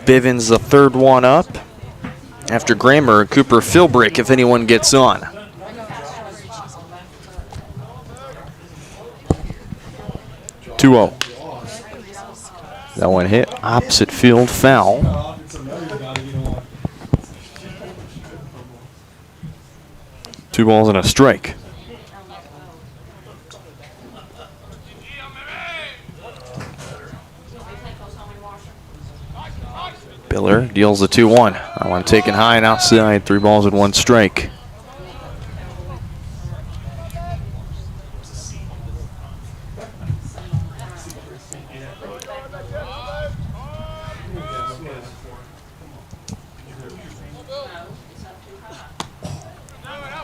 Bivens the third one up. After Grammer, Cooper Philbrick if anyone gets on. (2-0). That one hit opposite field, foul. Two balls and a strike. Biller deals the 2-1. That one taken high and outside. 3 balls and 1 strike.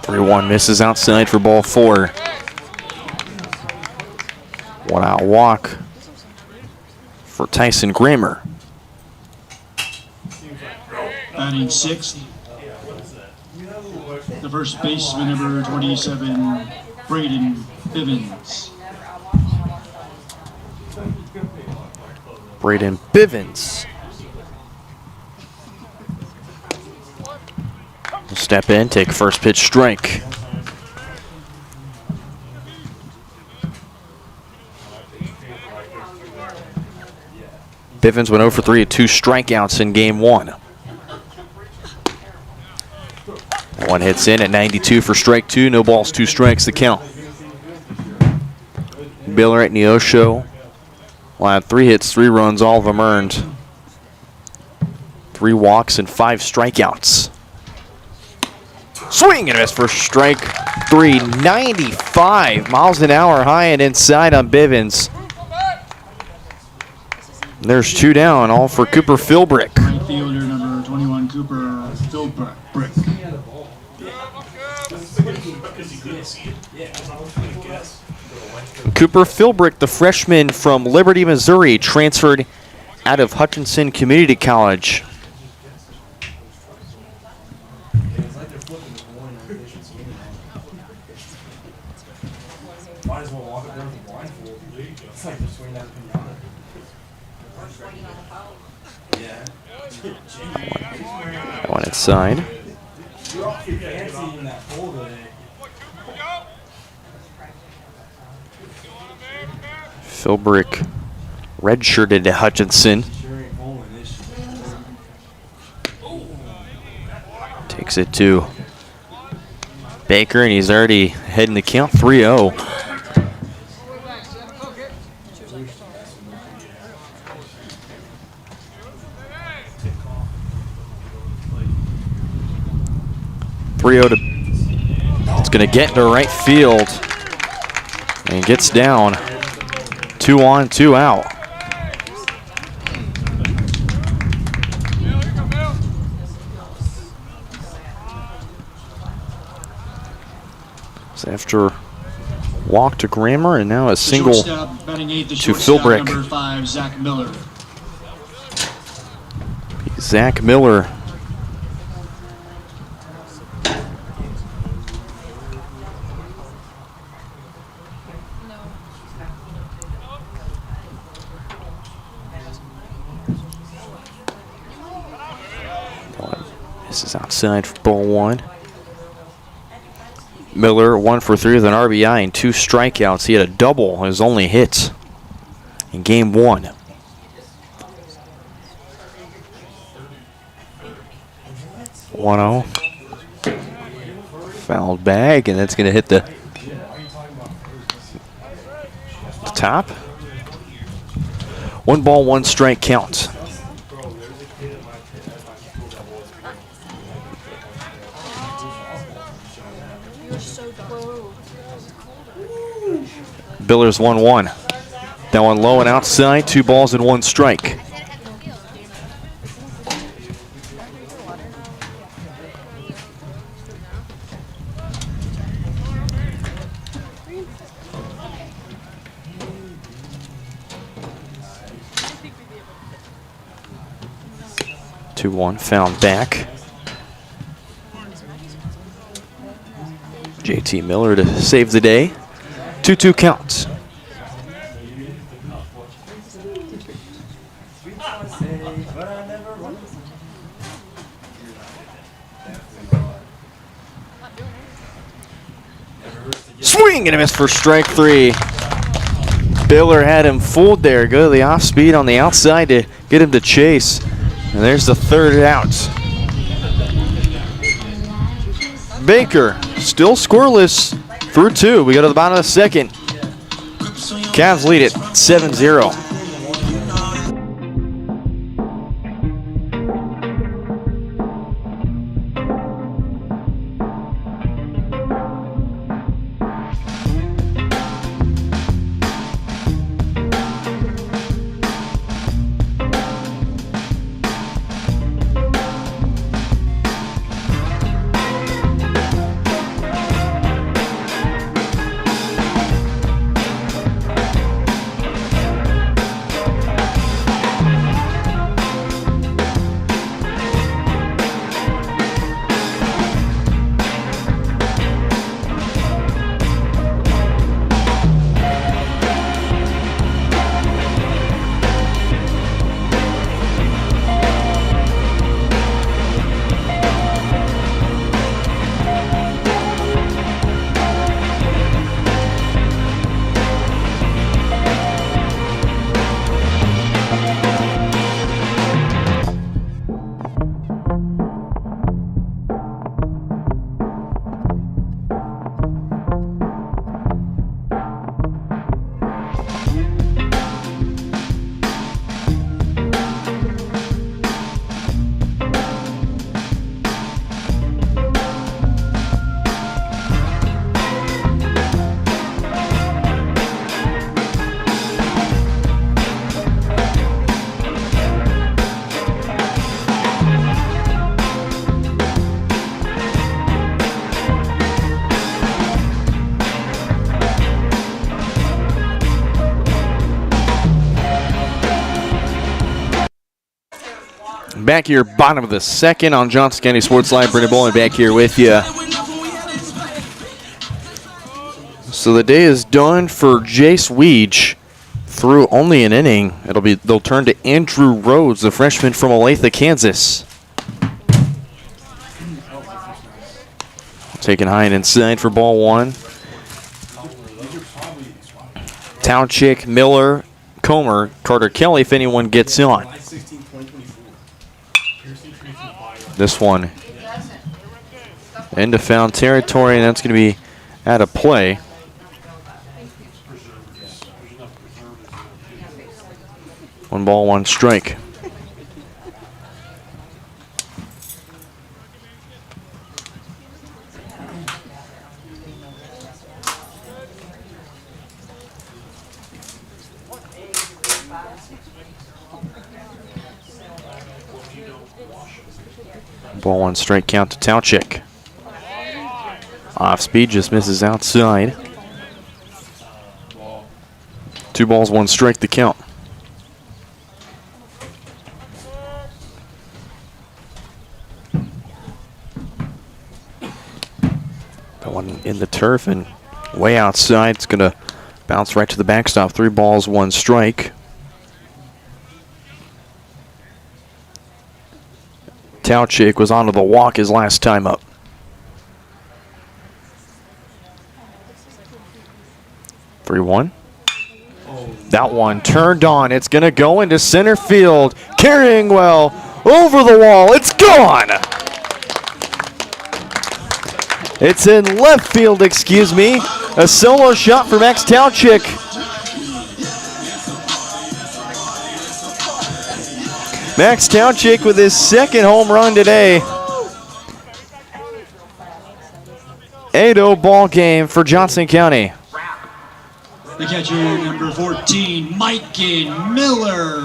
One misses outside for ball 4. 1 out walk for Tyson Grammer. Batting 6th, the first baseman, number 27, Braden Bivens. Braden Bivens will step in, take first pitch strike. Bivens went 0 for 3 at 2 strikeouts in game 1. One hits in at 92 for strike 2. No balls, 2 strikes the count. Miller at Neosho allowed 3 hits, 3 runs, all of them earned. 3 walks and 5 strikeouts. Swing and a miss for strike 3. 95 miles an hour high and inside on Bivens. There's 2 down, all for Cooper Philbrick. Right fielder, number 21, Cooper Philbrick. Cooper Philbrick, the freshman from Liberty, Missouri, transferred out of Hutchinson Community College. Might as well walk up there with a blindfold. It's like they're swinging out a pinata. Yeah. One inside. You're awfully fancy in that pole today. Philbrick redshirted at Hutchinson. Sure ain't bowling this year. Takes it to Baker, and he's already heading the count 3-0. It's going to get into right field. And gets down. 2 on, 2 out. So after walk to Grammer, and now a single Shortstop, batting eighth, the to shortstop, Philbrick. number 5, Zach Miller. Zach Miller. This is outside for ball 1. Miller 1 for 3 with an RBI and 2 strikeouts. He had a double, his only hit in game 1. Fouled bag, and that's going to hit the top. 1 ball, 1 strike count. Billers 1-1. That one low and outside, 2 balls and 1 strike. Found back. JT Miller to save the day. 2-2 count. Swing and a miss for strike 3. Biller had him fooled there. Go to the off speed on the outside to get him to chase. And there's the 3rd out. Baker still scoreless through 2. We go to the bottom of the 2nd. Cavs lead it 7-0. Back here, bottom of the second on Johnson County Sports Live. Brendan Bowling back here with you. So the day is done for Jace Weege through only an inning. They'll turn to Andrew Rhodes, the freshman from Olathe, Kansas. Taken high and inside for ball one. Townchick, Miller, Comer, Carter Kelly if anyone gets on. This one into foul territory, and that's going to be out of play. One ball, one strike. Ball, one strike count to Townchick. Off speed, just misses outside. 2 balls, 1 strike to count. That one in the turf and way outside. It's going to bounce right to the backstop. 3 balls, 1 strike. Townchick was onto the walk his last time up. Three one. That one turned on. It's going to go into center field. Carrying well over the wall. It's gone. It's in left field, excuse me. A solo shot for Max Townchick. Max Townchick with his 2nd home run today. 8-0 ball game for Johnson County. The catcher, number 14, Mikey Miller.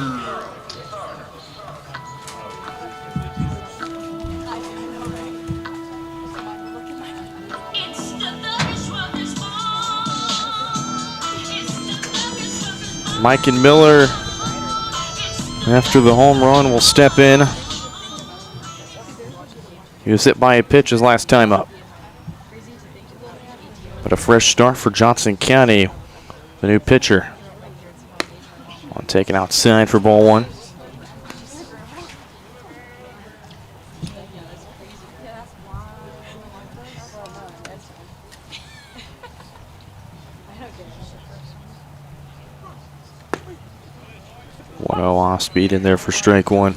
Mike and Miller, after the home run, will step in. He was hit by a pitch his last time up. But a fresh start for Johnson County, the new pitcher. One taken outside for ball one. Off speed in there for strike one.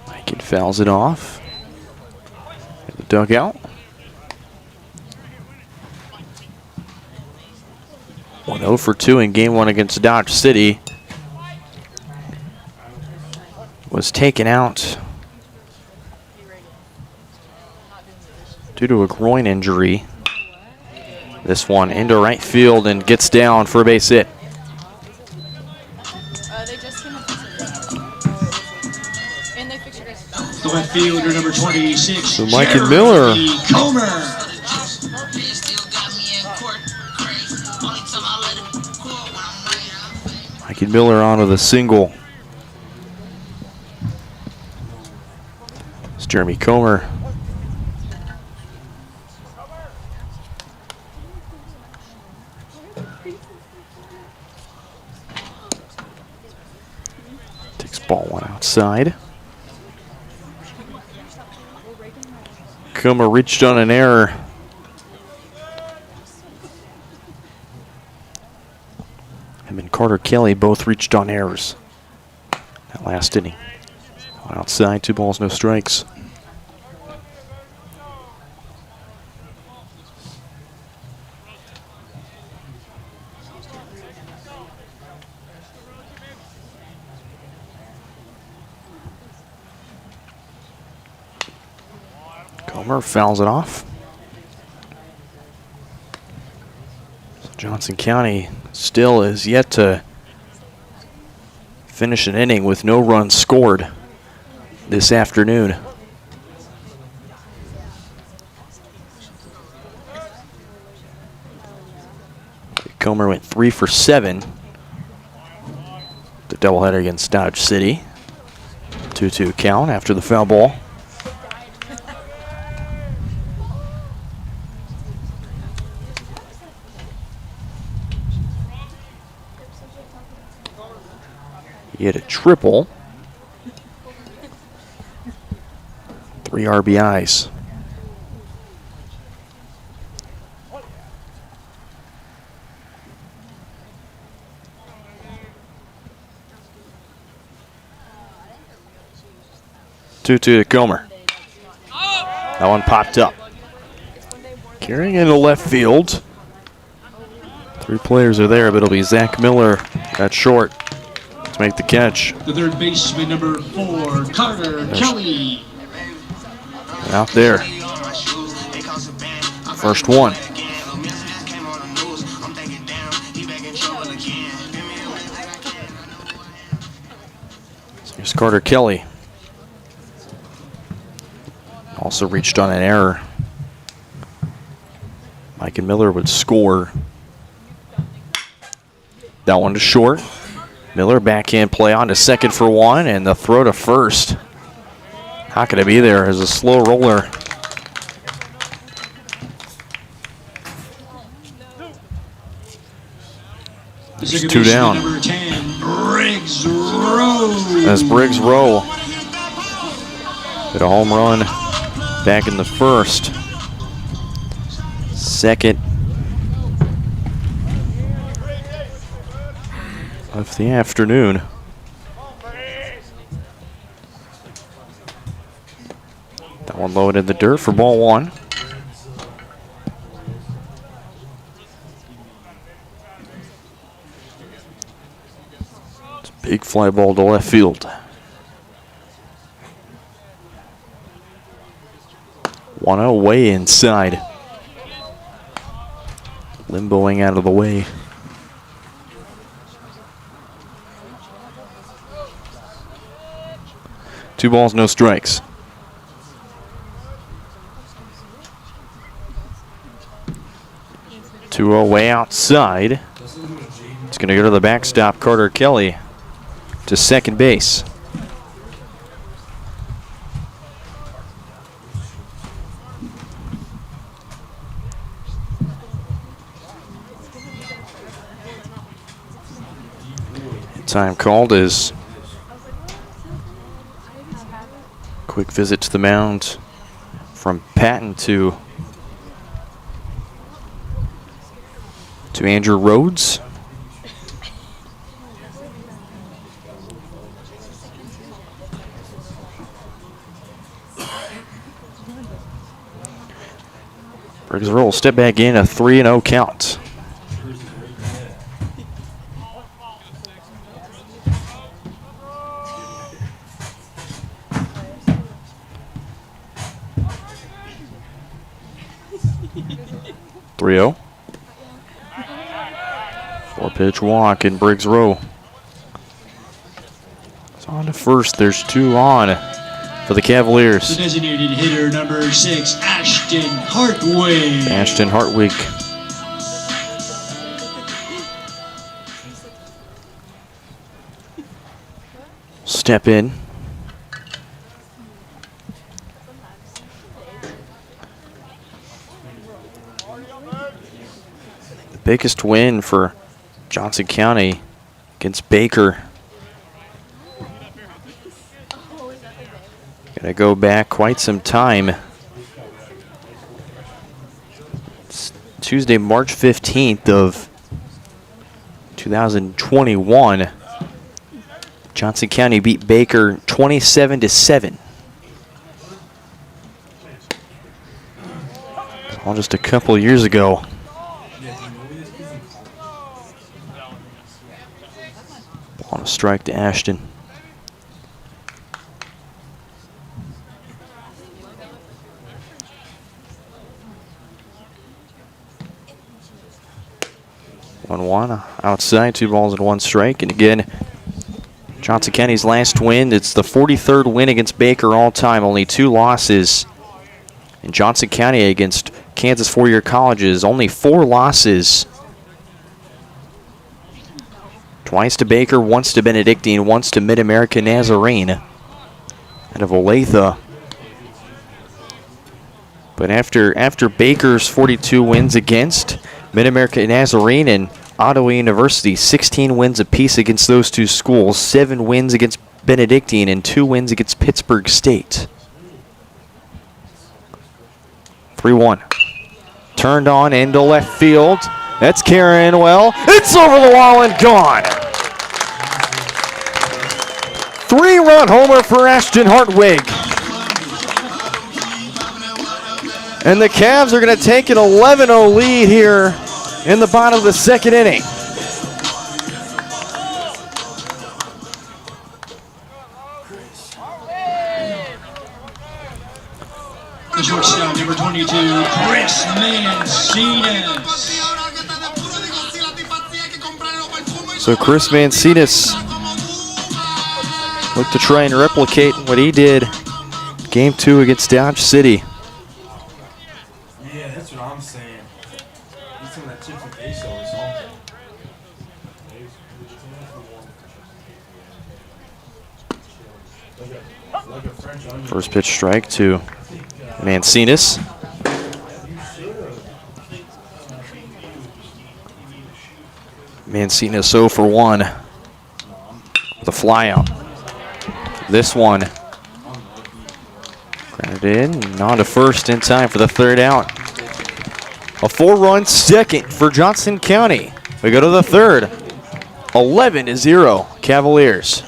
Mike fouls it off. In the dugout. 1-0 for 2 in game 1 against Dodge City. Was taken out due to a groin injury. This one into right field and gets down for a base hit. The left fielder, number 26, So Mike and Miller. Comer. Mike and Miller onto the single. Jeremy Comer. Takes ball one outside. Comer reached on an error. Him and Carter Kelly both reached on errors that last inning. One outside, 2 balls, no strikes. Comer fouls it off. So Johnson County still is yet to finish an inning with no runs scored this afternoon. Comer went 3 for 7. The doubleheader against Dodge City. 2-2 count after the foul ball. He hit a triple. 3 RBIs. To Comer. That one popped up. Carrying into left field. 3 players are there, but it'll be Zach Miller at short to make the catch. The third baseman, number 4, Carter Kelly. Out there. First one. So here's Carter Kelly. Also reached on an error. Mike and Miller would score. That one to short. Miller backhand play on to second for 1, and the throw to first. Not going to be there as a slow roller. There's 2 down. Number 10, Briggs Rowe. As Briggs Rowe hit a home run back in the first. Second of the afternoon. That one low in the dirt for ball 1. It's a big fly ball to left field. 1-0 way inside. Limboing out of the way. Two balls, no strikes. Two way outside. It's going to go to the backstop. Carter Kelly to second base. Time called is quick visit to the mound from Patton to Andrew Rhodes. Briggs roll, step back in, a 3-0 count. Three-0. 4-pitch walk in Briggs Row. It's on to first. There's 2 on for the Cavaliers. The designated hitter, number 6, Ashton Hartwig. Ashton Hartwig. Step in. The biggest win for Johnson County against Baker. Gonna go back quite some time. It's Tuesday, March 15th of 2021. Johnson County beat Baker 27-7. All just a couple years ago. On a strike to Ashton. One outside, 2 balls and 1 strike. And again, Johnson County's last win. It's the 43rd win against Baker all time. Only 2 losses in Johnson County against Kansas four-year colleges. Only 4 losses Twice to Baker, once to Benedictine, once to Mid-America Nazarene out of Olathe. But after Baker's 42 wins against Mid-America Nazarene and Ottawa University, 16 wins apiece against those two schools, 7 wins against Benedictine and 2 wins against Pittsburgh State. 3-1. Turned on into left field. That's Karen well. It's over the wall and gone. 3-run homer for Ashton Hartwig. And the Cavs are going to take an 11-0 lead here in the bottom of the second inning. The shortstop, number 22, Chris Mancinas. So Chris Mancinas looked to try and replicate what he did Game 2 against Dodge City. Yeah, that's what I'm saying. He's some of that chips and queso or something. Like a French onion. First pitch strike to Mancinas. Mancinas 0 for 1 with a fly out. This one grounded in and on to first in time for the third out. A 4-run second for Johnson County. We go to the third. 11-0 Cavaliers.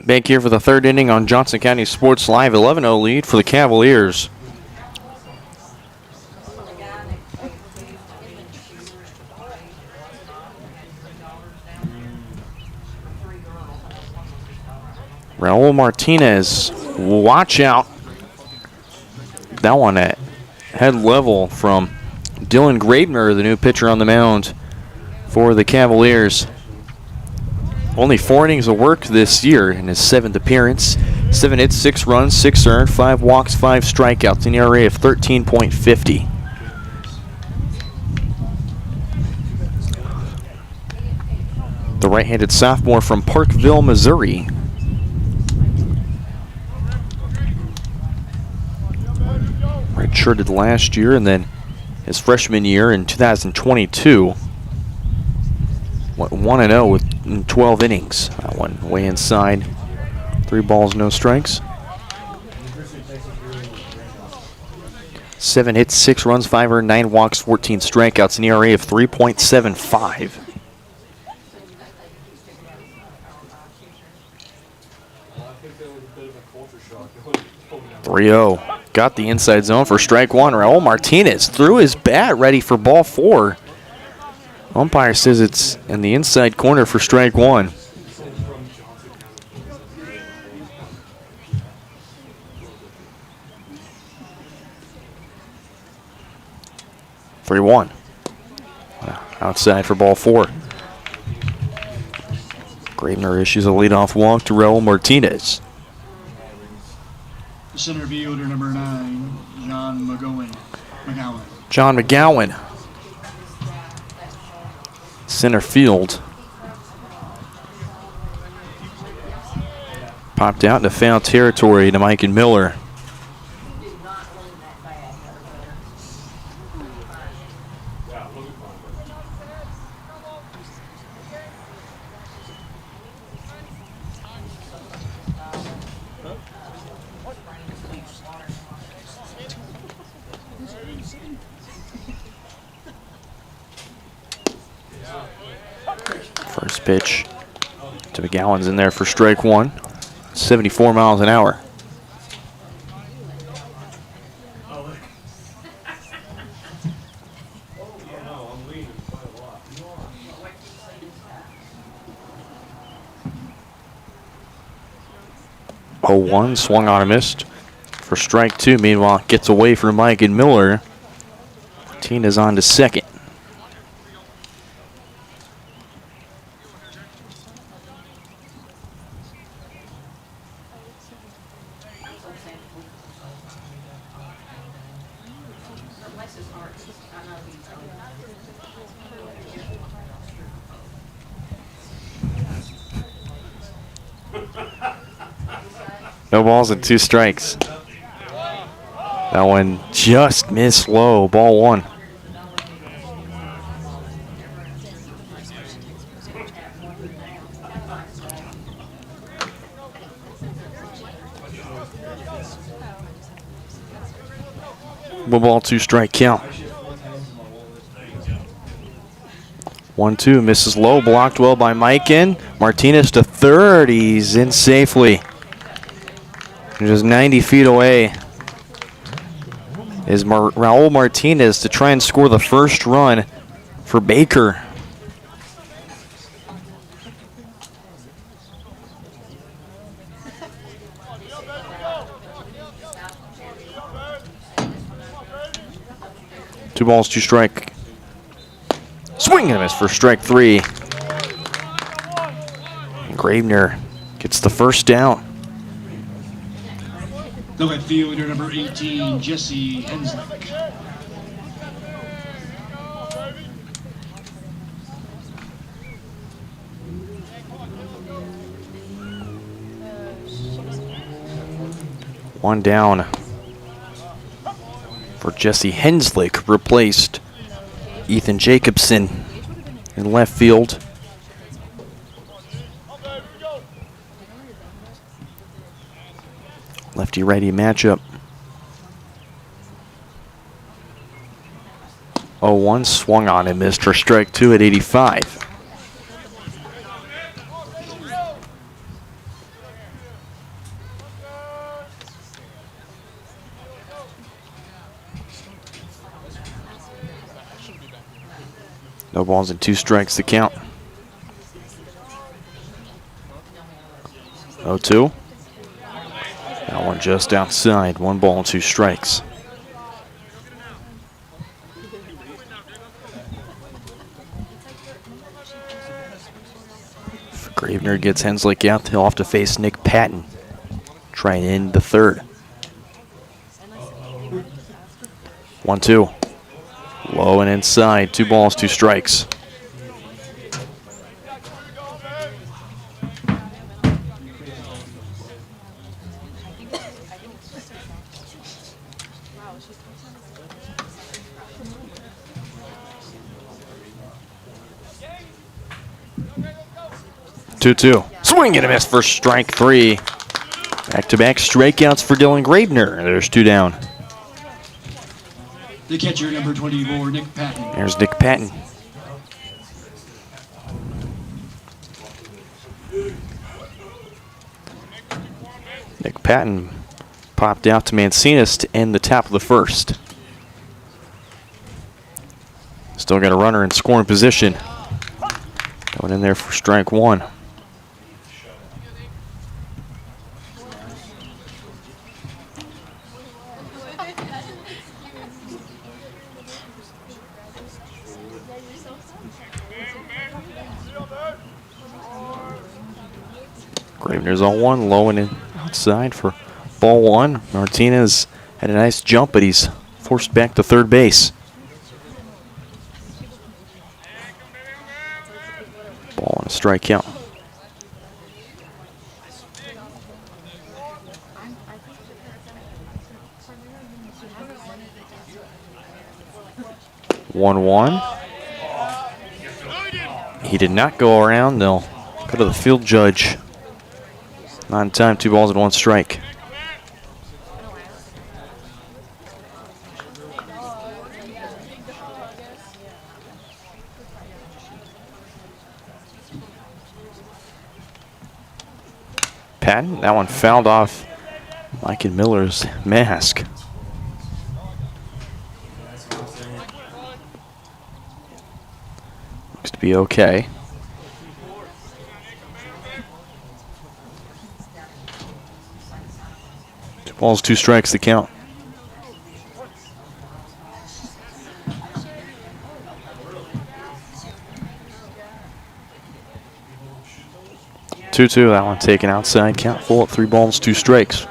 Back here for the third inning on Johnson County Sports Live. 11-0 lead for the Cavaliers. Raul Martinez, watch out. That one at head level from Dylan Graebner, the new pitcher on the mound for the Cavaliers. Only 4 innings of work this year in his 7th appearance. 7 hits, 6 runs, 6 earned, 5 walks, 5 strikeouts, an ERA of 13.50. The right-handed sophomore from Parkville, Missouri. Redshirted last year and then his freshman year in 2022. Went 1-0 with 12 innings. That one way inside. 3 balls, no strikes. 7 hits, 6 runs, 5 earned, 9 walks, 14 strikeouts, an ERA of 3.75. 3-0. Got the inside zone for strike one. Raul Martinez threw his bat ready for ball 4. Umpire says it's in the inside corner for strike one. (3-1). Outside for ball 4. Gravener issues a leadoff walk to Raul Martinez. Center fielder number 9, McGowan. John McGowan. Center field. Popped out into foul territory to Mike and Miller. First pitch to McGowan's in there for strike one. 74 miles an hour. Oh, 1 swung on and missed for strike 2. Meanwhile, gets away from Mike and Miller. Martinez on to second. No balls and 2 strikes. That one just missed low. Ball 1. One ball, 2 strike count. 1-2 misses low, blocked well by Mikan. Martinez to third. He's in safely. Just 90 feet away is Raul Martinez to try and score the first run for Baker. Two balls, 2 strike. Swing and a miss for strike 3. And Gravener gets the first down. The left fielder number 18, Jesse Henslick. One down for Jesse Henslick, replaced Ethan Jacobson in left field. Lefty-righty matchup. 0-1 swung on and missed for strike 2 at 85. No balls and 2 strikes to count. 0-2. That one just outside. 1 ball and 2 strikes. If Gravener gets Henslick out, he'll have to face Nick Patton. Try and end the third. 1-2. Low and inside. 2 balls, 2 strikes. Two. Swing and a miss for strike 3. Back-to-back strikeouts for Dylan Gravener. There's 2 down. The catcher, number 24, Nick Patton. There's Nick Patton. Nick Patton popped out to Mancinas to end the top of the first. Still got a runner in scoring position. Going in there for strike one. Gravener's on one, low and in outside for ball one. Martinez had a nice jump, but he's forced back to third base. Ball on a strike count. One. He did not go around. They'll go to the field judge. Not in time, 2 balls and 1 strike. Patton, that one fouled off Mike and Miller's mask. Looks to be okay. 2 balls, 2 strikes to count. Two, that one taken outside. Count full at 3 balls, 2 strikes.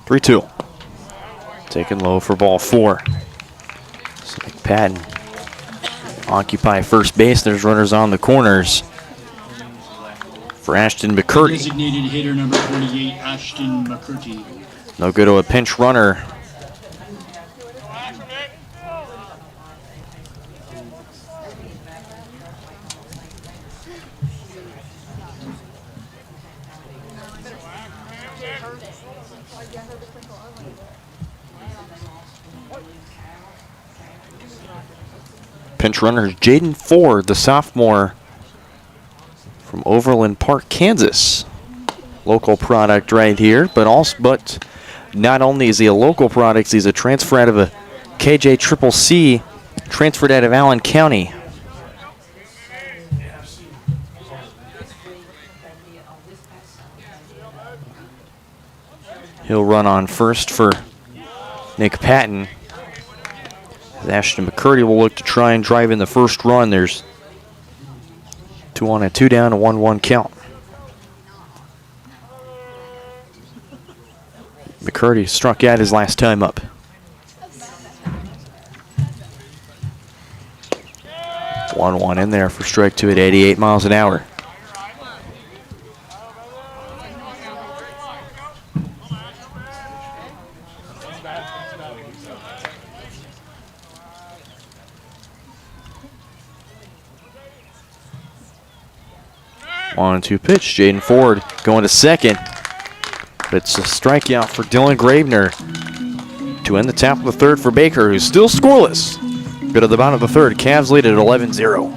Three-two. Taken low for ball 4. So Patton occupy first base. There's runners on the corners for Ashton McCurdy. Designated hitter, number 28, Ashton McCurdy. No good to a pinch runner. Pinch runner Jaden Ford, the sophomore from Overland Park, Kansas. Local product right here, but not only is he a local product, he's a transfer out of a KJ transferred out of Allen County. He'll run on first for Nick Patton. Ashton McCurdy will look to try and drive in the first run. There's 2 on and 2 down, a 1-1 count. McCurdy struck out his last time up. One in there for strike 2 at 88 miles an hour. On 2 pitch, Jaden Ford going to second. But it's a strikeout for Dylan Gravener to end the top of the third for Baker, who's still scoreless. Good at the bottom of the third. Cavs lead at 11-0.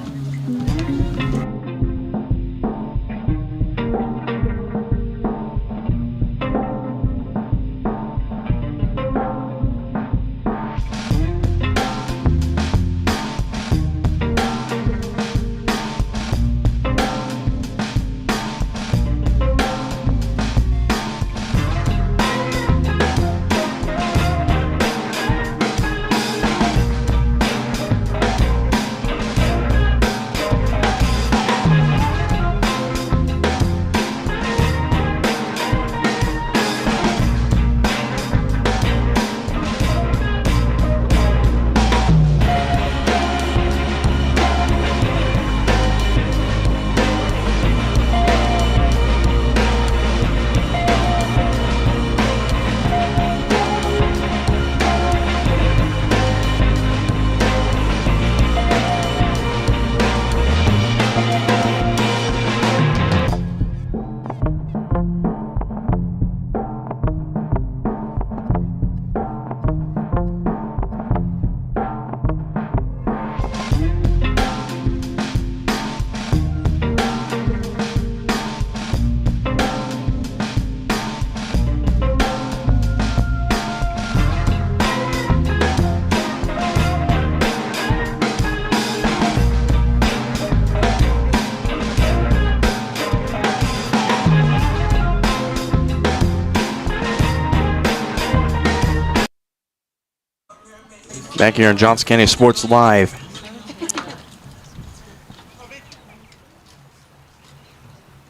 Back here on Johnson County Sports Live.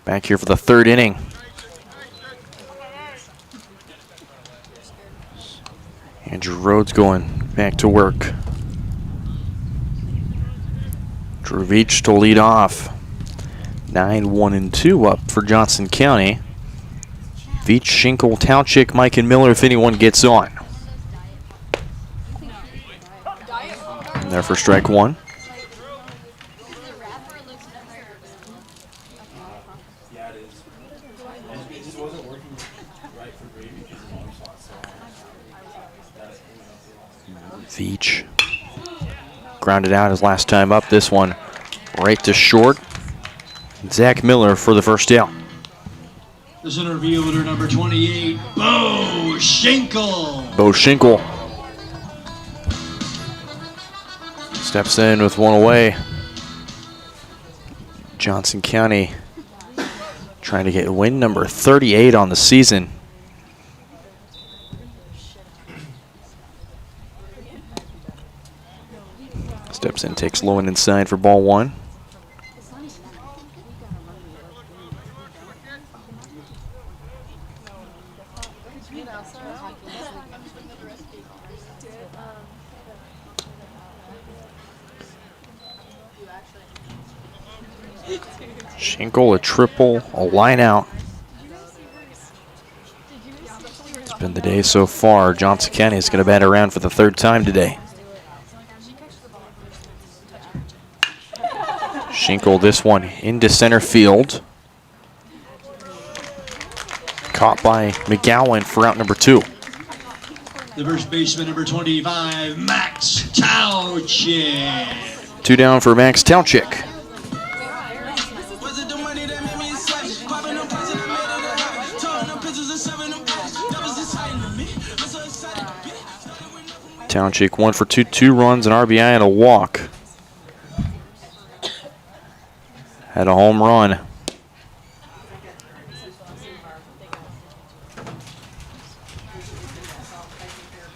Back here for the third inning. Andrew Rhodes going back to work. Drew Veach to lead off. 9-1-2 up for Johnson County. Veach, Schinkel, Townchick, Mike, and Miller if anyone gets on. And there for strike one. Yeah, it is. It just wasn't working right for Brady because his arm slot, so Veach grounded out his last time up. This one right to short. Zach Miller for the first down. The center fielder, number 28, Bo Schinkel. Bo Schinkel steps in with one away. Johnson County trying to get win number 38 on the season. Steps in, takes low and inside for ball one. Schinkel, a triple, a line out. It's been the day so far. Johnson County is going to bat around for the third time today. Schinkel, this one into center field. Caught by McGowan for out number two. The first baseman, number 25, Max Townchick. Two down for Max Townchick. Was it the money that made me excited? Popping them pills and I made it a habit. Throwing them pictures and shoving them ass. That was exciting to me. I'm so excited to be. Townchick 1 for 2, 2 runs, an RBI, and a walk. Had a home run.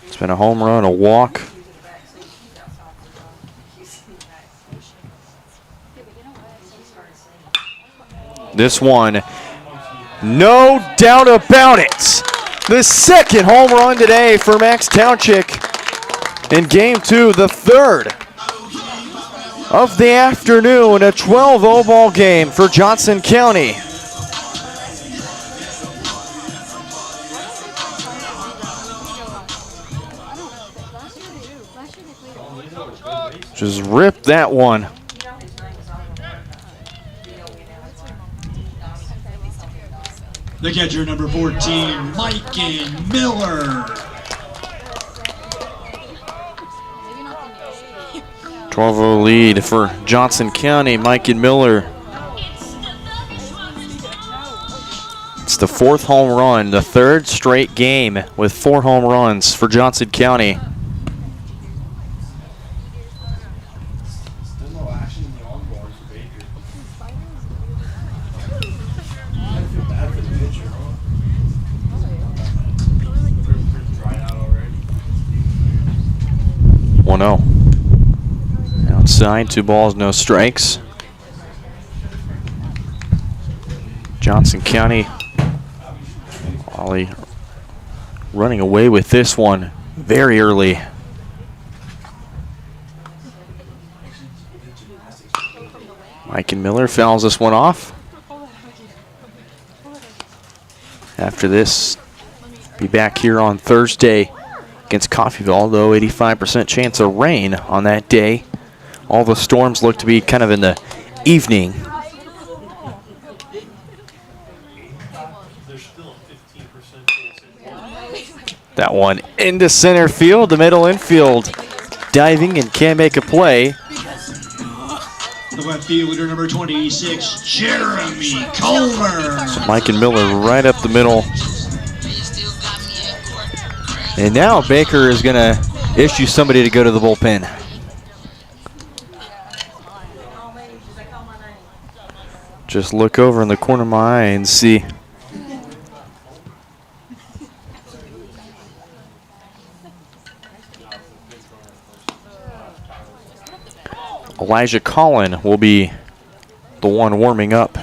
It's been a home run, a walk. This one, no doubt about it. The second home run today for Max Townchick in game two, the third of the afternoon, a 12-0 ball game for Johnson County. Just ripped that one. The catcher, number 14, Mike Miller. 12-0 lead for Johnson County, Mike Miller. It's the fourth home run, the third straight game with 4 home runs for Johnson County. Still no action in the onboard for Baker. I feel bad for the pitcher, huh? Pretty dried out already. 1-0. Outside, 2 balls, no strikes. Johnson County Ollie running away with this one very early. Mike Miller fouls this one off. After this, be back here on Thursday against Coffeyville, although 85% chance of rain on that day. All the storms look to be kind of in the evening. That one into center field, the middle infield diving and can't make a play. The left fielder, number 26, Jeremy Comer. Mike Miller right up the middle. And now Baker is going to issue somebody to go to the bullpen. Just look over in the corner of my eye and see. Elijah Collin will be the one warming up.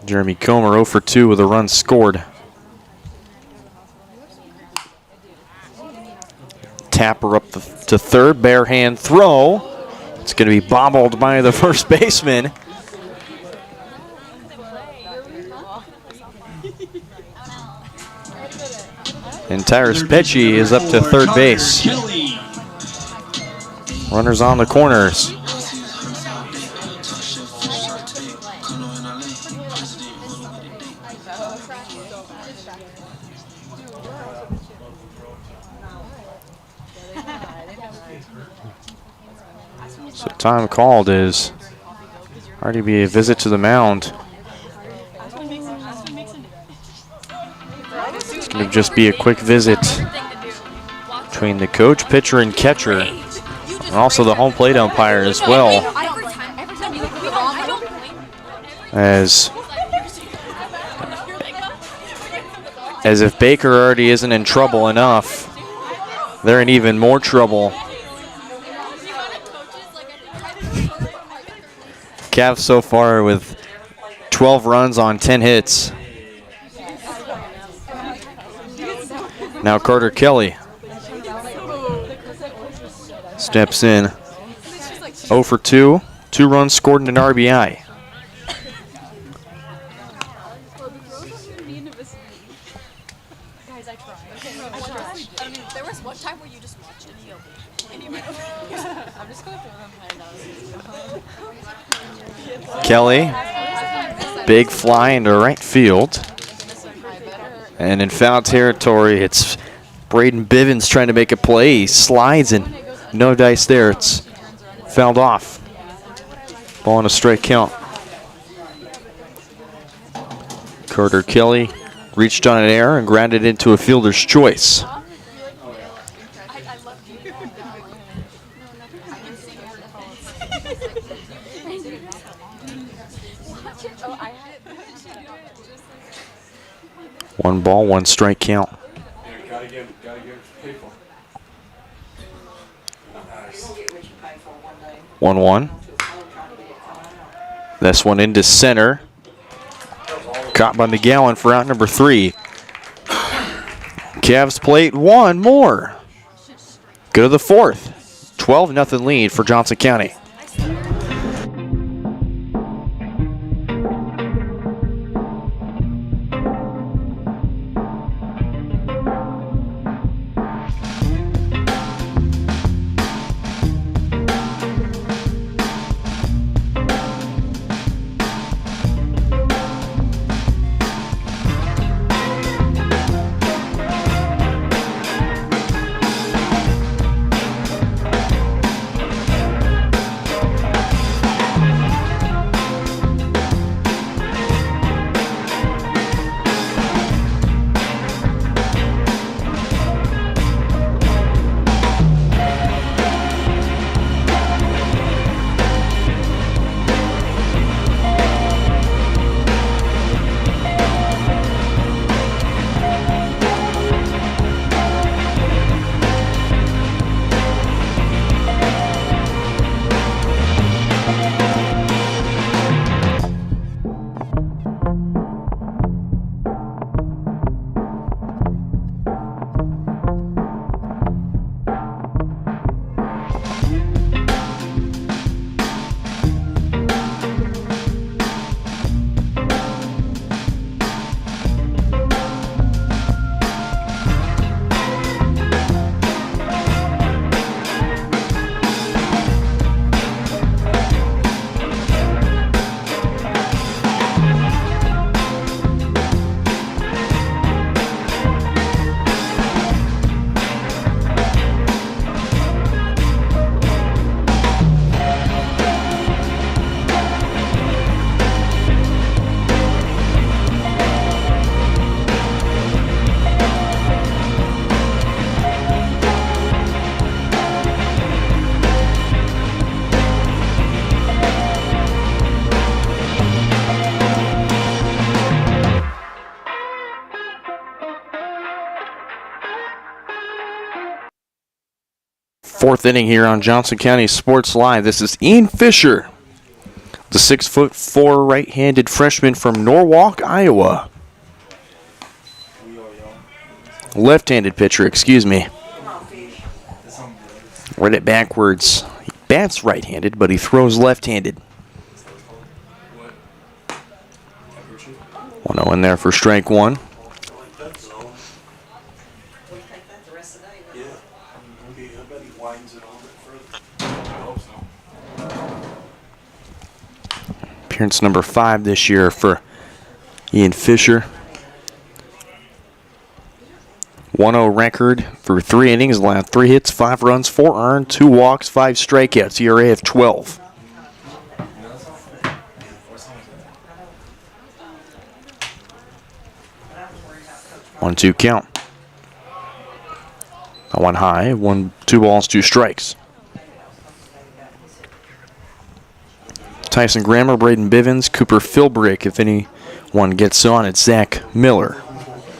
Jeremy Comer 0 for 2 with a run scored. Tapper up to third, bare hand throw. It's going to be bobbled by the first baseman. And Tyrus Pecci is up to third base. Runners on the corners. So time called is already be a visit to the mound. It's going to just be a quick visit between the coach, pitcher, and catcher, and also the home plate umpire as well. As if Baker already isn't in trouble enough, they're in even more trouble. Cavs so far with 12 runs on 10 hits. Now Carter Kelly steps in. 0 for 2, 2 runs scored and an RBI. There was one time where you just watched it and you I'm just going to throw them high. Kelly, big fly into right field. And in foul territory, it's Braden Bivens trying to make a play. He slides and no dice there. It's fouled off. Ball on a straight count. Carter Kelly reached on an error and grounded into a fielder's choice. One ball, one strike count. Gotta give people. 1-1. This one into center. Caught by McGowan for out number 3. Cavs plate one more. Go to the 4th. 12-0 lead for Johnson County. Fourth inning here on Johnson County Sports Live. This is Ian Fisher, the 6'4" right-handed freshman from Norwalk, Iowa. Left-handed pitcher, excuse me. Read it backwards. He bats right-handed, but he throws left-handed. 1-0 in there for strike one. Appearance number 5 this year for Ian Fisher. 1-0 record through 3 innings, allowed 3 hits, 5 runs, 4 earned, 2 walks, 5 strikeouts, ERA of 12. One-two count. One high, 2 balls, 2 strikes. Tyson Grammer, Braden Bivens, Cooper Philbrick. If anyone gets on, it's Zach Miller.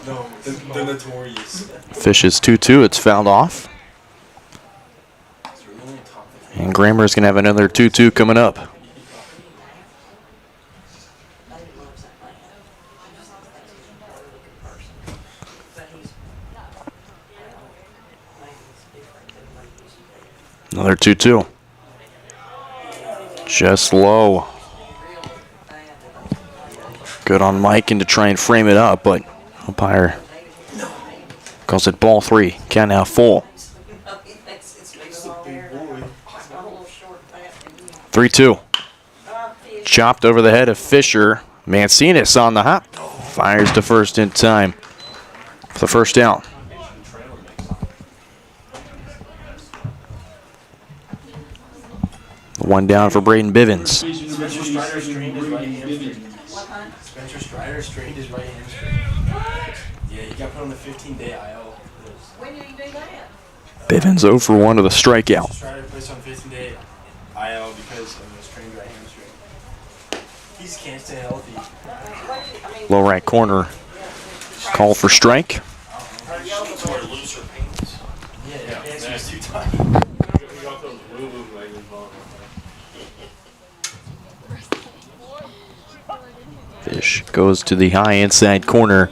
No, the notorious. Fish is 2-2. It's fouled off. And Grammer's going to have another 2-2 coming up. Another 2-2. Just low. Good on Mike and to try and frame it up, but umpire calls it ball 3. Count now full. 3-2. Chopped over the head of Fisher. Mancinas on the hop. Fires to first in time for the first out. One down for Braden Bivens. Spencer Strider strained his right hamstring. Spencer Strider strained his right hamstring. Yeah, he got put on the 15-day IL. When did he do that? Bivens 0 for 1 with a strikeout. Strider placed on 15-day IL because of a strained right hamstring. He just can't stay healthy. Low right corner. Call for strike. Yeah, his hands too tight. Fish goes to the high inside corner.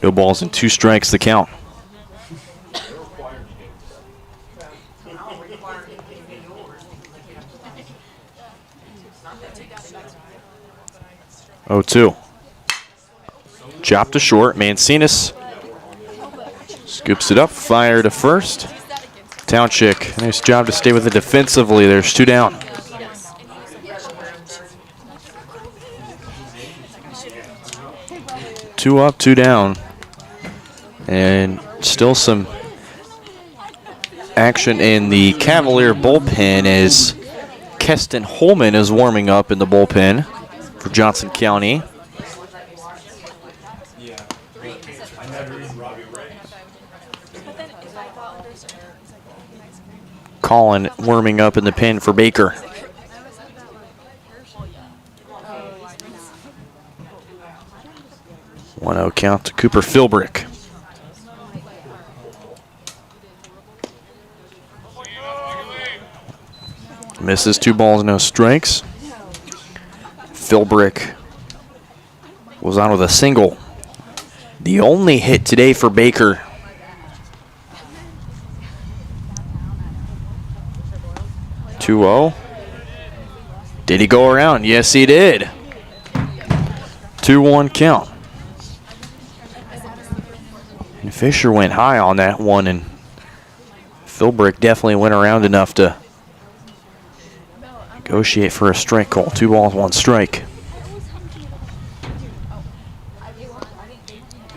No balls and 2 strikes the count. Oh, 2. Chopped to short. Mancinas scoops it up. Fire to first. Townchick, nice job to stay with it defensively. There's 2 down. 2 up, 2 down. And still some action in the Cavalier bullpen as Keston Holman is warming up in the bullpen for Johnson County. Colin warming up in the pen for Baker. 1-0 count to Cooper Philbrick. Misses 2 balls, no strikes. Philbrick was on with a single. The only hit today for Baker. (2-0). Did he go around? Yes, he did. 2-1 count. And Fisher went high on that one, and Philbrick definitely went around enough to negotiate for a strike call. 2 balls, 1 strike.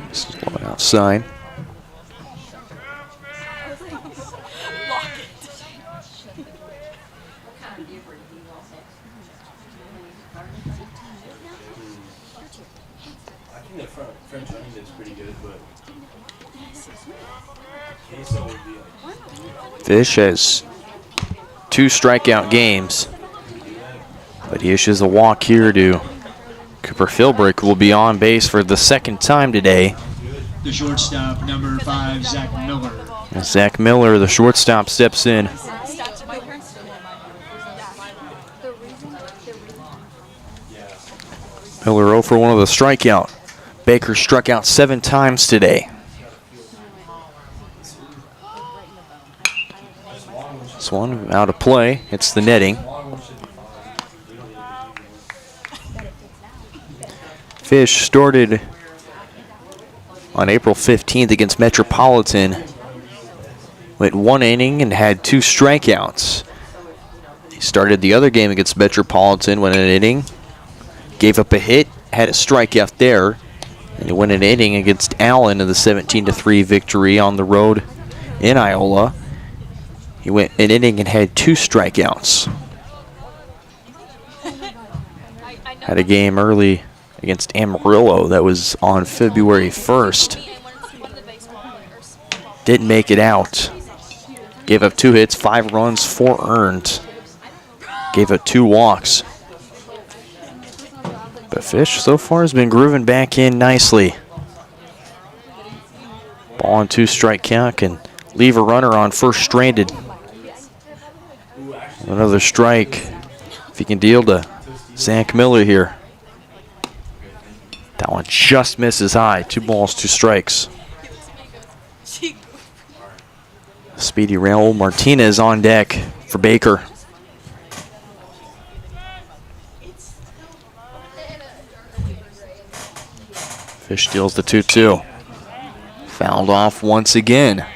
This is going outside. I think the French onion is pretty good, but queso would be like. Fish has 2 strikeout games, but he issues a walk here to Cooper Philbrick, who will be on base for the 2nd time today. The shortstop, number 5, Zach Miller. And Zach Miller, the shortstop, steps in. Miller 0 for 1 with a strikeout. Baker struck out 7 times today. This one out of play. It's the netting. Fish started on April 15th against Metropolitan. Went 1 inning and had 2 strikeouts. He started the other game against Metropolitan, went an inning, gave up a hit, had a strikeout there, and he went an inning against Allen in the 17-3 victory on the road in Iola. He went an inning and had 2 strikeouts. Had a game early against Amarillo that was on February 1st. Didn't make it out. Gave up 2 hits, 5 runs, 4 earned. Gave up 2 walks. But Fish so far has been grooving back in nicely. Ball on 2 strike count, can leave a runner on first stranded. Another strike if he can deal to Zach Miller here. That one just misses high. 2 balls, 2 strikes. Speedy Raul Martinez on deck for Baker. Fish deals the 2-2. Fouled off once again.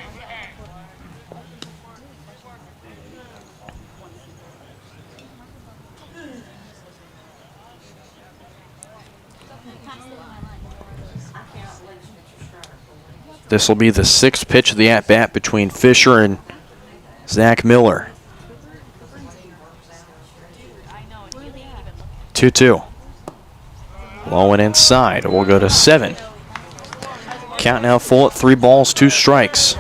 This will be the 6th pitch of the at-bat between Fisher and Zach Miller. 2-2. Low and inside. We'll go to 7. Count now full at 3 balls, 2 strikes.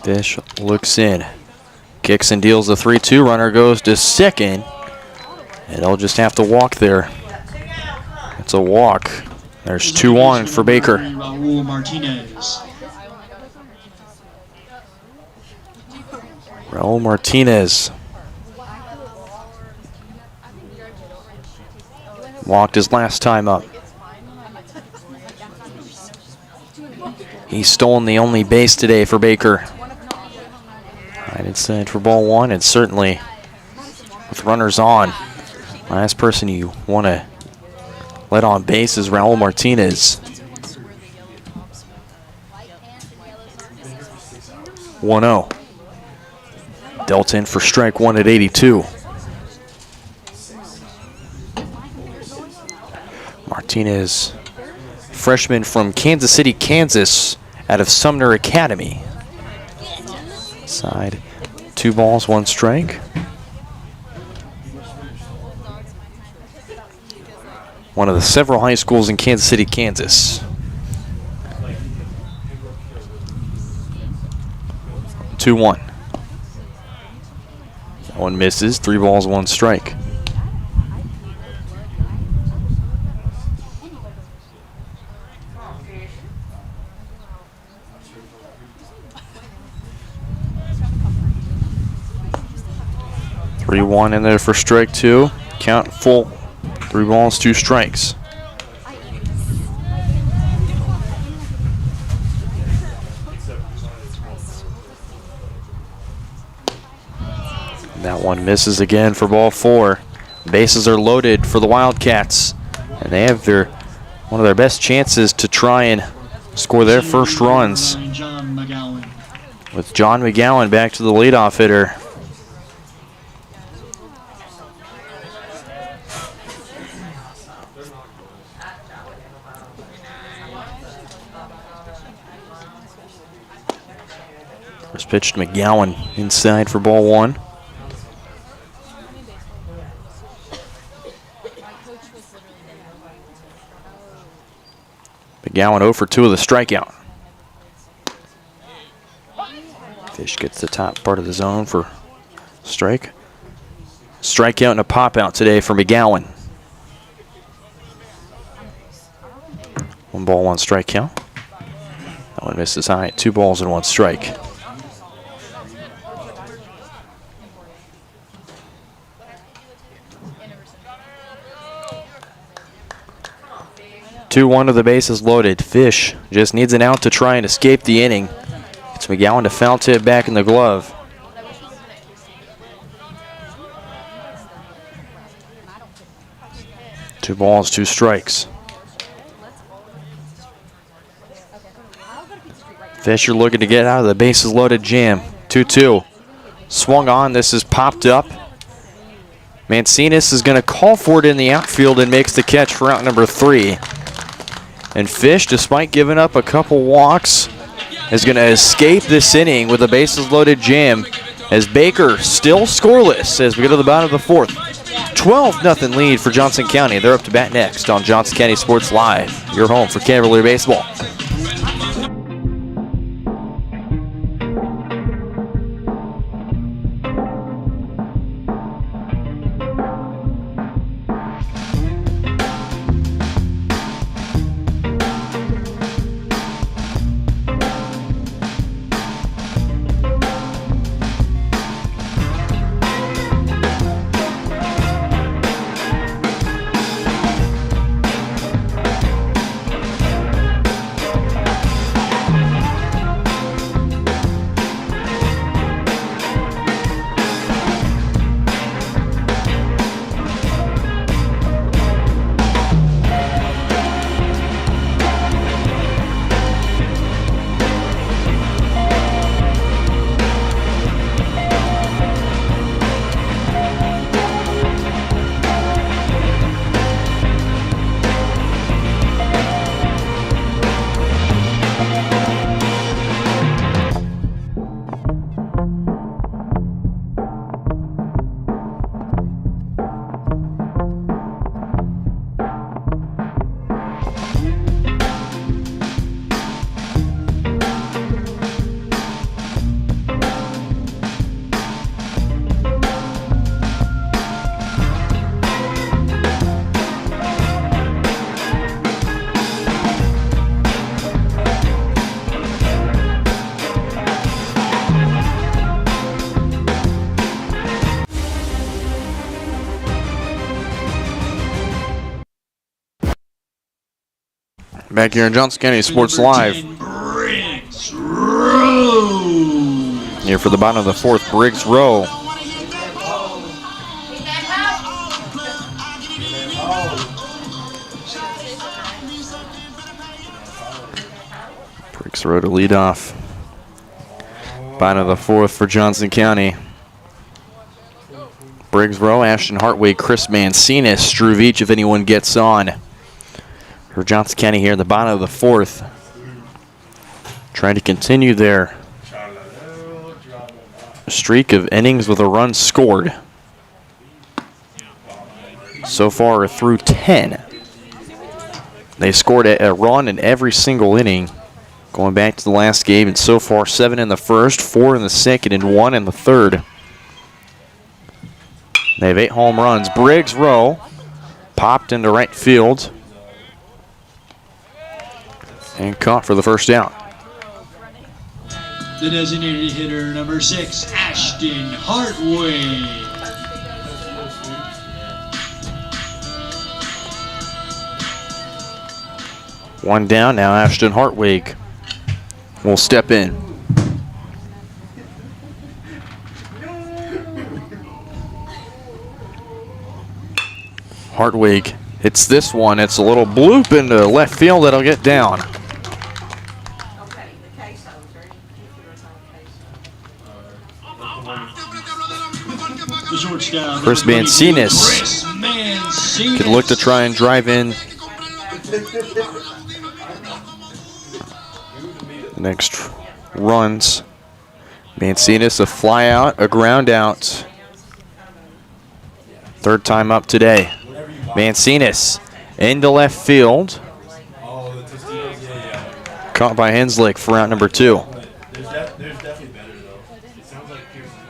Fish looks in. Kicks and deals the 3-2. Runner goes to second. And he'll just have to walk there. It's a walk. There's 2 on for Baker. Raul Martinez. Raul Martinez walked his last time up. He's stolen the only base today for Baker. Right inside for ball 1, and certainly with runners on, last person you want to let on base is Raul Martinez. 1-0. Dealt in for strike 1 at 82. Martinez, freshman from Kansas City, Kansas, out of Sumner Academy. Side, 2 balls, 1 strike. One of the several high schools in Kansas City, Kansas. 2-1. That one misses. 3 balls, 1 strike. Three 1 in there for strike 2. Count full. 3 balls, 2 strikes. That one misses again for ball 4. Bases are loaded for the Wildcats, and they have one of their best chances to try and score their first runs. John McGowan. With John McGowan back to the leadoff hitter. First pitch to McGowan inside for ball 1. McGowan 0 for 2 with a strikeout. Fish gets the top part of the zone for strike. Strikeout and a pop out today for McGowan. 1 ball, 1 strike count. That one misses high. 2 balls and 1 strike. Two one to the bases loaded. Fish just needs an out to try and escape the inning. It's McGowan to foul tip back in the glove. 2 balls, 2 strikes. Fisher looking to get out of the bases loaded jam. 2-2. Swung on. This is popped up. Mancinas is going to call for it in the outfield and makes the catch for out number 3. And Fish, despite giving up a couple walks, is going to escape this inning with a bases loaded jam as Baker still scoreless as we go to the bottom of the 4th. 12-0 lead for Johnson County. They're up to bat next on Johnson County Sports Live, your home for Cavalier baseball. Back here in Johnson County Sports Live. Briggs Rowe. Here for the bottom of the 4th, Briggs Rowe. Briggs Rowe to lead off. Bottom of the 4th for Johnson County. Briggs Rowe, Ashton Hartwig, Chris Mancinas, Struveach if anyone gets on. For Johnson County here in the bottom of the 4th. Trying to continue their streak of innings with a run scored. So far through 10. They scored a run in every single inning going back to the last game, and so far 7 in the first, 4 in the second, and 1 in the third. They have 8 home runs. Briggs Rowe popped into right field and caught for the first out. The designated hitter, number 6, Ashton Hartwig. One down now. Ashton Hartwig will step in. Hartwig hits this one. It's a little bloop into left field that'll get down. Chris Mancinas could look to try and drive in the next runs. Mancinas, a fly out, a ground out. Third time up today. Mancinas into left field. Caught by Henslick for out number 2.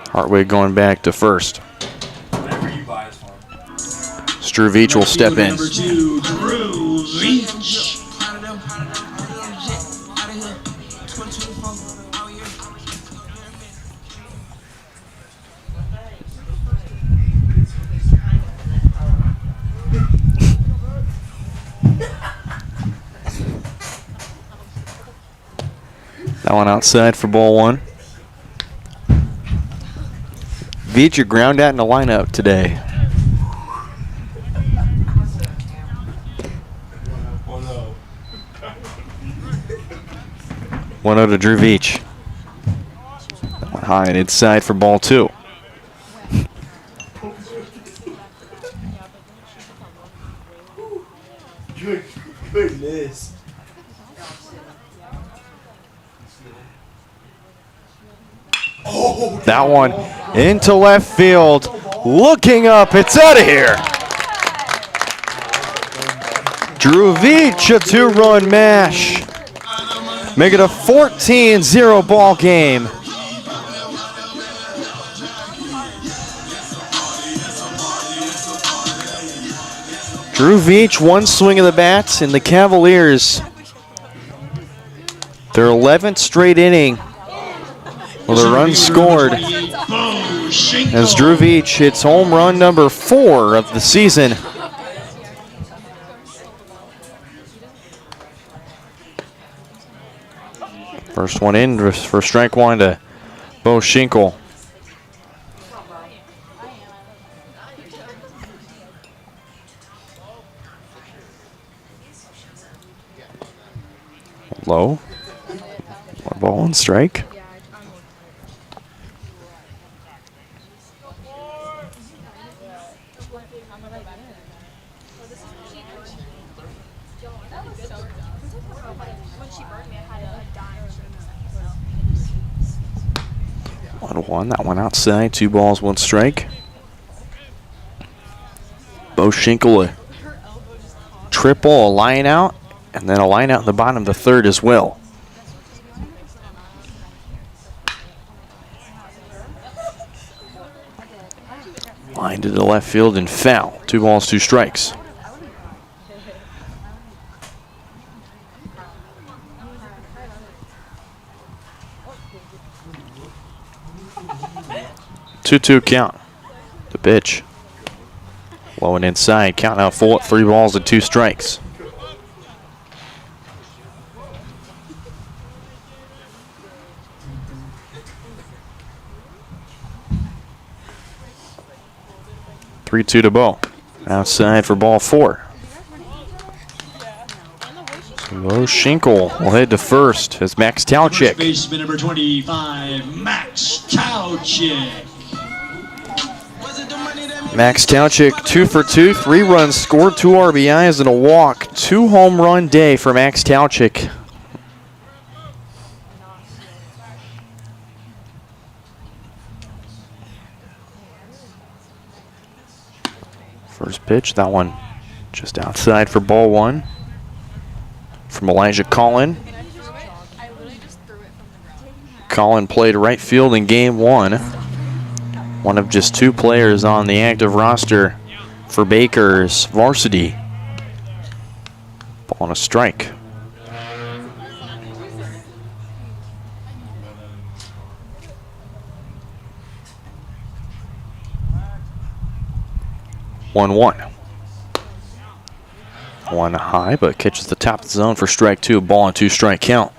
Hartwig going back to first. Drew Veach will step in. Number 2, Drew Veach. That one outside for ball 1. Veach, you're ground out in the lineup today. 1-0 to Drew Veach. That one high and inside for ball 2. Goodness. That one into left field. Looking up, it's out of here. Drew Veach, a 2-run mash. Make it a 14-0 ball game. Drew Veach, one swing of the bat, and the Cavaliers, their 11th straight inning with a run scored as Drew Veach hits home run number 4 of the season. First one in for strike 1 to Bo Schinkel. Low. 1 ball, 1 strike. That one outside, 2 balls, 1 strike. Bo Schinkel, a triple, a line out, and then a line out in the bottom of the 3rd as well. Line to the left field and foul. 2 balls, 2 strikes. Two count. The pitch. Low and inside. Count now full at 3 balls and 2 strikes. Three-two to Bo. Outside for ball 4. Bo Schinkel will head to first as Max Tauchik. Baseman number 25, Max Tauchik. Max Tauchik 2 for 2, 3 runs scored, 2 RBIs and a walk. 2 home run day for Max Tauchik. First pitch, that one just outside for ball 1 from Elijah Collin. Collin played right field in game 1. One of just 2 players on the active roster for Baker's varsity. Ball on a strike. One high, but catches the top of the zone for strike 2. Ball on 2 strike count.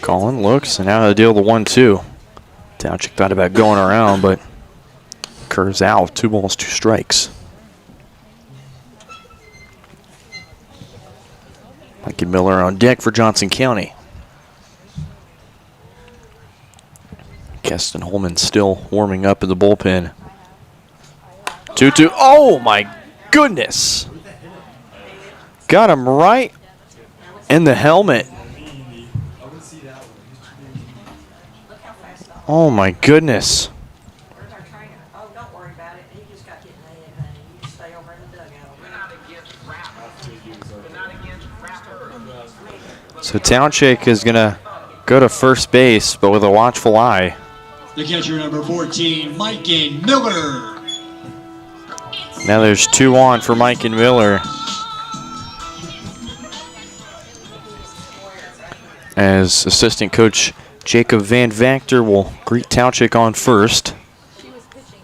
Collin looks, and now he'll deal the 1-2. Tauchik thought about going around, but curves out. 2 balls, 2 strikes. Mikey Miller on deck for Johnson County. Keston Holman still warming up in the bullpen. 2-2. Oh my goodness! Got him right in the helmet. Oh my goodness. Where's our trainer? Oh, don't worry about it. He just got hit in the head, honey. You just stay over in the dugout. But not against Raptor. So Townshek is going to go to first base, but with a watchful eye. The catcher, number 14, Mike Miller. Now there's 2 on for Mike and Miller. As assistant coach Jacob Van Vactor will greet Townshek on first. She was pitching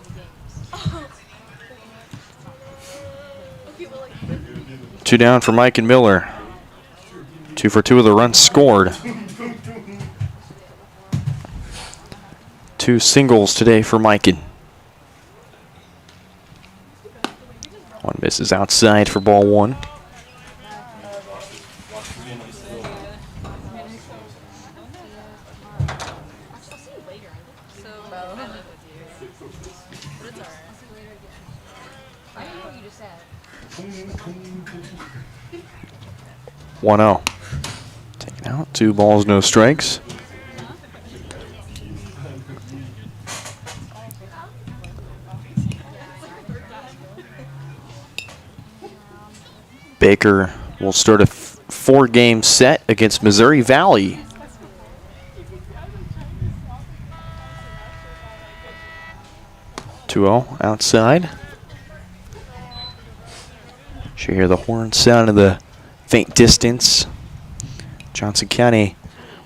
the games. 2 down for Mike and Miller. 2 for 2 of the runs scored. 2 singles today for Mike. 1 misses outside for ball 1. So offended with you. But it's alright. I don't know what you just said. 1-0. Taken out. 2 balls, no strikes. Baker will start a 4-game set against Missouri Valley. 2-0 outside. You hear the horn sound in the faint distance. Johnson County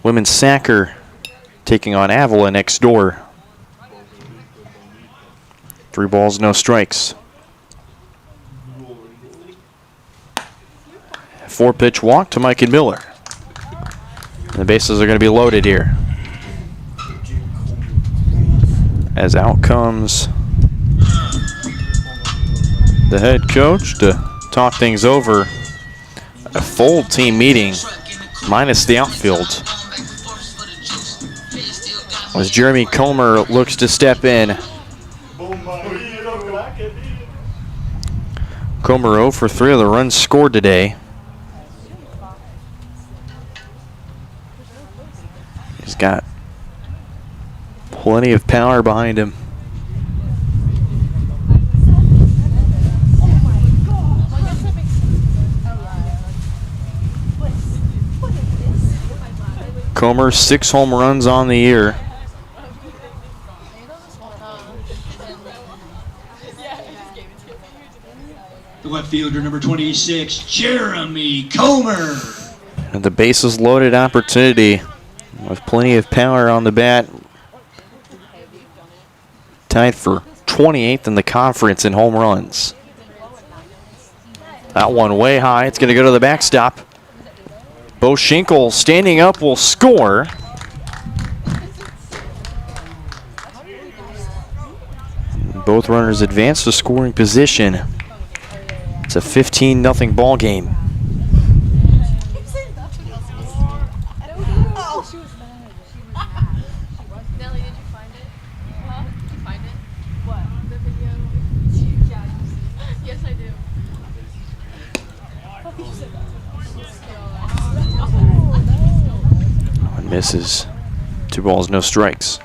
women's soccer taking on Avila next door. 3 balls, no strikes. 4-pitch walk to Mike and Miller. And the bases are going to be loaded here. As out comes the head coach to talk things over. A full team meeting, minus the outfield. As Jeremy Comer looks to step in. Comer 0 for 3 of the runs scored today. He's got plenty of power behind him. Comer 6 home runs on the year. The left fielder, number 26, Jeremy Comer. And the bases loaded opportunity with plenty of power on the bat. Tied for 28th in the conference in home runs. That one way high. It's going to go to the backstop. Bo Schinkel standing up will score. Both runners advance to scoring position. It's a 15-0 ball game. Nelly, did you find it? Huh? Did you find it? What? The video? Yes, I do. One misses. 2 balls, no strikes.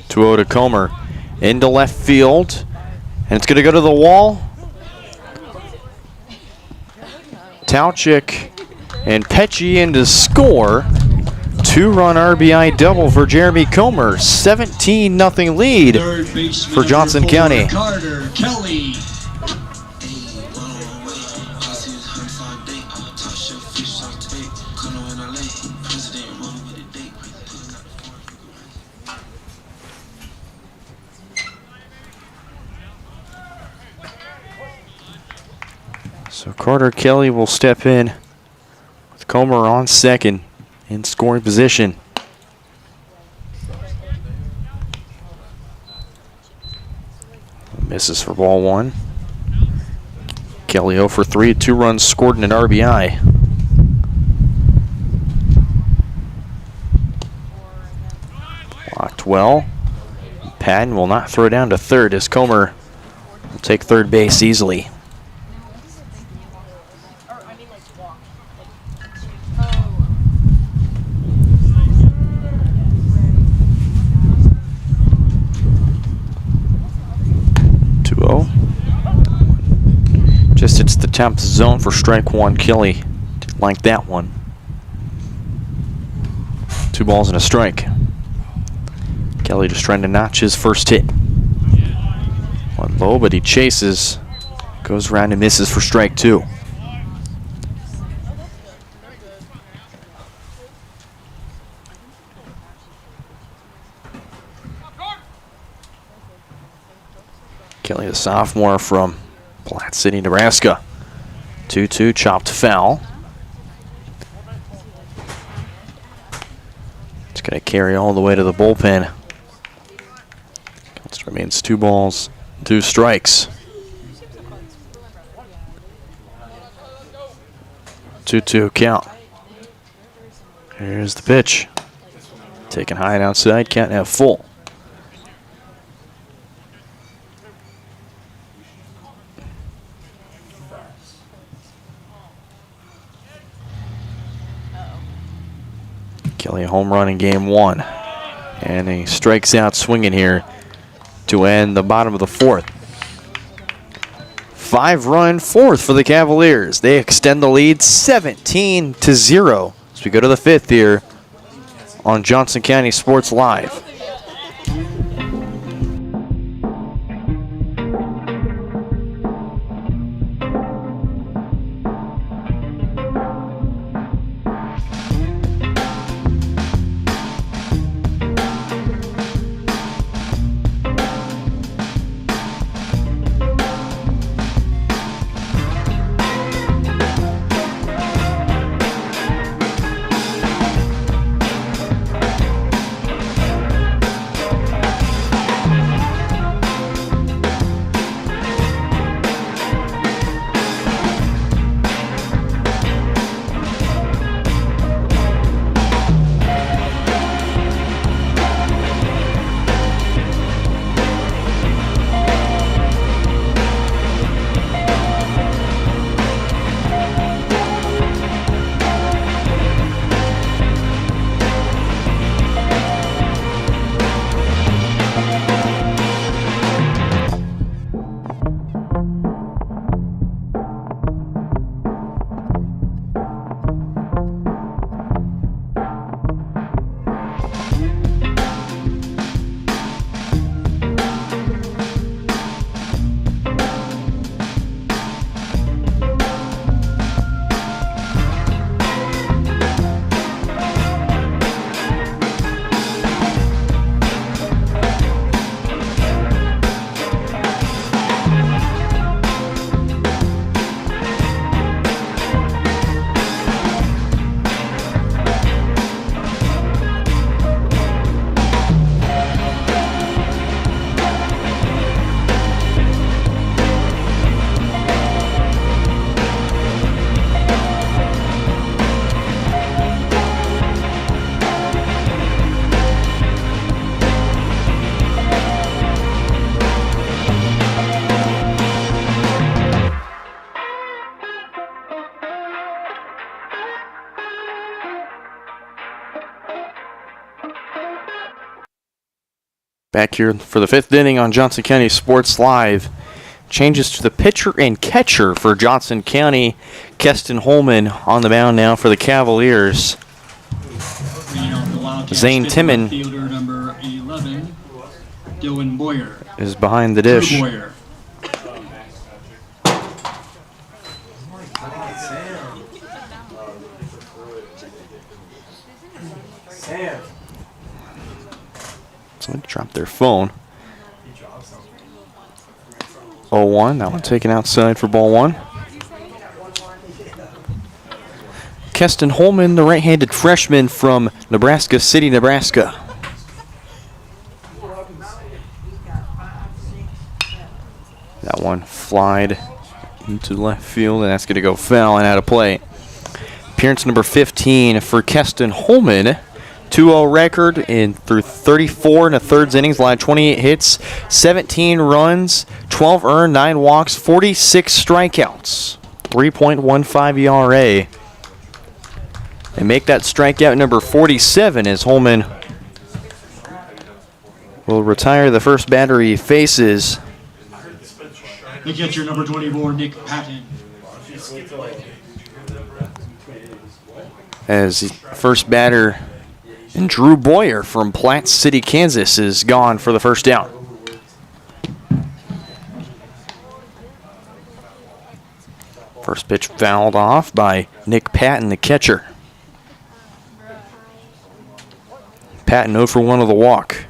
To 2-0 to Comer. Into left field. And it's going to go to the wall. Townshek and Pecci in to score. 2-run RBI double for Jeremy Comer. 17-0 lead for Johnson County. Carter Kelly. So Carter Kelly will step in with Comer on second in scoring position. Misses for ball 1. Kelly 0 for 3, 2 runs scored and an RBI. Blocked well. Patton will not throw down to third as Comer will take third base easily. top of the zone for strike one. Kelly didn't like that one. 2 balls and a strike. Kelly just trying to notch his first hit. One low, but he chases. Goes around and misses for strike 2. Kelly, the sophomore from Platte City, Nebraska. 2-2, chopped foul. It's going to carry all the way to the bullpen. It remains 2 balls, 2 strikes. 2-2 count. Here's the pitch. Taken high and outside, can't have full. Kelly a home run in game 1. And he strikes out swinging here to end the bottom of the 4th. 5-run 4th for the Cavaliers. They extend the lead 17-0 as we go to the 5th here on Johnson County Sports Live. Back here for the 5th inning on Johnson County Sports Live. Changes to the pitcher and catcher for Johnson County. Keston Holman on the mound now for the Cavaliers. Zane Timon Fielder number 11, Dylan Boyer. is behind the dish. Boyer. Somebody dropped their phone. 0-1, that one taken outside for ball 1. Keston Holman, the right-handed freshman from Nebraska City, Nebraska. That one flied into left field, and that's going to go foul and out of play. Appearance number 15 for Keston Holman. 2-0 record through 34 1/3 innings, allowed 28 hits, 17 runs, 12 earned, 9 walks, 46 strikeouts, 3.15 ERA. And make that strikeout number 47 as Holman will retire the first batter he faces. The catcher number 24, Nick Patton. As the first batter, and Drew Boyer from Platte City, Kansas, is gone for the first down. First pitch fouled off by Nick Patton, the catcher. Patton 0 for 1 of the walk.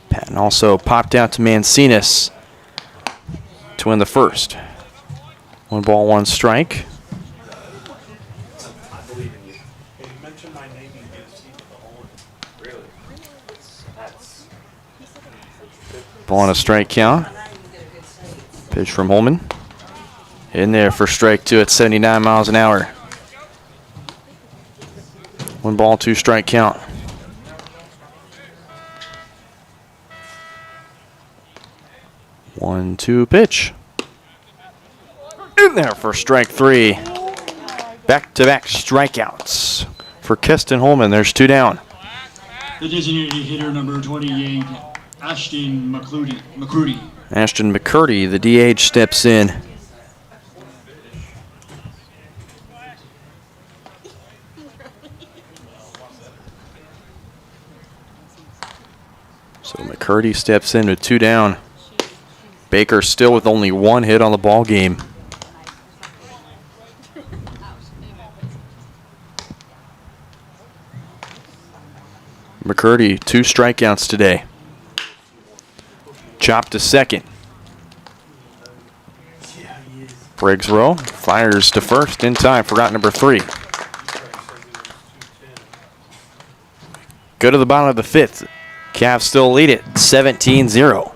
Patton also popped out to Mancinas to win the first. 1 ball, 1 strike. Ball on a strike count. Pitch from Holman. In there for strike 2 at 79 miles an hour. 1 ball, 2 strike count. One, 2 pitch. In there for strike 3. Back-to-back strikeouts for Keston Holman. There's 2 down. The designated hitter, number 28, Ashton McCurdy. Ashton McCurdy, the DH, steps in. So McCurdy steps in with 2 down. Baker still with only 1 hit on the ball game. McCurdy, 2 strikeouts today. Chop to second. Briggs Rowe fires to first in time for out number 3. Go to the bottom of the 5th. Cavs still lead it 17-0.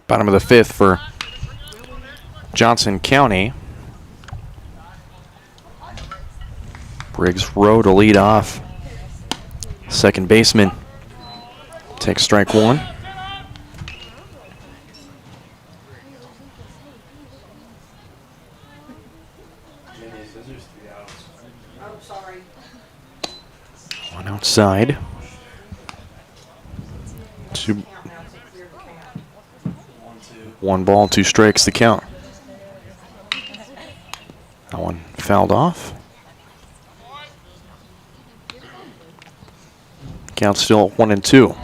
Bottom of the 5th for Johnson County. Briggs Rowe to lead off. Second baseman takes strike 1. One outside. 1 ball, 2 strikes, the count. That one fouled off. Count still at 1-2.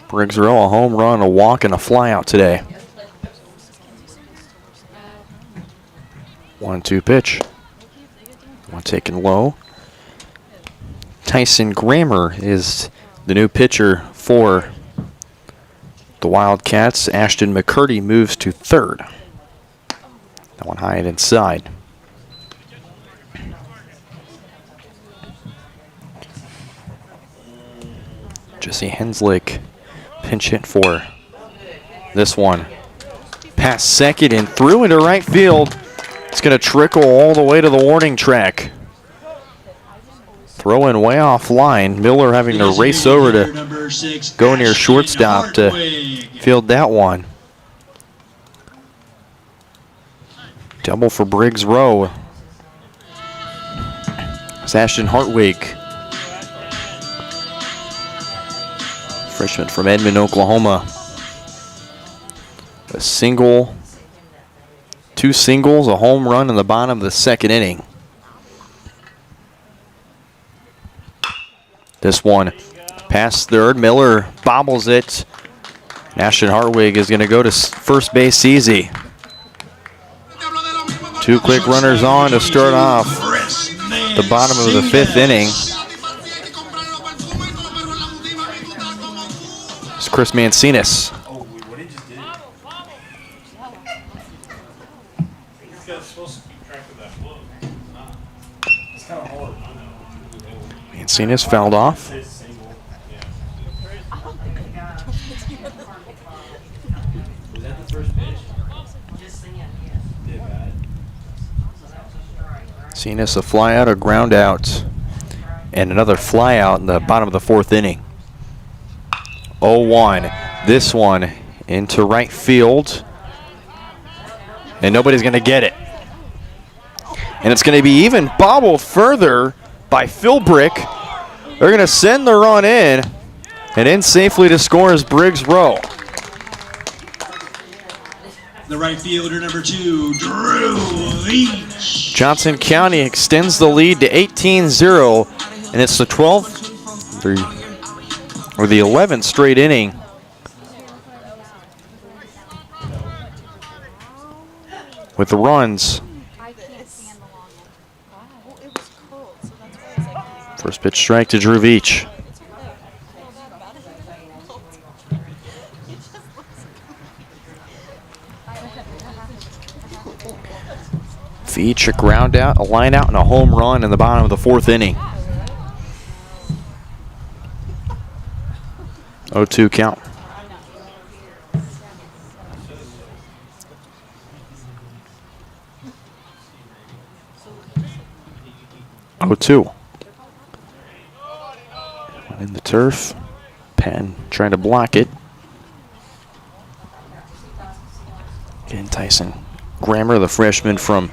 Briggs Rowe, a home run, a walk, and a flyout today. 1-2 pitch. One taken low. Tyson Grammer is the new pitcher for the Wildcats. Ashton McCurdy moves to third. That one high and inside. Jesse Henslick pinch hit for this one. Past second and through into right field. It's going to trickle all the way to the warning track. Throwing way offline. Miller having to race over to go near shortstop to field that one. Double for Briggs Rowe. It's Ashton Hartwig. Freshman from Edmond, Oklahoma. A single, two singles, a home run in the bottom of the second inning. This one past third. Miller bobbles it. Ashton Hartwig is going to go to first base easy. Two quick runners on to start off the bottom of the fifth inning. It's Chris Mancinas. What he just did. This guy's supposed to keep track of that flow. It's kind of hard. Mancinas fouled off. It's single. Yeah. Was that the first pitch? Just seeing, yes. Did bad. So that was a strike, right? Mancinas a fly out, a ground out, and another fly out in the bottom of the fourth inning. 0-1. This one into right field. And nobody's going to get it. And it's going to be even bobbled further by Philbrick. They're going to send the run in. And in safely to score is Briggs Rowe. The right fielder, number 2, Drew Leach. Johnson County extends the lead to 18-0. And it's the 12th or the 11th straight inning with the runs. I can't stand the long one. Well, it was cold, so that's why I was like, First pitch strike to Drew Veach. Veach, a ground out, a line out, and a home run in the bottom of the fourth inning. 0-2 count. In the turf. Penn trying to block it. Again, Tyson Grammer, the freshman from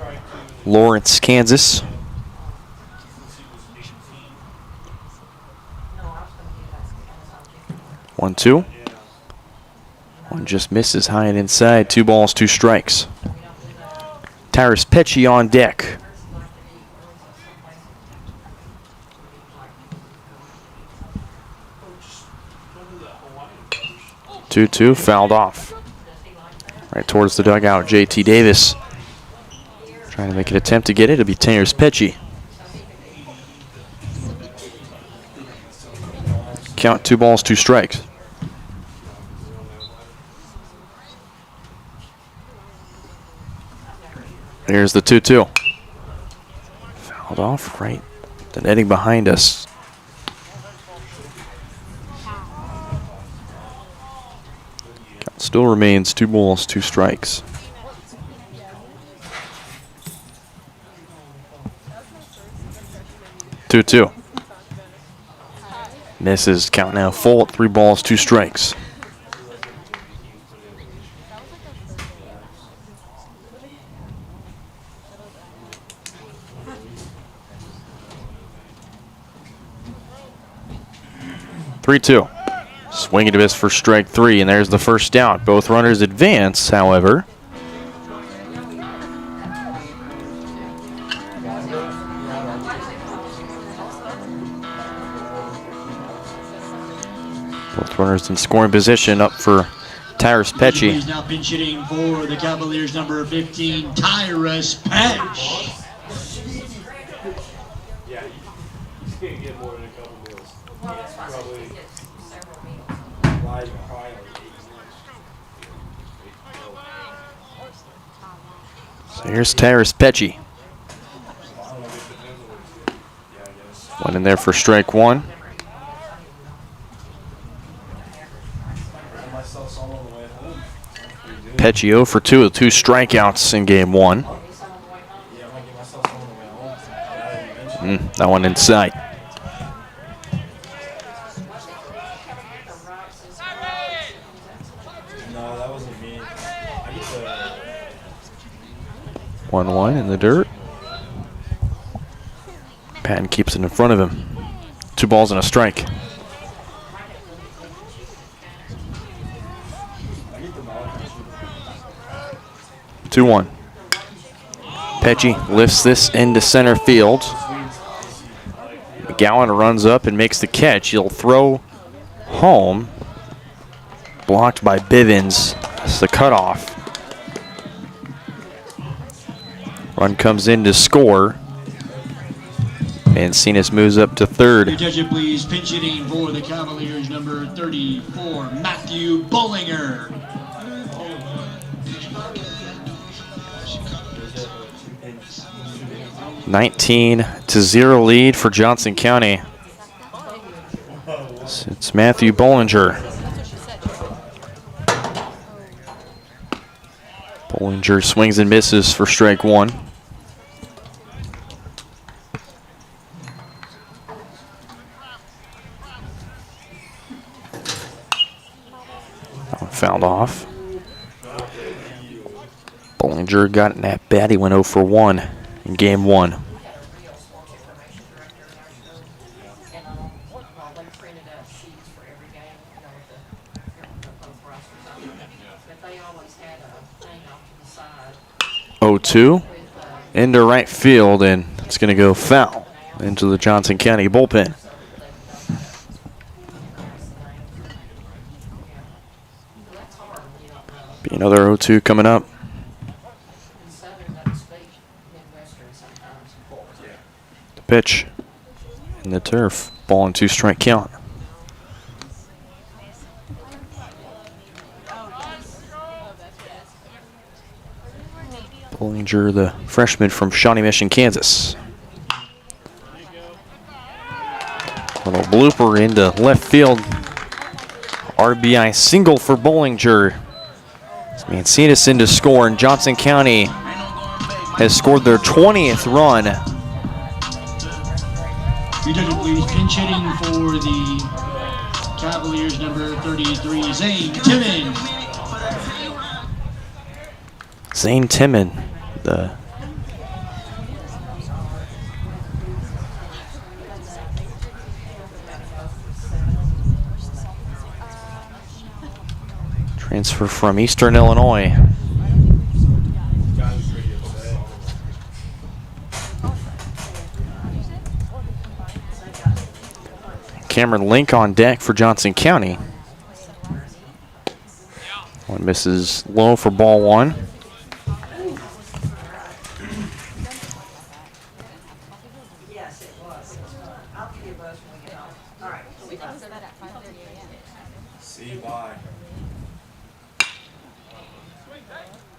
Lawrence, Kansas. 1-2. One just misses high and inside. 2 balls, 2 strikes. Tyrus Petchy on deck. 2-2, fouled off. Right towards the dugout, JT Davis. Trying to make an attempt to get it. It'll be Tyrus Petchy. Count 2 balls, 2 strikes. Here's the 2-2. Fouled off right. The netting behind us. Count still remains 2 balls, 2 strikes. Two. Misses. Count now full at 3 balls, 2 strikes. Three-two. Swinging to miss for strike 3, and there's the first out. Both runners advance, however. Both runners in scoring position. Up for Tyrus Pecci. He's now pinch hitting for the Cavaliers, number 15, Tyrus Petch. Yeah, you can't get more than a couple meals. Well, that's why I said Probably he gets several meals. probably like 8 So here's Tyrus Pecci. Went in there for strike one. Pecci 0 for 2 with 2 strikeouts in game one. That one inside. No, that wasn't me. I get the 1-1 in the dirt. Patton keeps it in front of him. 2 balls and a strike. Two 2-1. Pecci lifts this into center field. McGowan runs up and makes the catch. He'll throw home. Blocked by Bivens. That's the cutoff. Run comes in to score. Mancinas moves up to third. Attention, please. Pinch hitting for the Cavaliers, number 34, Matthew Bollinger. 19-0 lead for Johnson County. It's Matthew Bollinger. Bollinger swings and misses for strike one. Fouled off. Bollinger got an at bat. He went 0 for 1 in game one. Oh, 2 into right field, and it's going to go foul into the Johnson County bullpen. Be another 0-2 coming up. The pitch in the turf. Ball and 2 strike count. Bollinger, the freshman from Shawnee Mission, Kansas. Little blooper into left field. RBI single for Bollinger. Mancinas in to score, and Johnson County has scored their 20th run. Attention, please. Pinch hitting for the Cavaliers, number 33, Zane Timmon. Zane Timmon, the transfer from Eastern Illinois. Cameron Link on deck for Johnson County. One misses low for ball one. Yes, it was. I'll give you a buzz when we get home. All right. We can start at 5:30 a.m. see why.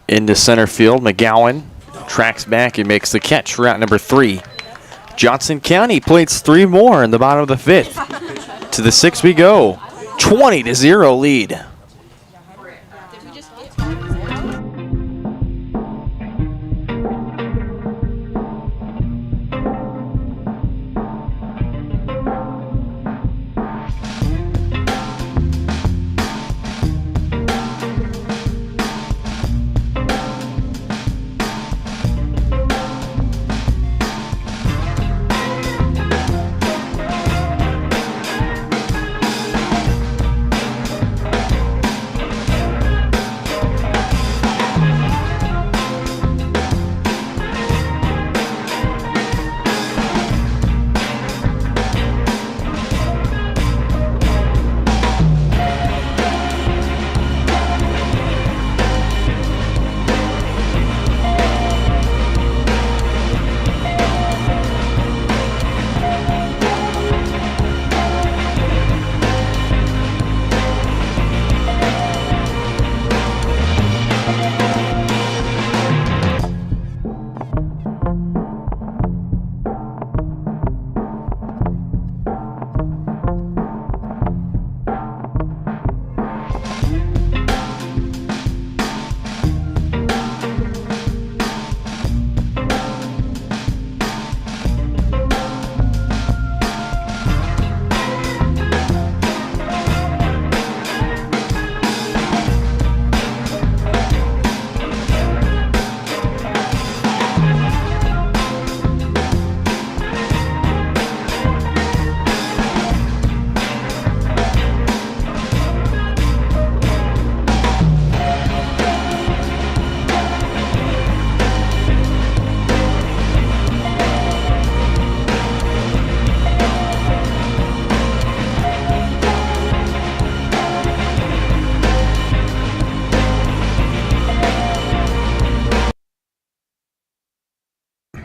Into center field, McGowan tracks back and makes the catch for out number 3. Johnson County plates 3 more in the bottom of the 5th. To the 6th we go. 20-0 lead. Did we just get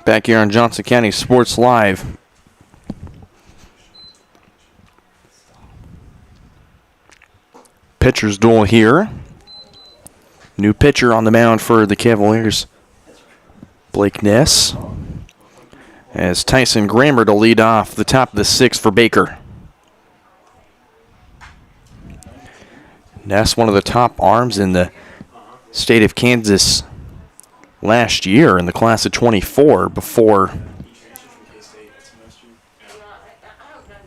back here on Johnson County Sports Live. Pitcher's duel here. New pitcher on the mound for the Cavaliers, Blake Ness. As Tyson Grammer to lead off the top of the sixth for Baker. Ness, one of the top arms in the state of Kansas last year in the class of 24 before I don't know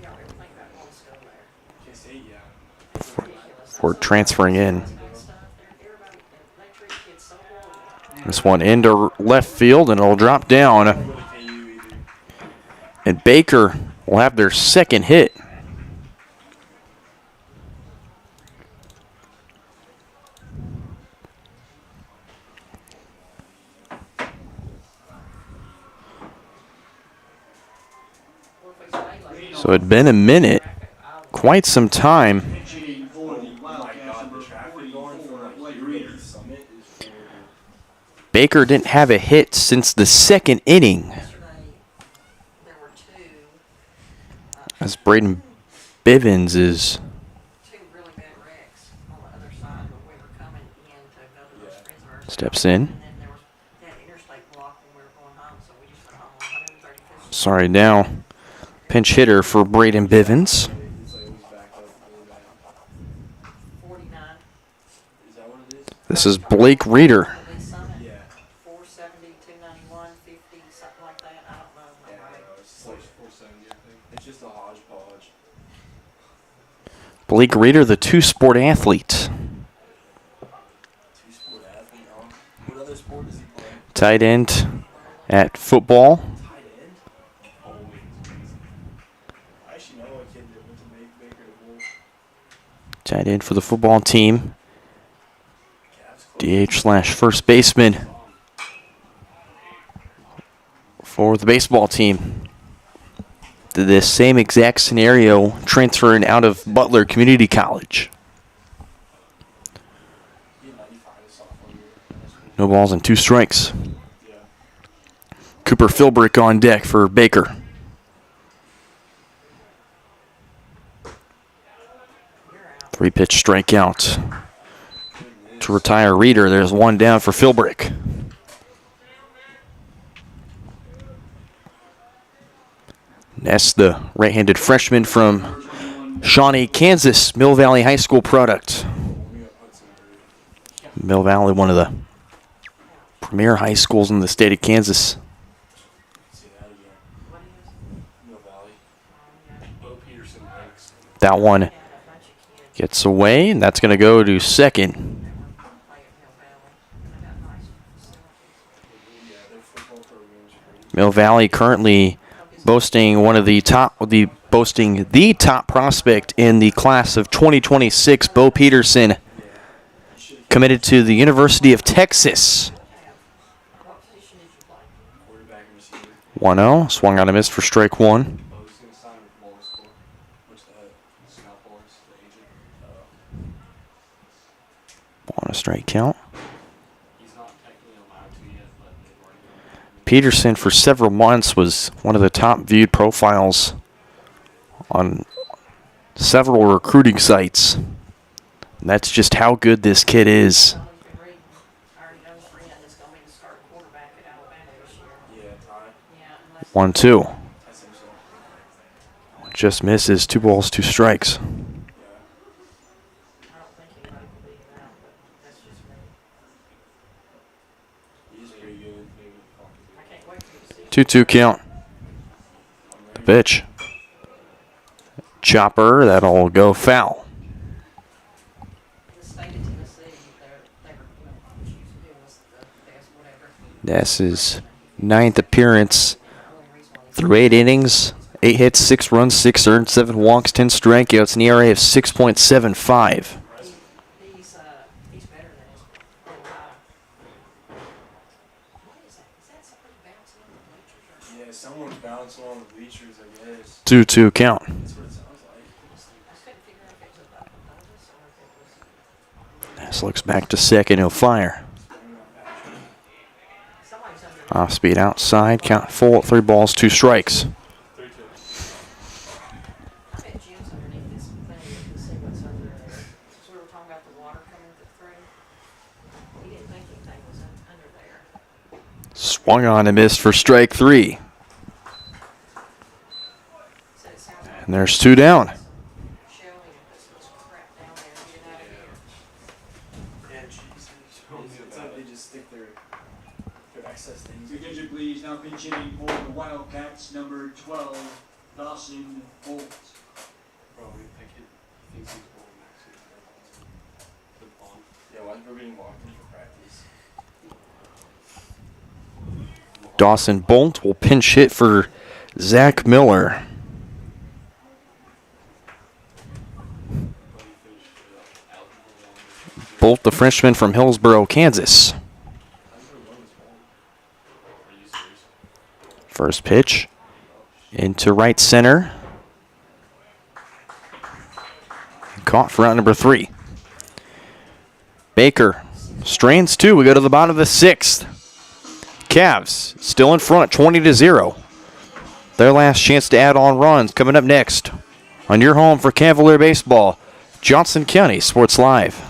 y'all ever think about going to school there. before transferring in. Everybody, they treat kids so horrible. This one into left field, and it'll drop down. And Baker will have their second hit. So it'd been a minute, quite some time. Pitching for the Wildcats, number 44, Blake Reeder. Baker didn't have a hit since the second inning, Yesterday, there were two as Braden Bivens is really bad wrecks on the other side, but we were coming in to go to those friends of ours. steps in. And then there was that interstate block when we were going home, so we just went home on 135th. Sorry, now pinch hitter for Braden Bivens. 49. This is Blake Reeder. Lee Summit. 470, 291, 50, something like that. I don't know. It's just a hodgepodge. Blake Reeder, the two-sport athlete. Two-sport athlete, huh? What other sport does he play? Tight end at football. Tight end? I actually know a kid that went to Baker to Wolf. Tight end for the football team. DH/first baseman for the baseball team. This same exact scenario transferring out of Butler Community College. No balls and 2 strikes. Cooper Philbrick on deck for Baker. Three-pitch strikeout to retire Reeder. There's one down for Philbrick. Ness, the right-handed freshman from Shawnee, Kansas, Mill Valley High School product. Mill Valley, one of the premier high schools in the state of Kansas. That one gets away, and that's going to go to second. Mill Valley currently boasting the top prospect in the class of 2026, Bo Peterson, committed to the University of Texas. 1-0, swung on a miss for strike one. On a strike count. Peterson, for several months, was one of the top viewed profiles on several recruiting sites. And that's just how good this kid is. I already know Friend is going to be the starting quarterback at Alabama this year. Yeah, Ty. Yeah, unless 1-2. Just misses. 2 balls, 2 strikes. I don't think anybody will beat him out, but that's just me. He's pretty good. I can't wait for you to see 2-2 count. The pitch. Chopper, that'll go foul. the state of Tennessee. They were, choosing who was the best, whatever. Ness's 9th appearance Only reason why through 8 innings. 8 hits, 6 runs, 6 earned, 7 walks, 10 strikeouts, an ERA of 6.75. he's better than his old guy. What is that? Is that somebody bouncing on the bleachers or? Yeah, someone's bouncing on the bleachers, I guess. 2-2 count. That's what it sounds like. I couldn't figure out if it was a bonus or if it was. Ness looks back to second. He'll fire. Somebody's under Off speed outside. Count full at 3 balls, 2 strikes. I bet Jim's underneath this thing to see what's under there. Because we were talking about the water coming through. He didn't think anything was under there. Swung on and missed for strike 3. So it sounds like And there's 2 down. Shelby and put some crap down there and get out of here. Yeah, geez, it's like they just stick their excess things. Your attention, please. Now pinch hitting for the Wildcats, number 12, Dawson Bolt. Probably think he thinks he's going next week. The bond. Yeah, why we're getting walked in for practice. Dawson Bolt will pinch hit for Zach Miller. But he finished eligible one. Bolt, the Frenchman from Hillsboro, Kansas. Are you serious? First pitch into right center. Caught for out number 3. Baker strains 2. We go to the bottom of the 6th. Cavs still in front, 20-0. Their last chance to add on runs coming up next on your home for Cavalier baseball, Johnson County Sports Live.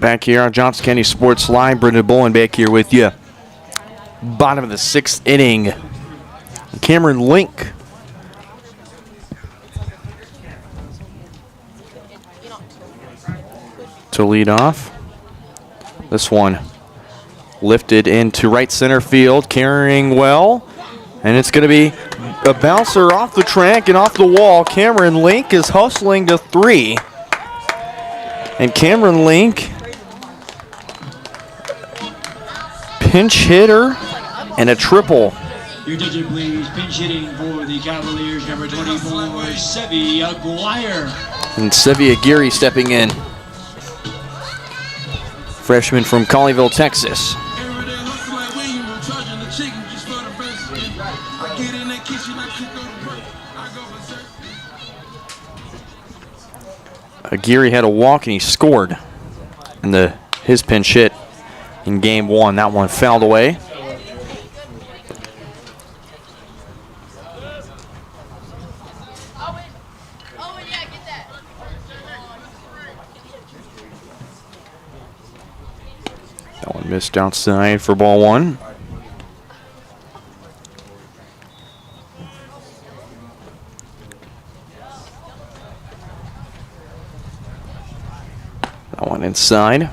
Back here on Johnson County Sports Live, Brendan Bullen back here with you. Bottom of the 6th inning. Cameron Link to lead off. This one lifted into right center field, carrying well. And it's going to be a bouncer off the track and off the wall. Cameron Link is hustling to 3. And Cameron Link, pinch hitter and a triple. Your attention, please. Pinch hitting for the Cavaliers, number 24, Sevi Aguirre. And Sevi Aguirre stepping in. Freshman from Colleyville, Texas. Every day hustle like when you were charging the chicken just for the best. I get in that kitchen, I cook up the work, I go berserk. Aguirre had a walk and he scored in his pinch hit in game 1. That one fouled away. That one missed outside for ball 1. That one inside.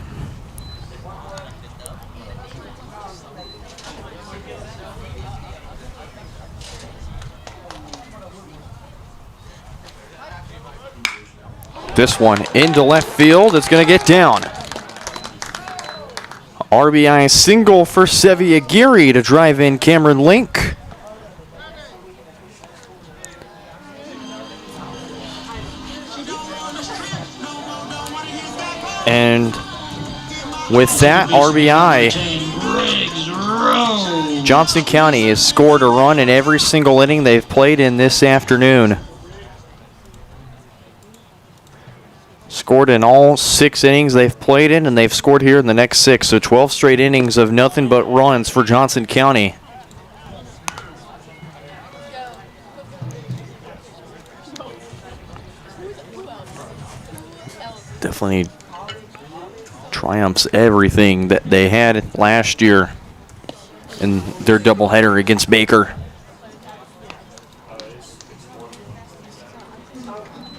This one into left field. It's going to get down. RBI single for Sevi Aguirre to drive in Cameron Link. with that RBI, 10, Briggs Rowe. Johnson County has scored a run in every single inning they've played in this afternoon. Scored in all 6 innings they've played in, and they've scored here in the next 6. So 12 straight innings of nothing but runs for Johnson County. Definitely triumphs everything that they had last year in their doubleheader against Baker.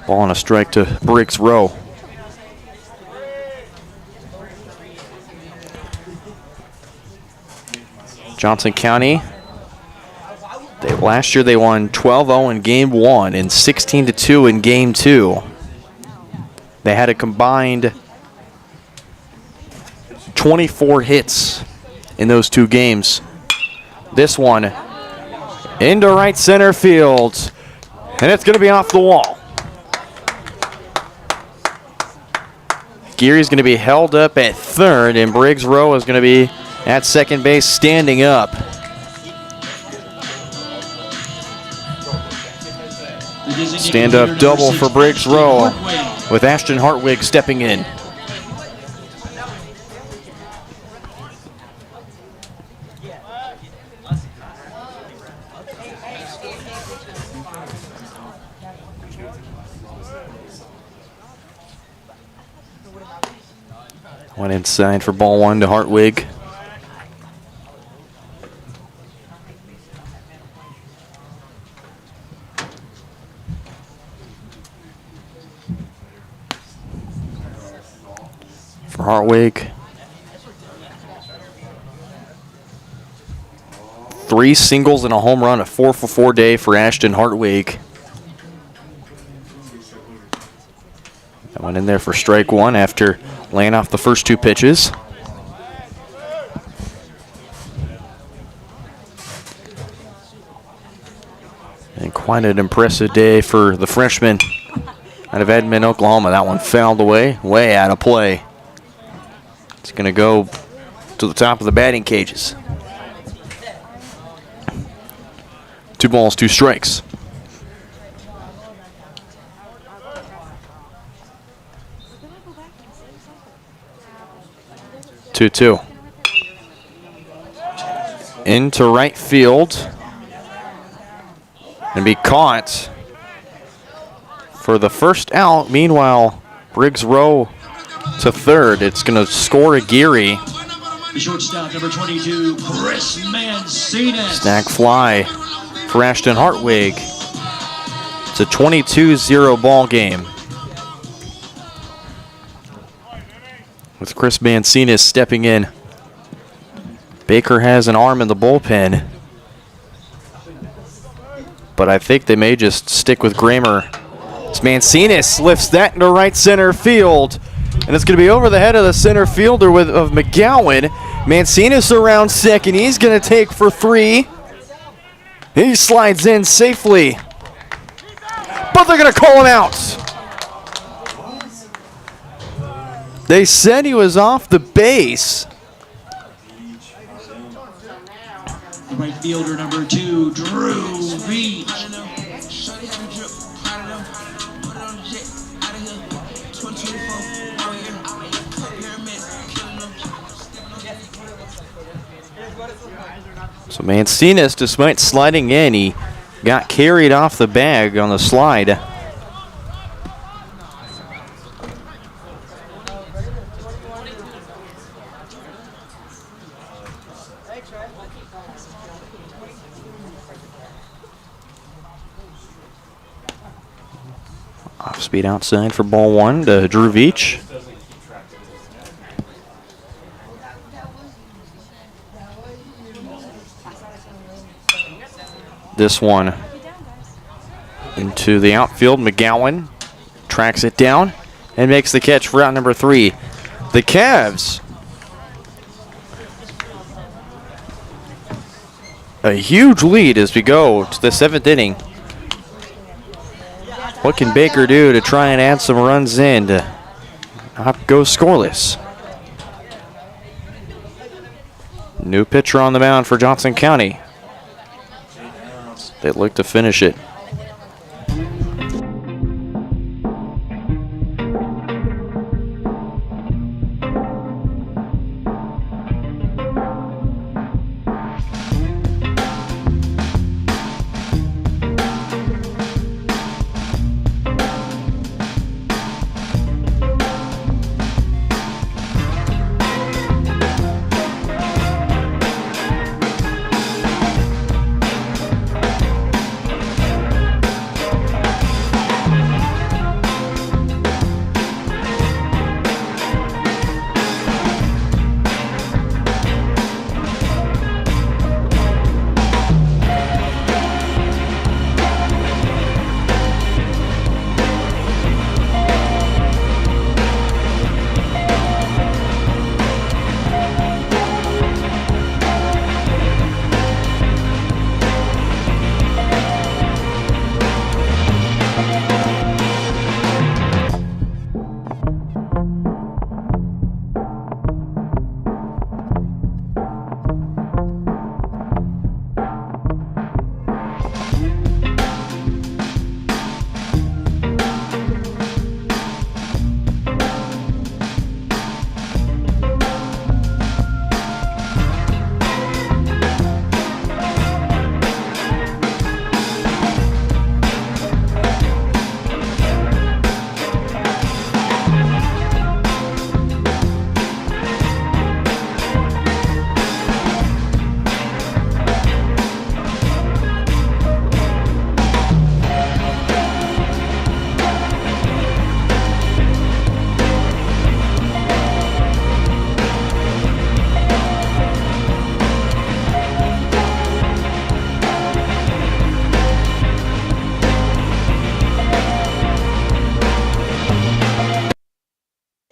Ball on a strike to Briggs Rowe. Johnson County, last year they won 12-0 in Game 1 and 16-2 in Game 2. They had a combined 24 hits in those 2 games. This one into right center field, and it's going to be off the wall. Geary's going to be held up at third, and Briggs Rowe is going to be at second base standing up. Stand-up double for Briggs Rowe with Ashton Hartwig stepping in. Went inside for ball 1 to Hartwig. For Hartwig. 3 singles and a home run, a 4-for-4 day for Ashton Hartwig. That went in there for strike 1 after laying off the first 2 pitches. And quite an impressive day for the freshman out of Edmond, Oklahoma. That one fouled away, way out of play. It's going to go to the top of the batting cages. 2 balls, 2 strikes. 2-2. Into right field. And be caught for the first out. Meanwhile, Briggs Rowe to third. It's going to score a Geary. The shortstop, number 22, Chris Mancinas. Snag fly for Ashton Hartwig. It's a 22-0 ball game, with Chris Mancinas stepping in. Baker has an arm in the bullpen, but I think they may just stick with Kramer. As Mancinas lifts that into right center field, and it's going to be over the head of the center fielder of McGowan. Mancinas around second. He's going to take for 3. He slides in safely, but they're going to call him out. They said he was off the base. The right fielder, number 2, Drew Beach. So Mancinas, despite sliding in, he got carried off the bag on the slide. Off speed outside for ball 1 to Drew Veach. This one into the outfield. McGowan tracks it down and makes the catch for out number 3. The Cavs, a huge lead as we go to the 7th inning. What can Baker do to try and add some runs in to not go scoreless? New pitcher on the mound for Johnson County. They look to finish it.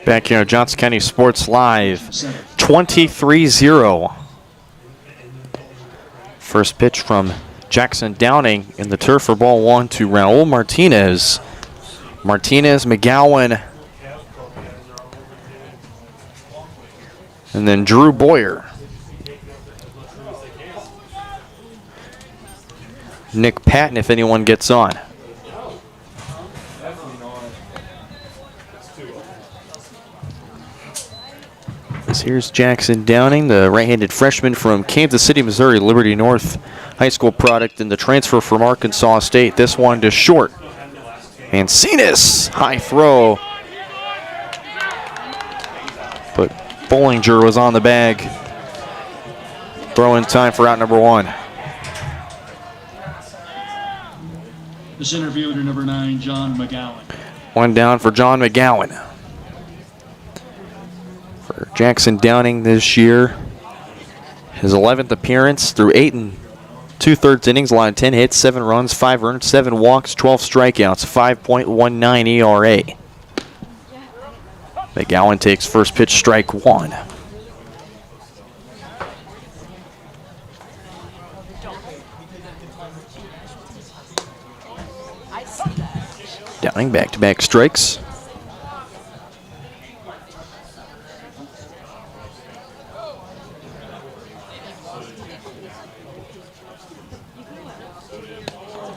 Back here on Johnson County Sports Live, 23-0. First pitch from Jackson Downing in the turf for ball one to Raul Martinez. Martinez, McGowan, and then Drew Boyer. Nick Patton, if anyone gets on. Here's Jackson Downing, the right-handed freshman from Kansas City, Missouri, Liberty North high school product, and the transfer from Arkansas State. This one to short. Ancinas, high throw. But Bollinger was on the bag. Throw in time for out number one. The center fielder, number 9, John McGowan. One down for John McGowan. For Jackson Downing this year, his 11th appearance through 8 2/3 innings, allowed 10 hits, 7 runs, 5 earned, 7 walks, 12 strikeouts, 5.19 ERA. McGowan takes first pitch, strike one. Downing back-to-back strikes.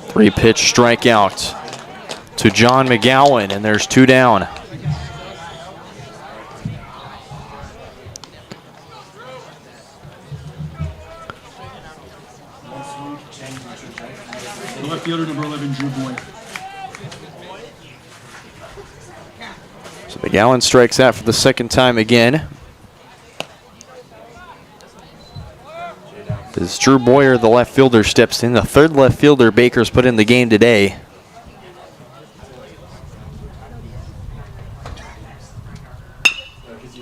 Three-pitch strikeout to John McGowan, and there's 2 down. The left fielder, number 11, Drew Boyer. So McGowan strikes out for the second time again. As Drew Boyer, the left fielder, steps in. The third left fielder Baker's put in the game today.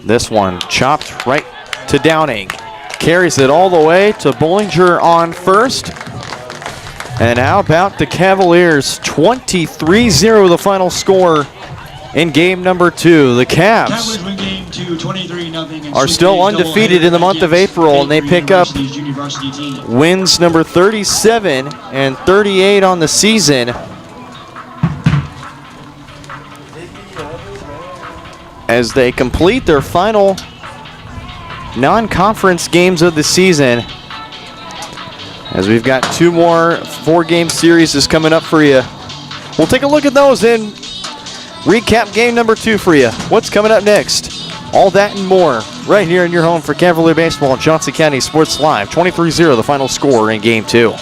This one chopped right to Downing. Carries it all the way to Bollinger on first. And how about the Cavaliers? 23-0 the final score in game number 2. The Cavs Win game 2, 23-0. are still undefeated in the month of April, and they pick up wins number 37 and 38 on the season as they complete their final non-conference games of the season, as we've got 2 more 4-game series is coming up for you. We'll take a look at those and recap game number 2 for you. What's coming up next? All that and more right here in your home for Cavalier Baseball on Johnson County Sports Live. 23-0 the final score in game 2.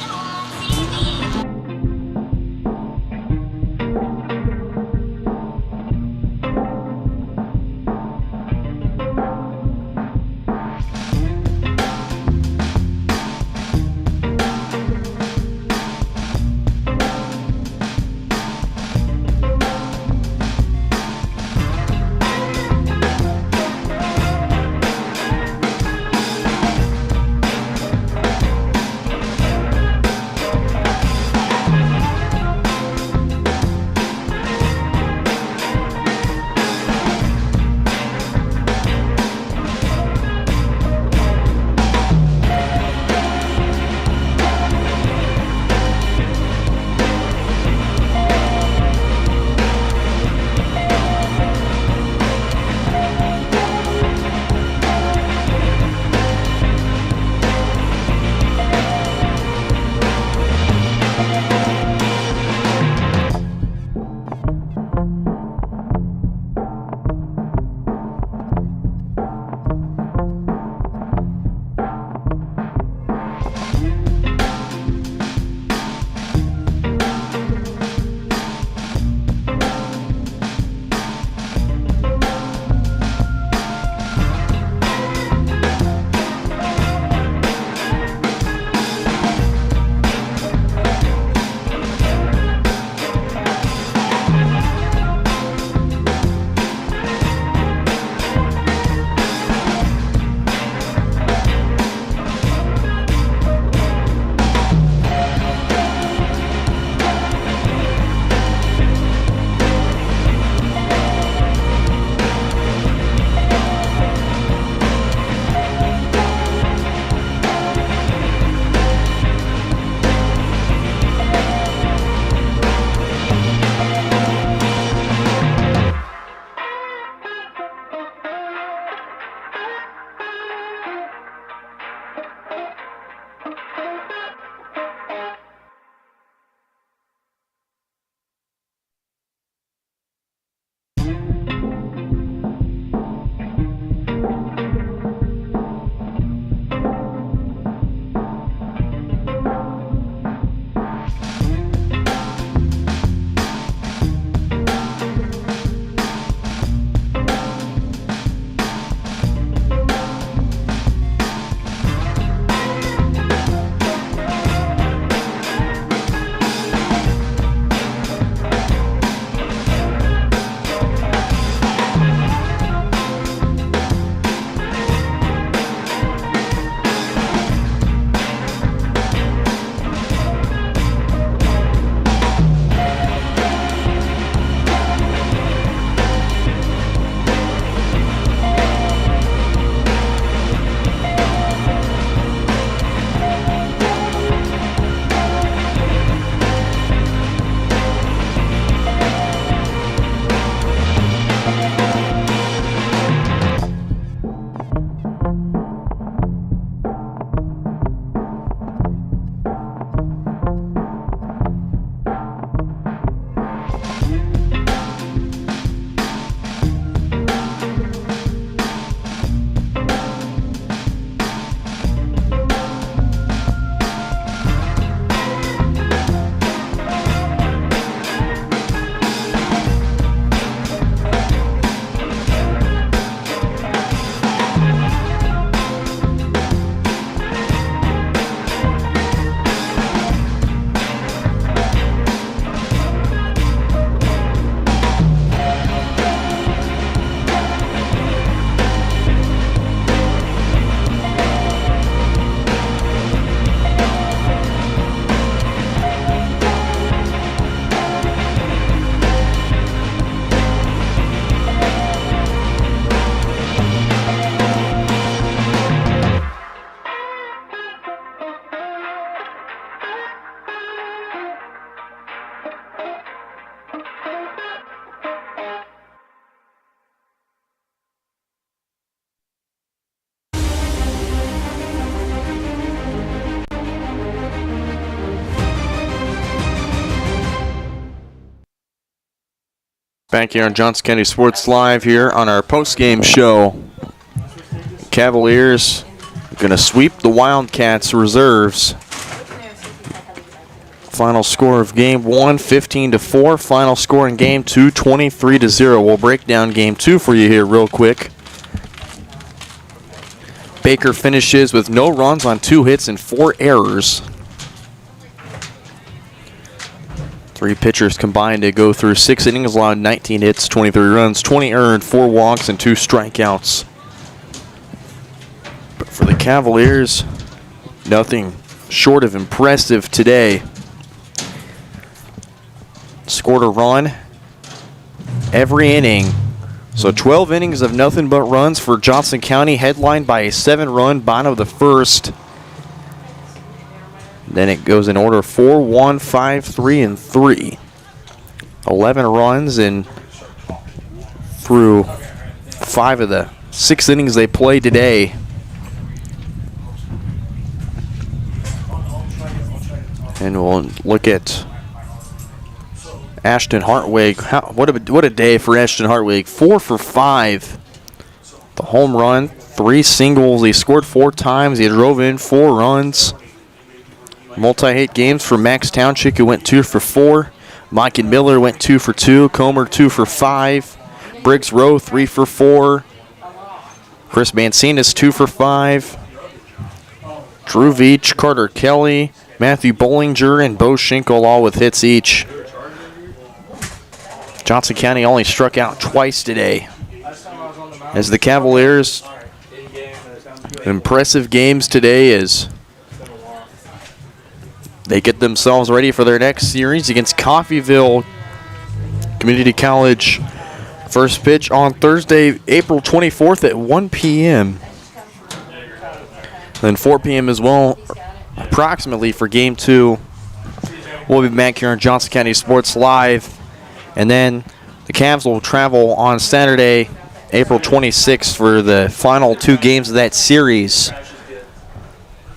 Back here on Johnson County Sports Live here on our post-game show. Cavaliers going to sweep the Wildcats reserves. Final score of game 1, 15-4. Final score in game 2, 23-0. We'll break down game 2 for you here real quick. Baker finishes with no runs on 2 hits and 4 errors. 3 pitchers combined to go through 6 innings, allowed 19 hits, 23 runs, 20 earned, 4 walks, and 2 strikeouts. But for the Cavaliers, nothing short of impressive today. Scored a run every inning. So 12 innings of nothing but runs for Johnson County, headlined by a 7-run bottom of the first. Then it goes in order 4-1, 5-3, and 3. 11 runs and through 5 of the 6 innings they played today. And we'll look at Ashton Hartwig. What a day for Ashton Hartwig. 4 for 5. The home run, 3 singles. He scored 4 times. He drove in 4 runs. Multi-hit games for Max Township, who went 2 for 4. Mike and Miller went 2 for 2. Comer 2 for 5. Briggs Rowe 3 for 4. Chris Mancinas 2 for 5. Drew Veach, Carter Kelly, Matthew Bollinger, and Bo Schinkel all with hits each. Johnson County only struck out twice today. As the Cavaliers, impressive games today as they get themselves ready for their next series against Coffeyville Community College. First pitch on Thursday, April 24th at 1 p.m. Then 4 p.m. as well, approximately, for Game 2. We'll be back here on Johnson County Sports Live. And then the Cavs will travel on Saturday, April 26th, for the final 2 games of that series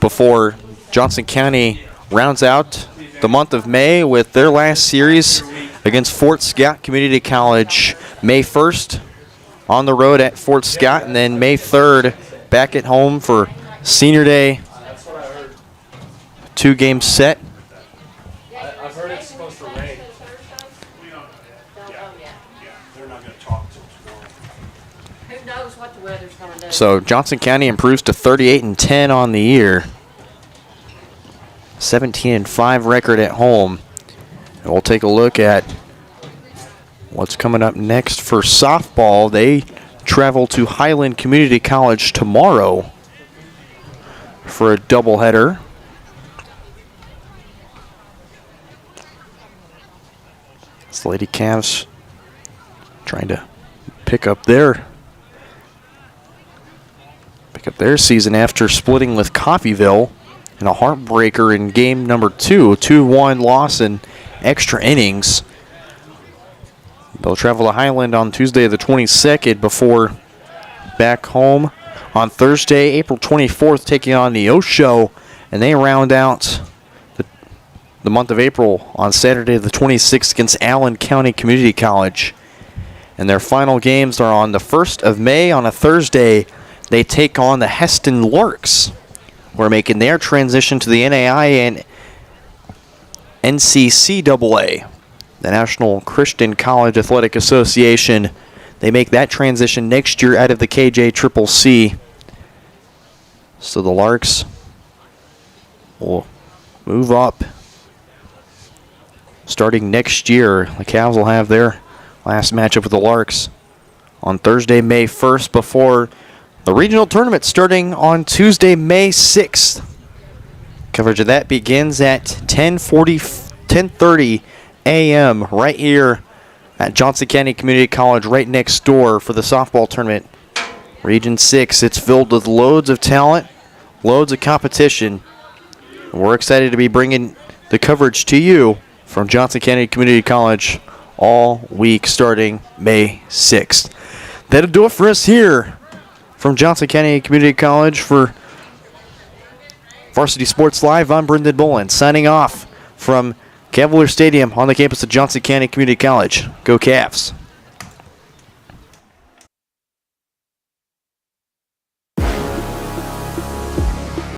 before Johnson County rounds out the month of May with their last series against Fort Scott Community College. May 1st on the road at Fort Scott, and then May 3rd back at home for Senior Day. 2-game set. I've heard it's supposed to rain. They're not going to talk till tomorrow. Who knows what the weather's going to do? So Johnson County improves to 38-10 on the year. 17-5 record at home. And we'll take a look at what's coming up next for softball. They travel to Highland Community College tomorrow for a doubleheader. It's the Lady Cavs trying to pick up their season after splitting with Coffeyville in a heartbreaker in game number 2, 2-1 loss in extra innings. They'll travel to Highland on Tuesday the 22nd before back home on Thursday, April 24th, taking on the Osho, and they round out the month of April on Saturday the 26th against Allen County Community College. And their final games are on the 1st of May on a Thursday. They take on the Heston Larks. We're making their transition to the NAI and NCCAA, the National Christian College Athletic Association. They make that transition next year out of the KJCCC. So the Larks will move up starting next year. The Cavs will have their last matchup with the Larks on Thursday, May 1st, before the regional tournament starting on Tuesday, May 6th. Coverage of that begins at 10:30 a.m. right here at Johnson County Community College, right next door for the softball tournament. Region 6, it's filled with loads of talent, loads of competition. And we're excited to be bringing the coverage to you from Johnson County Community College all week starting May 6th. That'll do it for us here from Johnson County Community College for Varsity Sports Live. I'm Brendan Bolin, signing off from Cavalier Stadium on the campus of Johnson County Community College. Go Cavs.